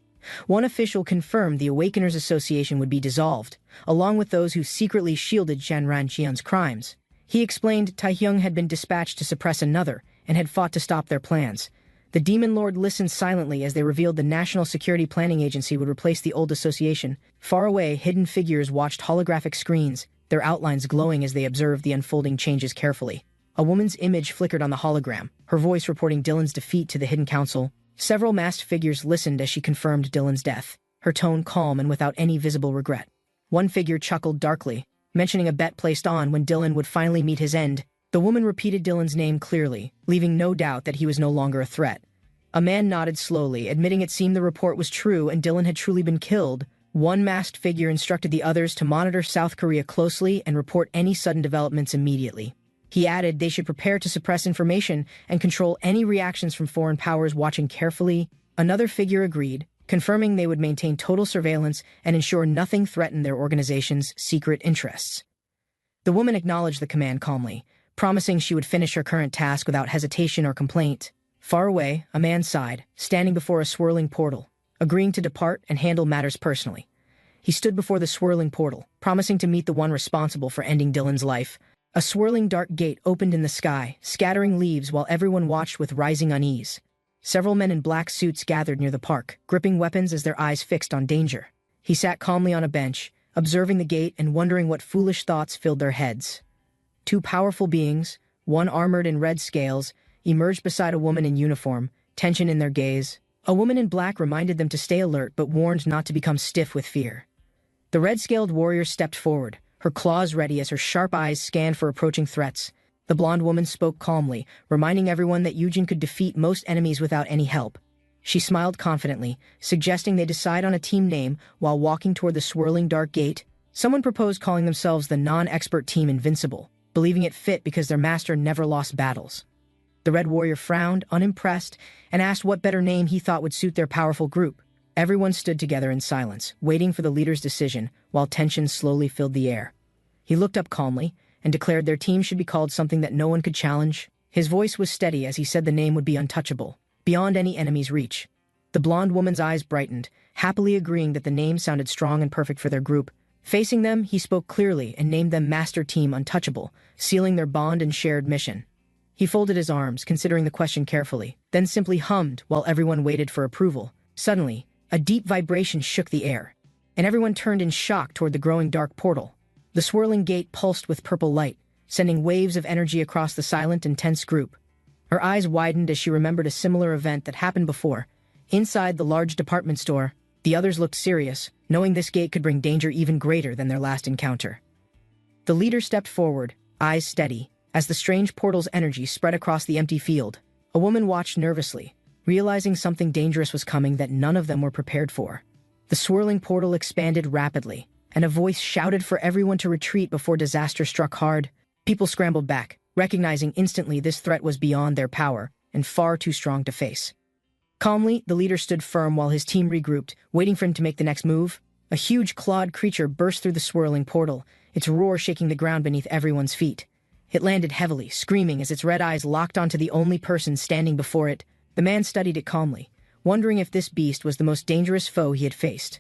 One official confirmed the Awakeners Association would be dissolved, along with those who secretly shielded Shanran Chun's crimes. He explained Taehyung had been dispatched to suppress another and had fought to stop their plans. The Demon Lord listened silently as they revealed the National Security Planning Agency would replace the old association. Far away, hidden figures watched holographic screens, their outlines glowing as they observed the unfolding changes carefully. A woman's image flickered on the hologram, her voice reporting Dylan's defeat to the Hidden Council. Several masked figures listened as she confirmed Dylan's death, her tone calm and without any visible regret. One figure chuckled darkly, mentioning a bet placed on when Dylan would finally meet his end. The woman repeated Dylan's name clearly, leaving no doubt that he was no longer a threat. A man nodded slowly, admitting it seemed the report was true and Dylan had truly been killed. One masked figure instructed the others to monitor South Korea closely and report any sudden developments immediately. He added they should prepare to suppress information and control any reactions from foreign powers watching carefully. Another figure agreed, confirming they would maintain total surveillance and ensure nothing threatened their organization's secret interests. The woman acknowledged the command calmly, promising she would finish her current task without hesitation or complaint. Far away, a man sighed, standing before a swirling portal, agreeing to depart and handle matters personally. He stood before the swirling portal, promising to meet the one responsible for ending Dylan's life. A swirling dark gate opened in the sky, scattering leaves while everyone watched with rising unease. Several men in black suits gathered near the park, gripping weapons as their eyes fixed on danger. He sat calmly on a bench, observing the gate and wondering what foolish thoughts filled their heads. Two powerful beings, one armored in red scales, emerged beside a woman in uniform, tension in their gaze. A woman in black reminded them to stay alert but warned not to become stiff with fear. The red-scaled warrior stepped forward, her claws ready as her sharp eyes scanned for approaching threats. The blonde woman spoke calmly, reminding everyone that Yujin could defeat most enemies without any help. She smiled confidently, suggesting they decide on a team name while walking toward the swirling dark gate. Someone proposed calling themselves the non-expert team Invincible, believing it fit because their master never lost battles. The Red Warrior frowned, unimpressed, and asked what better name he thought would suit their powerful group. Everyone stood together in silence, waiting for the leader's decision, while tension slowly filled the air. He looked up calmly, and declared their team should be called something that no one could challenge. His voice was steady as he said the name would be untouchable, beyond any enemy's reach. The blonde woman's eyes brightened, happily agreeing that the name sounded strong and perfect for their group. Facing them, he spoke clearly and named them Master Team Untouchable, sealing their bond and shared mission. He folded his arms, considering the question carefully, then simply hummed while everyone waited for approval. Suddenly, a deep vibration shook the air, and everyone turned in shock toward the growing dark portal. The swirling gate pulsed with purple light, sending waves of energy across the silent and tense group. Her eyes widened as she remembered a similar event that happened before. Inside the large department store, the others looked serious, knowing this gate could bring danger even greater than their last encounter. The leader stepped forward, eyes steady, as the strange portal's energy spread across the empty field. A woman watched nervously, realizing something dangerous was coming that none of them were prepared for. The swirling portal expanded rapidly, and a voice shouted for everyone to retreat before disaster struck hard. People scrambled back, recognizing instantly this threat was beyond their power and far too strong to face. Calmly, the leader stood firm while his team regrouped, waiting for him to make the next move. A huge clawed creature burst through the swirling portal, its roar shaking the ground beneath everyone's feet. It landed heavily, screaming as its red eyes locked onto the only person standing before it. The man studied it calmly, wondering if this beast was the most dangerous foe he had faced.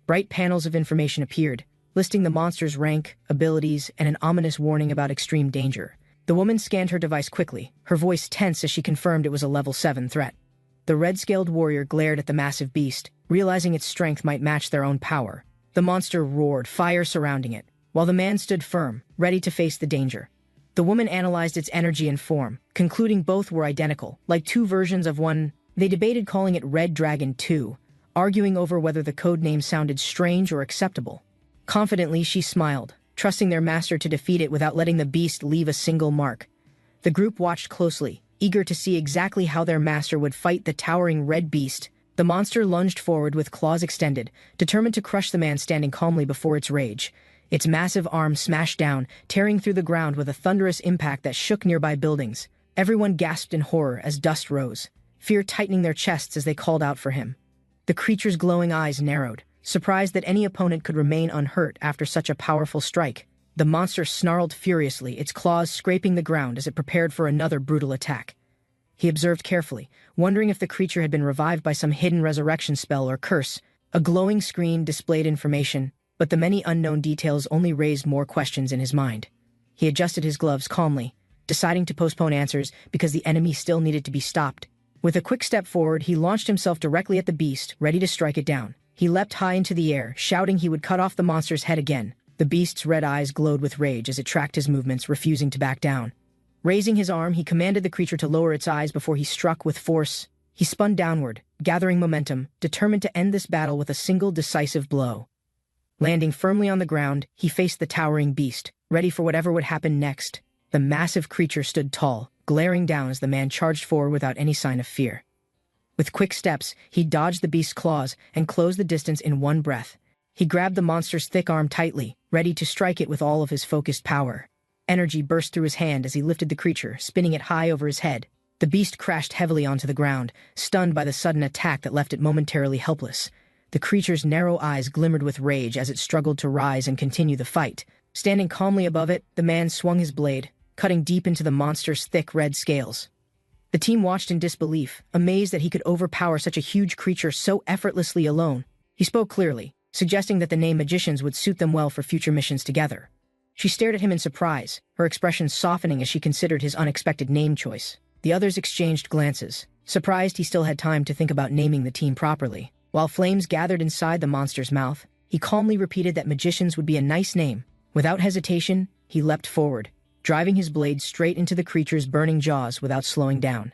Bright panels of information appeared, listing the monster's rank, abilities, and an ominous warning about extreme danger. The woman scanned her device quickly, her voice tense as she confirmed it was a level 7 threat. The red-scaled warrior glared at the massive beast, realizing its strength might match their own power. The monster roared, fire surrounding it, while the man stood firm, ready to face the danger. The woman analyzed its energy and form, concluding both were identical, like two versions of one. They debated calling it Red Dragon 2, arguing over whether the code name sounded strange or acceptable. Confidently, she smiled, trusting their master to defeat it without letting the beast leave a single mark. The group watched closely, eager to see exactly how their master would fight the towering red beast. The monster lunged forward with claws extended, determined to crush the man standing calmly before its rage. Its massive arm smashed down, tearing through the ground with a thunderous impact that shook nearby buildings. Everyone gasped in horror as dust rose, fear tightening their chests as they called out for him. The creature's glowing eyes narrowed, surprised that any opponent could remain unhurt after such a powerful strike. The monster snarled furiously, its claws scraping the ground as it prepared for another brutal attack. He observed carefully, wondering if the creature had been revived by some hidden resurrection spell or curse. A glowing screen displayed information, but the many unknown details only raised more questions in his mind. He adjusted his gloves calmly, deciding to postpone answers because the enemy still needed to be stopped. With a quick step forward, he launched himself directly at the beast, ready to strike it down. He leapt high into the air, shouting he would cut off the monster's head again. The beast's red eyes glowed with rage as it tracked his movements, refusing to back down. Raising his arm, he commanded the creature to lower its eyes before he struck with force. He spun downward, gathering momentum, determined to end this battle with a single decisive blow. Landing firmly on the ground, he faced the towering beast, ready for whatever would happen next. The massive creature stood tall, glaring down as the man charged forward without any sign of fear. With quick steps, he dodged the beast's claws and closed the distance in one breath. He grabbed the monster's thick arm tightly, ready to strike it with all of his focused power. Energy burst through his hand as he lifted the creature, spinning it high over his head. The beast crashed heavily onto the ground, stunned by the sudden attack that left it momentarily helpless. The creature's narrow eyes glimmered with rage as it struggled to rise and continue the fight. Standing calmly above it, the man swung his blade, cutting deep into the monster's thick red scales. The team watched in disbelief, amazed that he could overpower such a huge creature so effortlessly alone. He spoke clearly, suggesting that the name magicians would suit them well for future missions together. She stared at him in surprise, her expression softening as she considered his unexpected name choice. The others exchanged glances, surprised he still had time to think about naming the team properly. While flames gathered inside the monster's mouth, he calmly repeated that magicians would be a nice name. Without hesitation, he leapt forward, driving his blade straight into the creature's burning jaws without slowing down.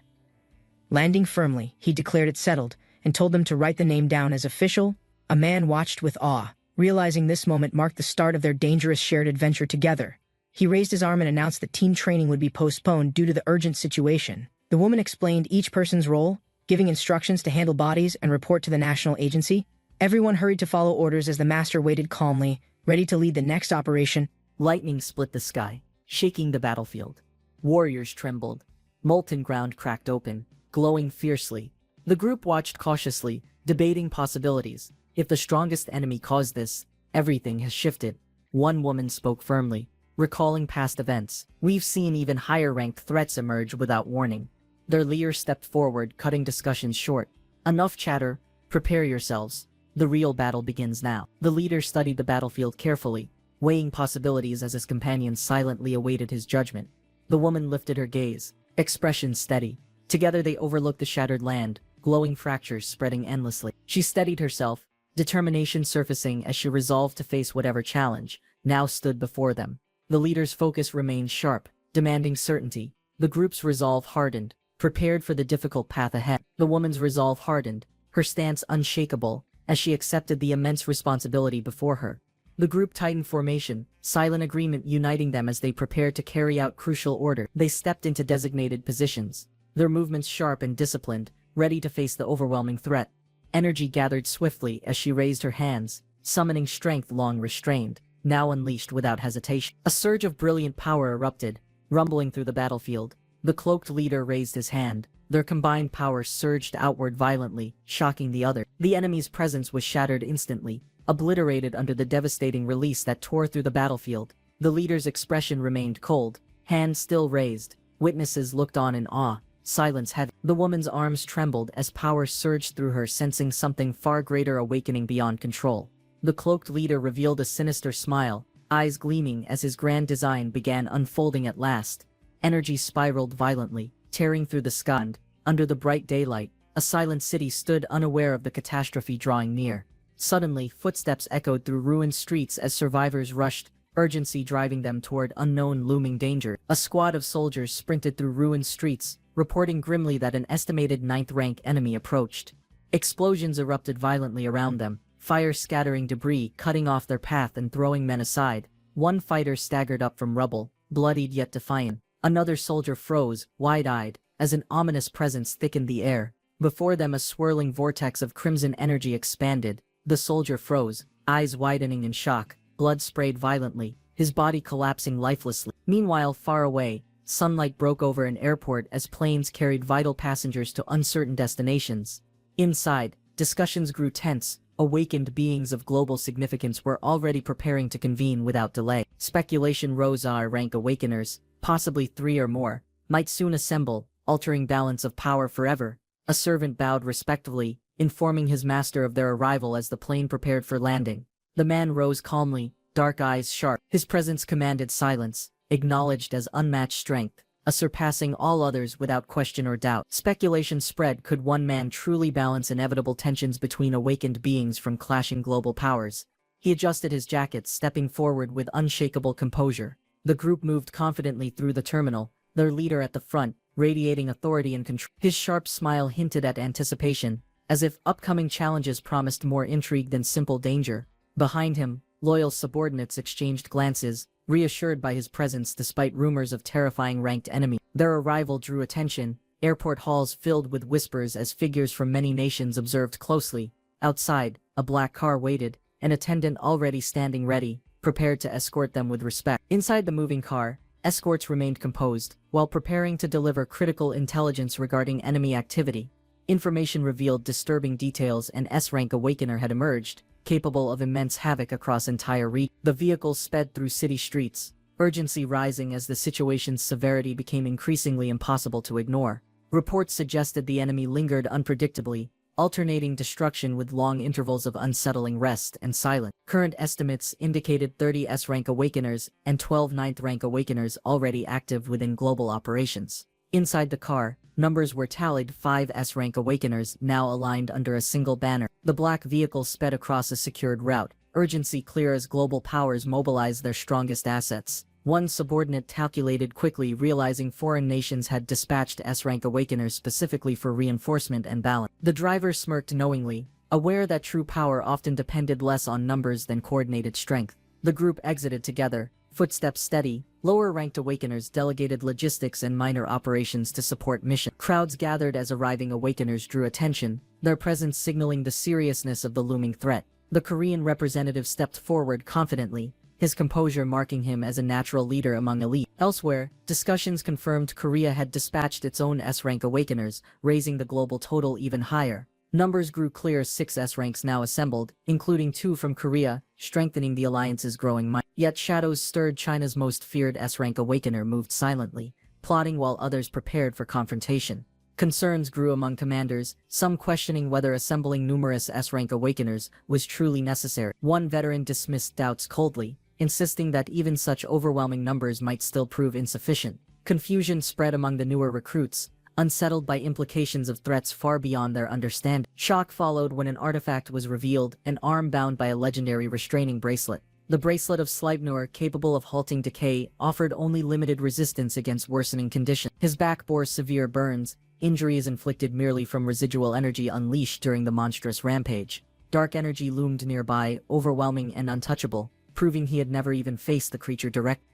Landing firmly, he declared it settled and told them to write the name down as official. A man watched with awe, realizing this moment marked the start of their dangerous shared adventure together. He raised his arm and announced that team training would be postponed due to the urgent situation. The woman explained each person's role, giving instructions to handle bodies and report to the national agency. Everyone hurried to follow orders as the master waited calmly, ready to lead the next operation. Lightning split the sky, shaking the battlefield. Warriors trembled. Molten ground cracked open, glowing fiercely. The group watched cautiously, debating possibilities. If the strongest enemy caused this, everything has shifted. One woman spoke firmly, recalling past events. We've seen even higher-ranked threats emerge without warning. Their leader stepped forward, cutting discussions short. Enough chatter, prepare yourselves. The real battle begins now. The leader studied the battlefield carefully, weighing possibilities as his companions silently awaited his judgment. The woman lifted her gaze, expression steady. Together they overlooked the shattered land, glowing fractures spreading endlessly. She steadied herself, determination surfacing as she resolved to face whatever challenge now stood before them. The leader's focus remained sharp, demanding certainty. The group's resolve hardened, prepared for the difficult path ahead. The woman's resolve hardened, her stance unshakable, as she accepted the immense responsibility before her. The group tightened formation, silent agreement uniting them as they prepared to carry out crucial order. They stepped into designated positions, their movements sharp and disciplined, ready to face the overwhelming threat. Energy gathered swiftly as she raised her hands, summoning strength long restrained, now unleashed without hesitation. A surge of brilliant power erupted, rumbling through the battlefield. The cloaked leader raised his hand. Their combined power surged outward violently, shocking the other. The enemy's presence was shattered instantly, obliterated under the devastating release that tore through the battlefield. The leader's expression remained cold, hands still raised. Witnesses looked on in awe, silence heavy. The woman's arms trembled as power surged through her, sensing something far greater awakening beyond control. The cloaked leader revealed a sinister smile, eyes gleaming as his grand design began unfolding at last. Energy spiraled violently, tearing through the sky. And, under the bright daylight, a silent city stood unaware of the catastrophe drawing near. Suddenly, footsteps echoed through ruined streets as survivors rushed, urgency driving them toward unknown looming danger. A squad of soldiers sprinted through ruined streets, reporting grimly that an estimated 9th-rank enemy approached. Explosions erupted violently around them, fire scattering debris, cutting off their path and throwing men aside. One fighter staggered up from rubble, bloodied yet defiant. Another soldier froze, wide-eyed, as an ominous presence thickened the air. Before them a swirling vortex of crimson energy expanded. The soldier froze, eyes widening in shock, blood sprayed violently, his body collapsing lifelessly. Meanwhile, far away, sunlight broke over an airport as planes carried vital passengers to uncertain destinations. Inside, discussions grew tense. Awakened beings of global significance were already preparing to convene without delay. Speculation rose. Our rank awakeners, possibly 3 or more, might soon assemble, altering balance of power forever. A servant bowed respectfully, informing his master of their arrival as the plane prepared for landing. The man rose calmly, dark eyes sharp. His presence commanded silence, acknowledged as unmatched strength. surpassing all others without question or doubt. Speculation spread: could one man truly balance inevitable tensions between awakened beings from clashing global powers? He adjusted his jacket, stepping forward with unshakable composure. The group moved confidently through the terminal, their leader at the front, radiating authority and control. His sharp smile hinted at anticipation, as if upcoming challenges promised more intrigue than simple danger. Behind him, loyal subordinates exchanged glances, reassured by his presence despite rumors of terrifying ranked enemy. Their arrival drew attention, airport halls filled with whispers as figures from many nations observed closely. Outside, a black car waited, an attendant already standing ready, prepared to escort them with respect. Inside the moving car, escorts remained composed, while preparing to deliver critical intelligence regarding enemy activity. Information revealed disturbing details: an S-rank awakener had emerged, capable of immense havoc across entire regions. The vehicles sped through city streets, urgency rising as the situation's severity became increasingly impossible to ignore. Reports suggested the enemy lingered unpredictably, alternating destruction with long intervals of unsettling rest and silence. Current estimates indicated 30 S-rank awakeners and 12 9th-rank awakeners already active within global operations. Inside the car, numbers were tallied: 5 S-rank awakeners now aligned under a single banner. The black vehicle sped across a secured route, urgency clear as global powers mobilized their strongest assets. One subordinate calculated quickly, realizing foreign nations had dispatched S-rank awakeners specifically for reinforcement and balance. The driver smirked knowingly, aware that true power often depended less on numbers than coordinated strength. The group exited together, footsteps steady. Lower-ranked awakeners delegated logistics and minor operations to support mission. Crowds gathered as arriving awakeners drew attention, their presence signaling the seriousness of the looming threat. The Korean representative stepped forward confidently, his composure marking him as a natural leader among elite. Elsewhere, discussions confirmed Korea had dispatched its own S-rank awakeners, raising the global total even higher. Numbers grew clear: 6 S-ranks now assembled, including 2 from Korea, strengthening the alliance's growing might. Yet shadows stirred. China's most feared S-rank awakener moved silently, plotting while others prepared for confrontation. Concerns grew among commanders, some questioning whether assembling numerous S-rank awakeners was truly necessary. One veteran dismissed doubts coldly, insisting that even such overwhelming numbers might still prove insufficient. Confusion spread among the newer recruits, unsettled by implications of threats far beyond their understanding. Shock followed when an artifact was revealed, an arm bound by a legendary restraining bracelet. The bracelet of Sleipnir, capable of halting decay, offered only limited resistance against worsening conditions. His back bore severe burns, injuries inflicted merely from residual energy unleashed during the monstrous rampage. Dark energy loomed nearby, overwhelming and untouchable, proving he had never even faced the creature directly.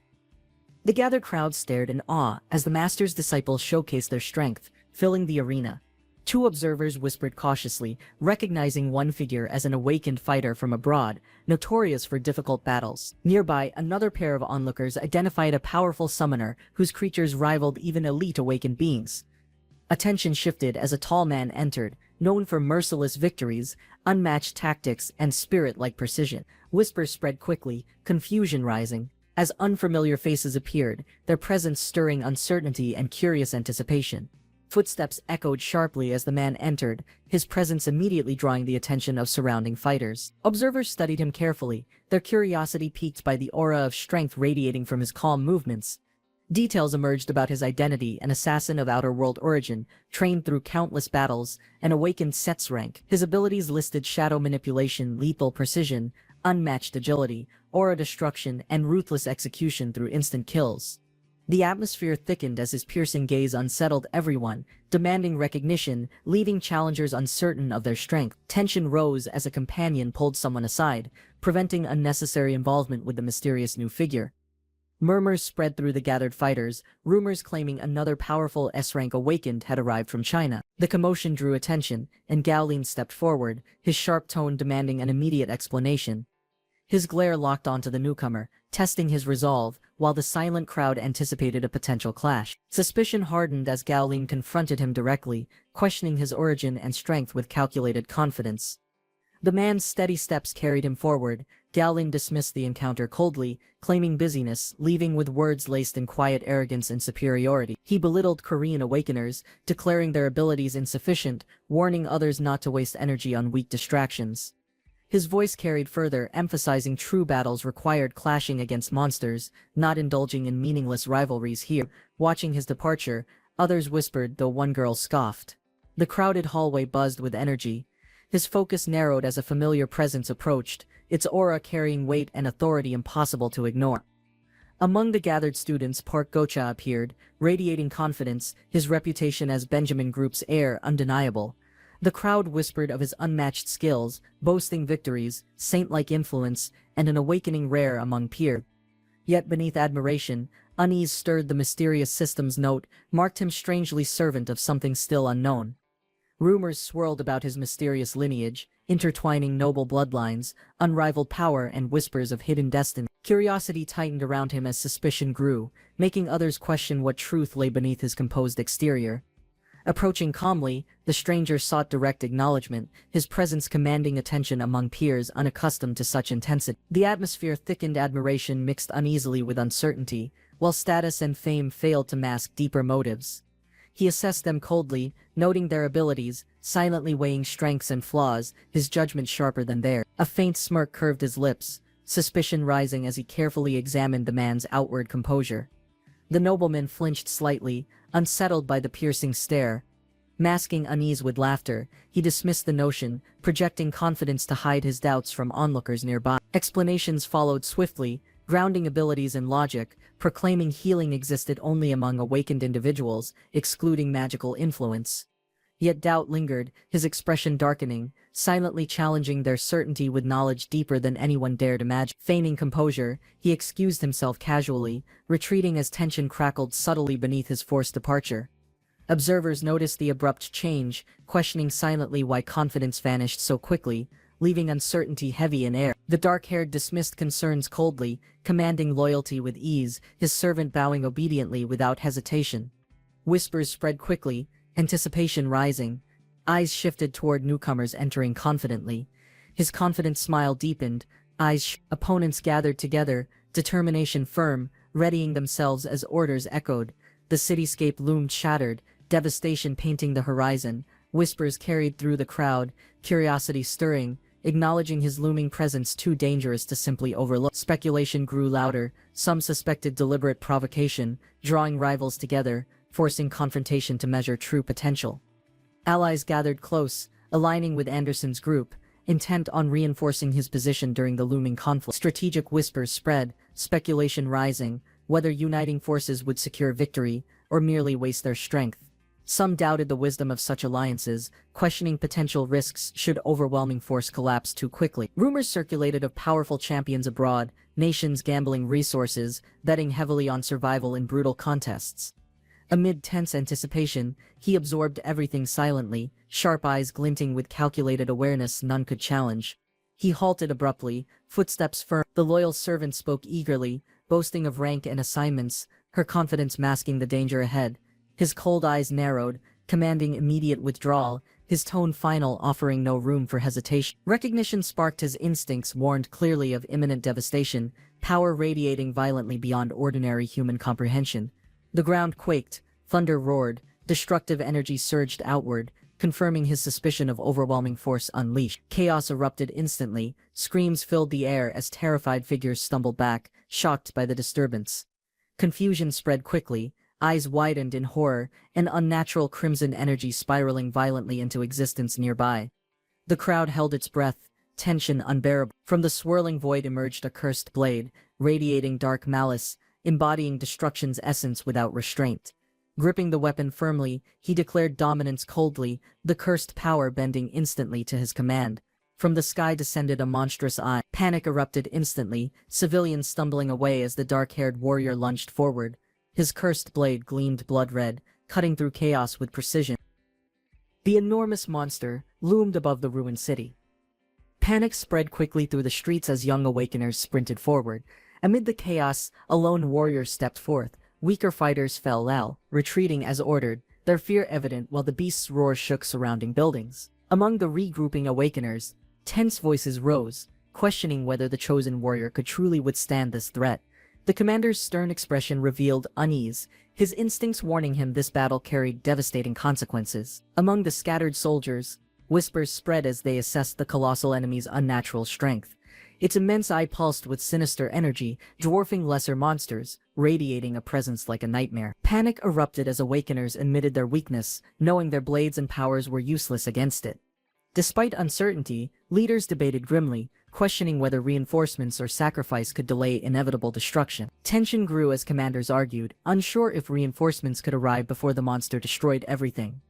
The gathered crowd stared in awe as the master's disciples showcased their strength, filling the arena. 2 observers whispered cautiously, recognizing one figure as an awakened fighter from abroad, notorious for difficult battles. Nearby, another pair of onlookers identified a powerful summoner whose creatures rivaled even elite awakened beings. Attention shifted as a tall man entered, known for merciless victories, unmatched tactics, and spirit-like precision. Whispers spread quickly, confusion rising, as unfamiliar faces appeared, their presence stirring uncertainty and curious anticipation. Footsteps echoed sharply as the man entered, his presence immediately drawing the attention of surrounding fighters. Observers studied him carefully, their curiosity piqued by the aura of strength radiating from his calm movements. Details emerged about his identity: an assassin of outer-world origin, trained through countless battles, an awakened Set's rank. His abilities listed shadow manipulation, lethal precision, unmatched agility, aura destruction, and ruthless execution through instant kills. The atmosphere thickened as his piercing gaze unsettled everyone, demanding recognition, leaving challengers uncertain of their strength. Tension rose as a companion pulled someone aside, preventing unnecessary involvement with the mysterious new figure. Murmurs spread through the gathered fighters, rumors claiming another powerful S-rank awakened had arrived from China. The commotion drew attention, and Gaolin stepped forward, his sharp tone demanding an immediate explanation. His glare locked onto the newcomer, testing his resolve, while the silent crowd anticipated a potential clash. Suspicion hardened as Gaolin confronted him directly, questioning his origin and strength with calculated confidence. The man's steady steps carried him forward. Gaolin dismissed the encounter coldly, claiming busyness, leaving with words laced in quiet arrogance and superiority. He belittled Korean awakeners, declaring their abilities insufficient, warning others not to waste energy on weak distractions. His voice carried further, emphasizing true battles required clashing against monsters, not indulging in meaningless rivalries here. Watching his departure, others whispered, though one girl scoffed. The crowded hallway buzzed with energy. His focus narrowed as a familiar presence approached, its aura carrying weight and authority impossible to ignore. Among the gathered students, Park Gocha appeared, radiating confidence, his reputation as Benjamin Group's heir undeniable. The crowd whispered of his unmatched skills, boasting victories, saint-like influence, and an awakening rare among peers. Yet beneath admiration, unease stirred. The mysterious system's note marked him strangely servant of something still unknown. Rumors swirled about his mysterious lineage, intertwining noble bloodlines, unrivaled power, and whispers of hidden destiny. Curiosity tightened around him as suspicion grew, making others question what truth lay beneath his composed exterior. Approaching calmly, the stranger sought direct acknowledgement, his presence commanding attention among peers unaccustomed to such intensity. The atmosphere thickened, admiration mixed uneasily with uncertainty, while status and fame failed to mask deeper motives. He assessed them coldly, noting their abilities, silently weighing strengths and flaws, his judgment sharper than theirs. A faint smirk curved his lips, suspicion rising as he carefully examined the man's outward composure. The nobleman flinched slightly, unsettled by the piercing stare. Masking unease with laughter, he dismissed the notion, projecting confidence to hide his doubts from onlookers nearby. Explanations followed swiftly, grounding abilities in logic, proclaiming healing existed only among awakened individuals, excluding magical influence. Yet doubt lingered, his expression darkening, silently challenging their certainty with knowledge deeper than anyone dared imagine. Feigning composure, he excused himself casually, retreating as tension crackled subtly beneath his forced departure. Observers noticed the abrupt change, questioning silently why confidence vanished so quickly, leaving uncertainty heavy in air. The dark-haired dismissed concerns coldly, commanding loyalty with ease, his servant bowing obediently without hesitation. Whispers spread quickly, anticipation rising. Eyes shifted toward newcomers entering confidently. His confident smile deepened, opponents gathered together, determination firm, readying themselves as orders echoed. The cityscape loomed shattered, devastation painting the horizon. Whispers carried through the crowd, curiosity stirring, acknowledging his looming presence too dangerous to simply overlook. Speculation grew louder, some suspected deliberate provocation, drawing rivals together, forcing confrontation to measure true potential. Allies gathered close, aligning with Anderson's group, intent on reinforcing his position during the looming conflict. Strategic whispers spread, speculation rising, whether uniting forces would secure victory, or merely waste their strength. Some doubted the wisdom of such alliances, questioning potential risks should overwhelming force collapse too quickly. Rumors circulated of powerful champions abroad, nations gambling resources, betting heavily on survival in brutal contests. Amid tense anticipation, he absorbed everything silently, sharp eyes glinting with calculated awareness none could challenge. He halted abruptly, footsteps firm. The loyal servant spoke eagerly, boasting of rank and assignments, her confidence masking the danger ahead. His cold eyes narrowed, commanding immediate withdrawal, his tone final, offering no room for hesitation. Recognition sparked his instincts, warned clearly of imminent devastation, power radiating violently beyond ordinary human comprehension. The ground quaked, thunder roared, destructive energy surged outward, confirming his suspicion of overwhelming force unleashed. Chaos erupted instantly, screams filled the air as terrified figures stumbled back, shocked by the disturbance. Confusion spread quickly, eyes widened in horror, an unnatural crimson energy spiraling violently into existence nearby. The crowd held its breath, tension unbearable. From the swirling void emerged a cursed blade, radiating dark malice, embodying destruction's essence without restraint. Gripping the weapon firmly, he declared dominance coldly, the cursed power bending instantly to his command. From the sky descended a monstrous eye. Panic erupted instantly, civilians stumbling away as the dark-haired warrior lunged forward. His cursed blade gleamed blood-red, cutting through chaos with precision. The enormous monster loomed above the ruined city. Panic spread quickly through the streets as young awakeners sprinted forward. Amid the chaos, a lone warrior stepped forth. Weaker fighters fell, retreating as ordered, their fear evident while the beast's roar shook surrounding buildings. Among the regrouping awakeners, tense voices rose, questioning whether the chosen warrior could truly withstand this threat. The commander's stern expression revealed unease, his instincts warning him this battle carried devastating consequences. Among the scattered soldiers, Whispers spread as they assessed the colossal enemy's unnatural strength. Its immense eye pulsed with sinister energy, dwarfing lesser monsters, radiating a presence like a nightmare. Panic erupted as Awakeners admitted their weakness, knowing their blades and powers were useless against it. Despite uncertainty, leaders debated grimly, questioning whether reinforcements or sacrifice could delay inevitable destruction. Tension grew as commanders argued, unsure if reinforcements could arrive before the monster destroyed everything.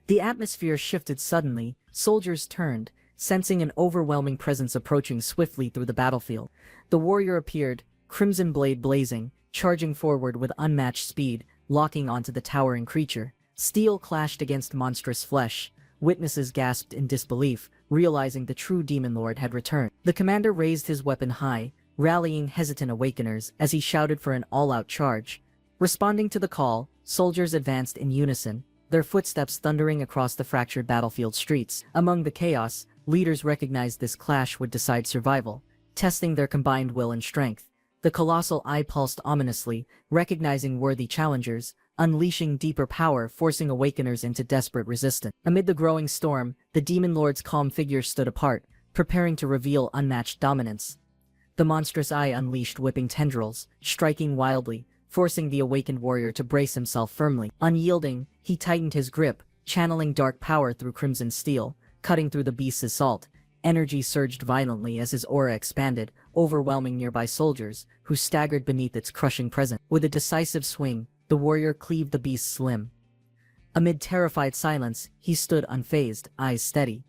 The atmosphere shifted suddenly, soldiers turned, sensing an overwhelming presence approaching swiftly through the battlefield. The warrior appeared, crimson blade blazing, charging forward with unmatched speed, locking onto the towering creature. Steel clashed against monstrous flesh. Witnesses gasped in disbelief, realizing the true demon lord had returned. The commander raised his weapon high, rallying hesitant Awakeners as he shouted for an all-out charge. Responding to the call, soldiers advanced in unison, their footsteps thundering across the fractured battlefield streets. Among the chaos, leaders recognized this clash would decide survival, testing their combined will and strength. The colossal eye pulsed ominously, recognizing worthy challengers, unleashing deeper power, forcing Awakeners into desperate resistance. Amid the growing storm, the Demon Lord's calm figure stood apart, preparing to reveal unmatched dominance. The monstrous eye unleashed whipping tendrils, striking wildly, forcing the awakened warrior to brace himself firmly. Unyielding, he tightened his grip, channeling dark power through crimson steel, cutting through the beast's assault. Energy surged violently as his aura expanded, overwhelming nearby soldiers, who staggered beneath its crushing presence. With a decisive swing, the warrior cleaved the beast's limb. Amid terrified silence, he stood unfazed, eyes steady.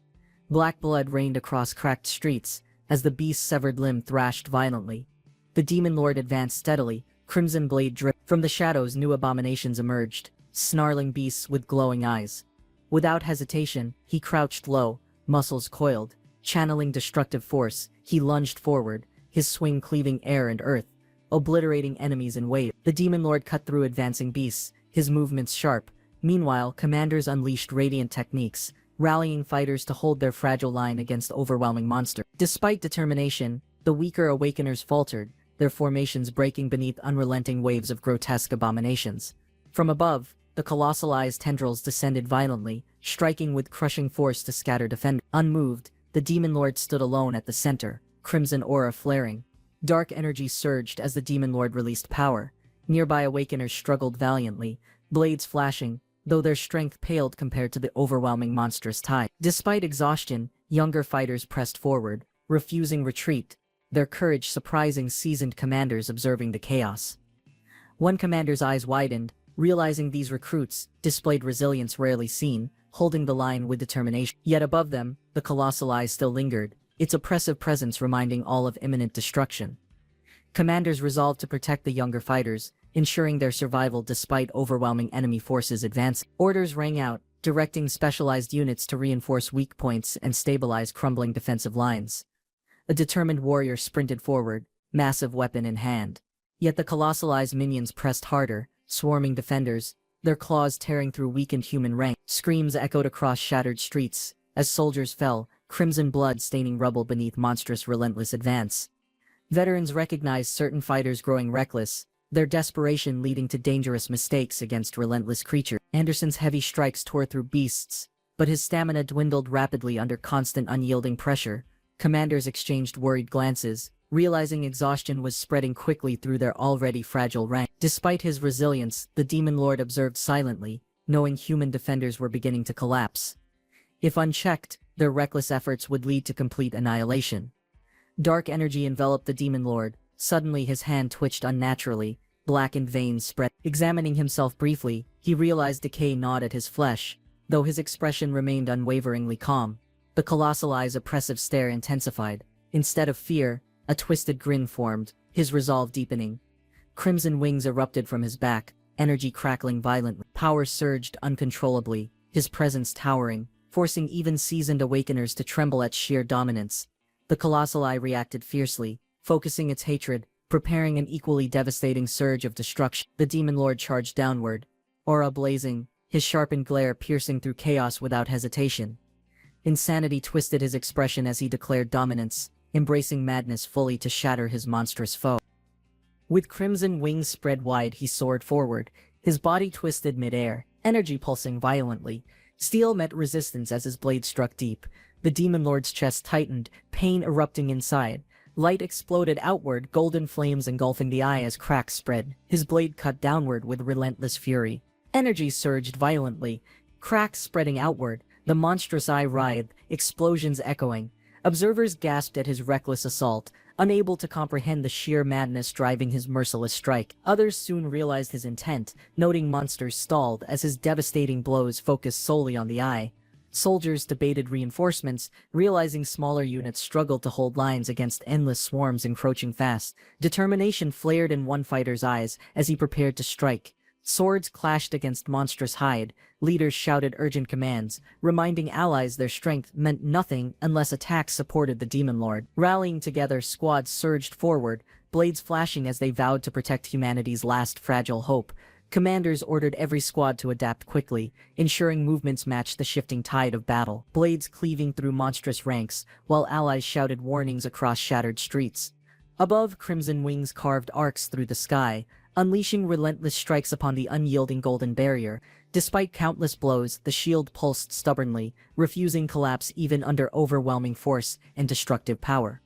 Black blood rained across cracked streets, as the beast's severed limb thrashed violently. The demon lord advanced steadily, crimson blade dripped. From the shadows, new abominations emerged, snarling beasts with glowing eyes. Without hesitation, he crouched low, muscles coiled. Channeling destructive force, he lunged forward, his swing cleaving air and earth, obliterating enemies in waves. The demon lord cut through advancing beasts, his movements sharp. Meanwhile, commanders unleashed radiant techniques, rallying fighters to hold their fragile line against overwhelming monsters. Despite determination, the weaker Awakeners faltered, their formations breaking beneath unrelenting waves of grotesque abominations. From above, the colossal eye's tendrils descended violently, striking with crushing force to scatter defenders. Unmoved, the demon lord stood alone at the center, crimson aura flaring. Dark energy surged as the demon lord released power. Nearby Awakeners struggled valiantly, blades flashing, though their strength paled compared to the overwhelming monstrous tide. Despite exhaustion, younger fighters pressed forward, refusing retreat, their courage surprising seasoned commanders observing the chaos. One commander's eyes widened, realizing these recruits displayed resilience rarely seen, holding the line with determination. Yet above them, the colossal eye still lingered, its oppressive presence reminding all of imminent destruction. Commanders resolved to protect the younger fighters, ensuring their survival despite overwhelming enemy forces advancing. Orders rang out, directing specialized units to reinforce weak points and stabilize crumbling defensive lines. A determined warrior sprinted forward, massive weapon in hand. Yet the colossal eye's minions pressed harder, swarming defenders, their claws tearing through weakened human ranks. Screams echoed across shattered streets, as soldiers fell, crimson blood staining rubble beneath monstrous relentless advance. Veterans recognized certain fighters growing reckless, their desperation leading to dangerous mistakes against relentless creatures. Anderson's heavy strikes tore through beasts, but his stamina dwindled rapidly under constant unyielding pressure. Commanders exchanged worried glances, realizing exhaustion was spreading quickly through their already fragile ranks. Despite his resilience, the demon lord observed silently, knowing human defenders were beginning to collapse. If unchecked, their reckless efforts would lead to complete annihilation. Dark energy enveloped the demon lord. Suddenly his hand twitched unnaturally, blackened veins spread. Examining himself briefly, he realized decay gnawed at his flesh, though his expression remained unwaveringly calm. The colossal eye's oppressive stare intensified. Instead of fear, a twisted grin formed, his resolve deepening. Crimson wings erupted from his back, energy crackling violently. Power surged uncontrollably, his presence towering, forcing even seasoned Awakeners to tremble at sheer dominance. The colossal eye reacted fiercely, focusing its hatred, preparing an equally devastating surge of destruction. The demon lord charged downward, aura blazing, his sharpened glare piercing through chaos without hesitation. Insanity twisted his expression as he declared dominance, embracing madness fully to shatter his monstrous foe. With crimson wings spread wide, he soared forward, his body twisted mid-air, energy pulsing violently, Steel met resistance as his blade struck deep. The Demon Lord's chest tightened, pain erupting inside. Light exploded outward, golden flames engulfing the eye as cracks spread. His blade cut downward with relentless fury. Energy surged violently, cracks spreading outward. The monstrous eye writhed, explosions echoing. Observers gasped at his reckless assault, unable to comprehend the sheer madness driving his merciless strike. Others soon realized his intent, noting monsters stalled as his devastating blows focused solely on the eye. Soldiers debated reinforcements, realizing smaller units struggled to hold lines against endless swarms encroaching fast. Determination flared in one fighter's eyes as he prepared to strike. Swords clashed against monstrous hide. Leaders shouted urgent commands, reminding allies their strength meant nothing unless attacks supported the Demon Lord. Rallying together, squads surged forward, blades flashing as they vowed to protect humanity's last fragile hope. Commanders ordered every squad to adapt quickly, ensuring movements matched the shifting tide of battle. Blades cleaving through monstrous ranks, while allies shouted warnings across shattered streets. Above, crimson wings carved arcs through the sky, unleashing relentless strikes upon the unyielding golden barrier. Despite countless blows, the shield pulsed stubbornly, refusing collapse even under overwhelming force and destructive power.